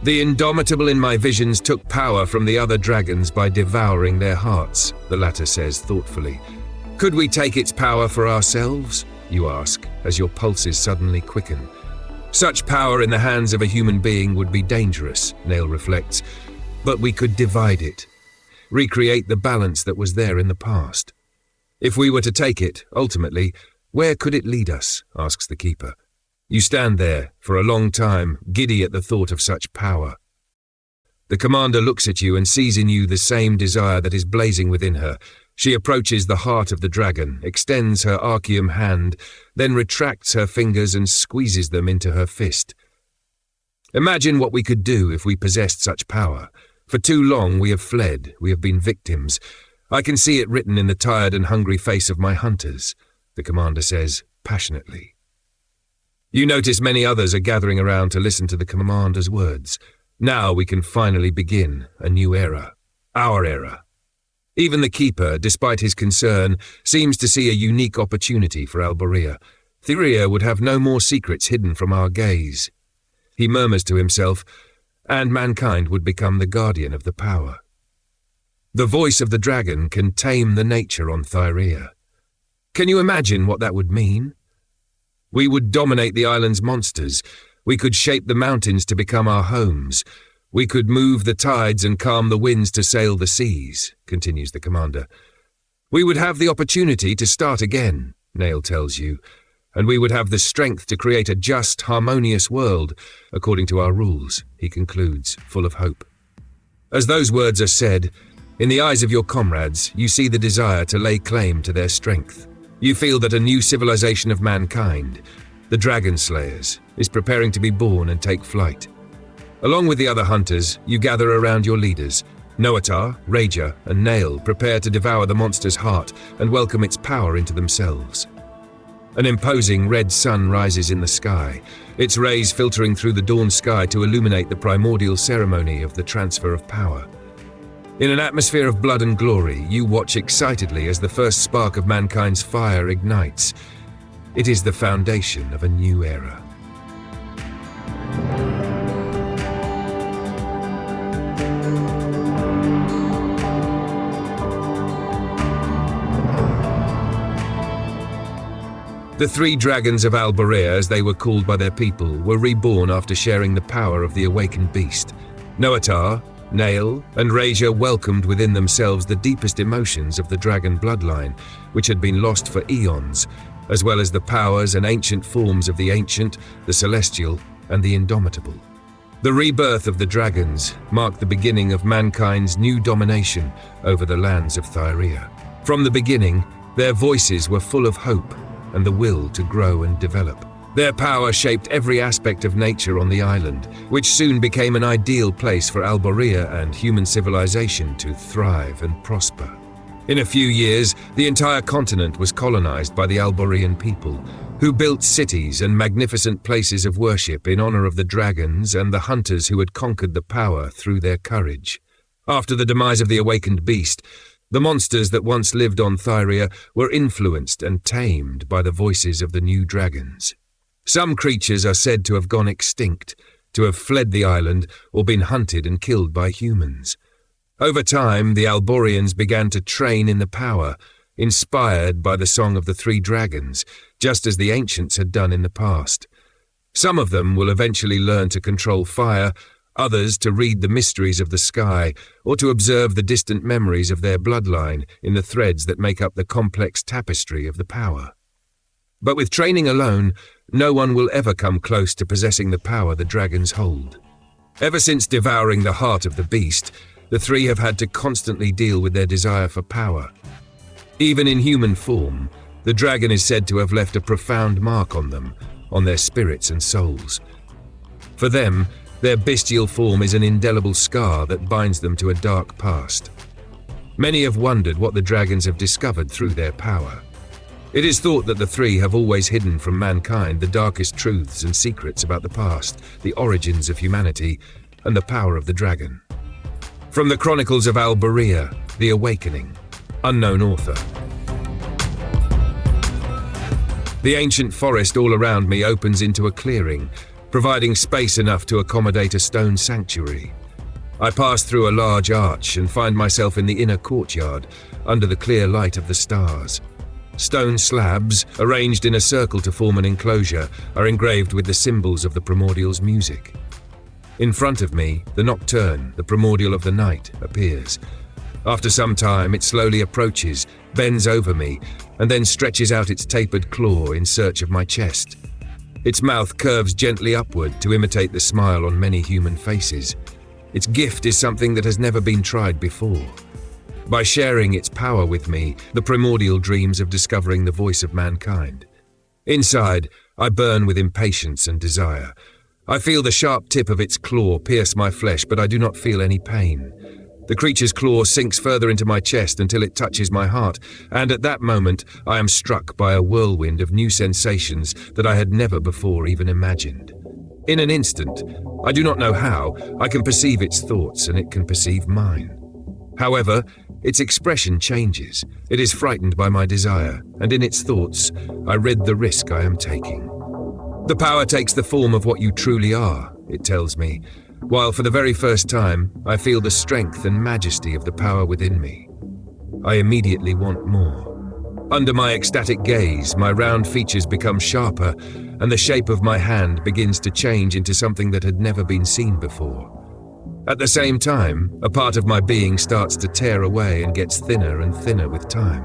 "The Indomitable in my visions took power from the other dragons by devouring their hearts," the latter says thoughtfully. "Could we take its power for ourselves?" you ask, as your pulses suddenly quicken. "Such power in the hands of a human being would be dangerous," Nail reflects, "but we could divide it, recreate the balance that was there in the past. If we were to take it, ultimately, where could it lead us?" asks the Keeper. You stand there, for a long time, giddy at the thought of such power. The commander looks at you and sees in you the same desire that is blazing within her. She approaches the heart of the dragon, extends her Archeum hand, then retracts her fingers and squeezes them into her fist. "Imagine what we could do if we possessed such power. For too long we have fled, we have been victims. I can see it written in the tired and hungry face of my hunters," the commander says, passionately. You notice many others are gathering around to listen to the commander's words. Now we can finally begin a new era. Our era. Even the Keeper, despite his concern, seems to see a unique opportunity for Alborea. Theria would have no more secrets hidden from our gaze. He murmurs to himself, and mankind would become the guardian of the power. The voice of the dragon can tame the nature on Thyrea. Can you imagine what that would mean? We would dominate the island's monsters. We could shape the mountains to become our homes. We could move the tides and calm the winds to sail the seas, continues the commander. We would have the opportunity to start again, Nail tells you, and we would have the strength to create a just, harmonious world, according to our rules, he concludes, full of hope. As those words are said, in the eyes of your comrades, you see the desire to lay claim to their strength. You feel that a new civilization of mankind, the Dragon Slayers, is preparing to be born and take flight. Along with the other hunters, you gather around your leaders. Noatar, Rager, and Nail prepare to devour the monster's heart and welcome its power into themselves. An imposing red sun rises in the sky, its rays filtering through the dawn sky to illuminate the primordial ceremony of the transfer of power. In an atmosphere of blood and glory, you watch excitedly as the first spark of mankind's fire ignites. It is the foundation of a new era. The three dragons of Alborea, as they were called by their people, were reborn after sharing the power of the awakened beast. Noatar, Nail, and Rager welcomed within themselves the deepest emotions of the dragon bloodline, which had been lost for eons, as well as the powers and ancient forms of the ancient, the celestial, and the indomitable. The rebirth of the dragons marked the beginning of mankind's new domination over the lands of Thyrea. From the beginning, their voices were full of hope and the will to grow and develop. Their power shaped every aspect of nature on the island, which soon became an ideal place for Alborea and human civilization to thrive and prosper. In a few years, the entire continent was colonized by the Alborean people. who built cities and magnificent places of worship in honor of the dragons and the hunters who had conquered the power through their courage. After the demise of the awakened beast, the monsters that once lived on Thyrea were influenced and tamed by the voices of the new dragons. Some creatures are said to have gone extinct, to have fled the island or been hunted and killed by humans. Over time, the Alborians began to train in the power, inspired by the song of the three dragons, just as the ancients had done in the past. Some of them will eventually learn to control fire, others to read the mysteries of the sky, or to observe the distant memories of their bloodline in the threads that make up the complex tapestry of the power. But with training alone, no one will ever come close to possessing the power the dragons hold. Ever since devouring the heart of the beast, the three have had to constantly deal with their desire for power. Even in human form, the dragon is said to have left a profound mark on them, on their spirits and souls. For them, their bestial form is an indelible scar that binds them to a dark past. Many have wondered what the dragons have discovered through their power. It is thought that the three have always hidden from mankind the darkest truths and secrets about the past, the origins of humanity, and the power of the dragon. From the Chronicles of Alborea, The Awakening, unknown author. The ancient forest all around me opens into a clearing, providing space enough to accommodate a stone sanctuary. I pass through a large arch and find myself in the inner courtyard, under the clear light of the stars. Stone slabs, arranged in a circle to form an enclosure, are engraved with the symbols of the primordial's music. In front of me, the nocturne, the primordial of the night, appears. After some time, it slowly approaches, bends over me, and then stretches out its tapered claw in search of my chest. Its mouth curves gently upward to imitate the smile on many human faces. Its gift is something that has never been tried before. By sharing its power with me, the primordial dreams of discovering the voice of mankind. Inside, I burn with impatience and desire. I feel the sharp tip of its claw pierce my flesh, but I do not feel any pain. The creature's claw sinks further into my chest until it touches my heart, and at that moment I am struck by a whirlwind of new sensations that I had never before even imagined. In an instant, I do not know how, I can perceive its thoughts and it can perceive mine. However, its expression changes. It is frightened by my desire, and in its thoughts, I read the risk I am taking. The power takes the form of what you truly are, it tells me, while for the very first time, I feel the strength and majesty of the power within me. I immediately want more. Under my ecstatic gaze, my round features become sharper, and the shape of my hand begins to change into something that had never been seen before. At the same time, a part of my being starts to tear away and gets thinner and thinner with time.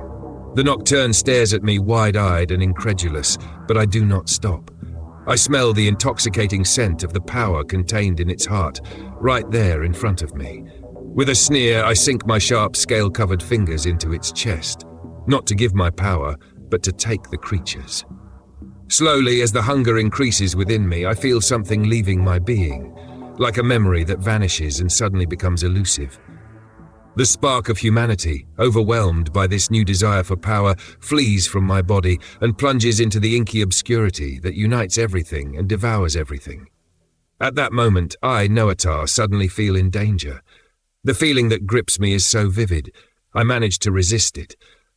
The nocturne stares at me wide-eyed and incredulous, but I do not stop. I smell the intoxicating scent of the power contained in its heart, right there in front of me. With a sneer, I sink my sharp, scale-covered fingers into its chest, not to give my power, but to take the creature's. Slowly, as the hunger increases within me, I feel something leaving my being, like a memory that vanishes and suddenly becomes elusive. The spark of humanity, overwhelmed by this new desire for power, flees from my body and plunges into the inky obscurity that unites everything and devours everything. At that moment, I, Noatar, suddenly feel in danger. The feeling that grips me is so vivid, I manage to resist it.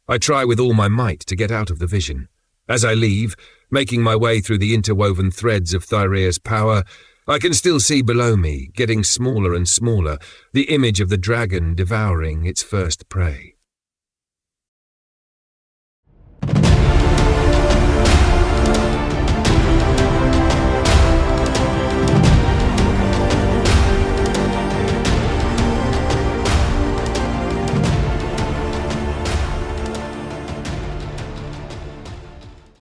I try with all my might to get out of the vision. As I leave, making my way through the interwoven threads of Thyrea's power, I can still see below me, getting smaller and smaller, the image of the dragon devouring its first prey.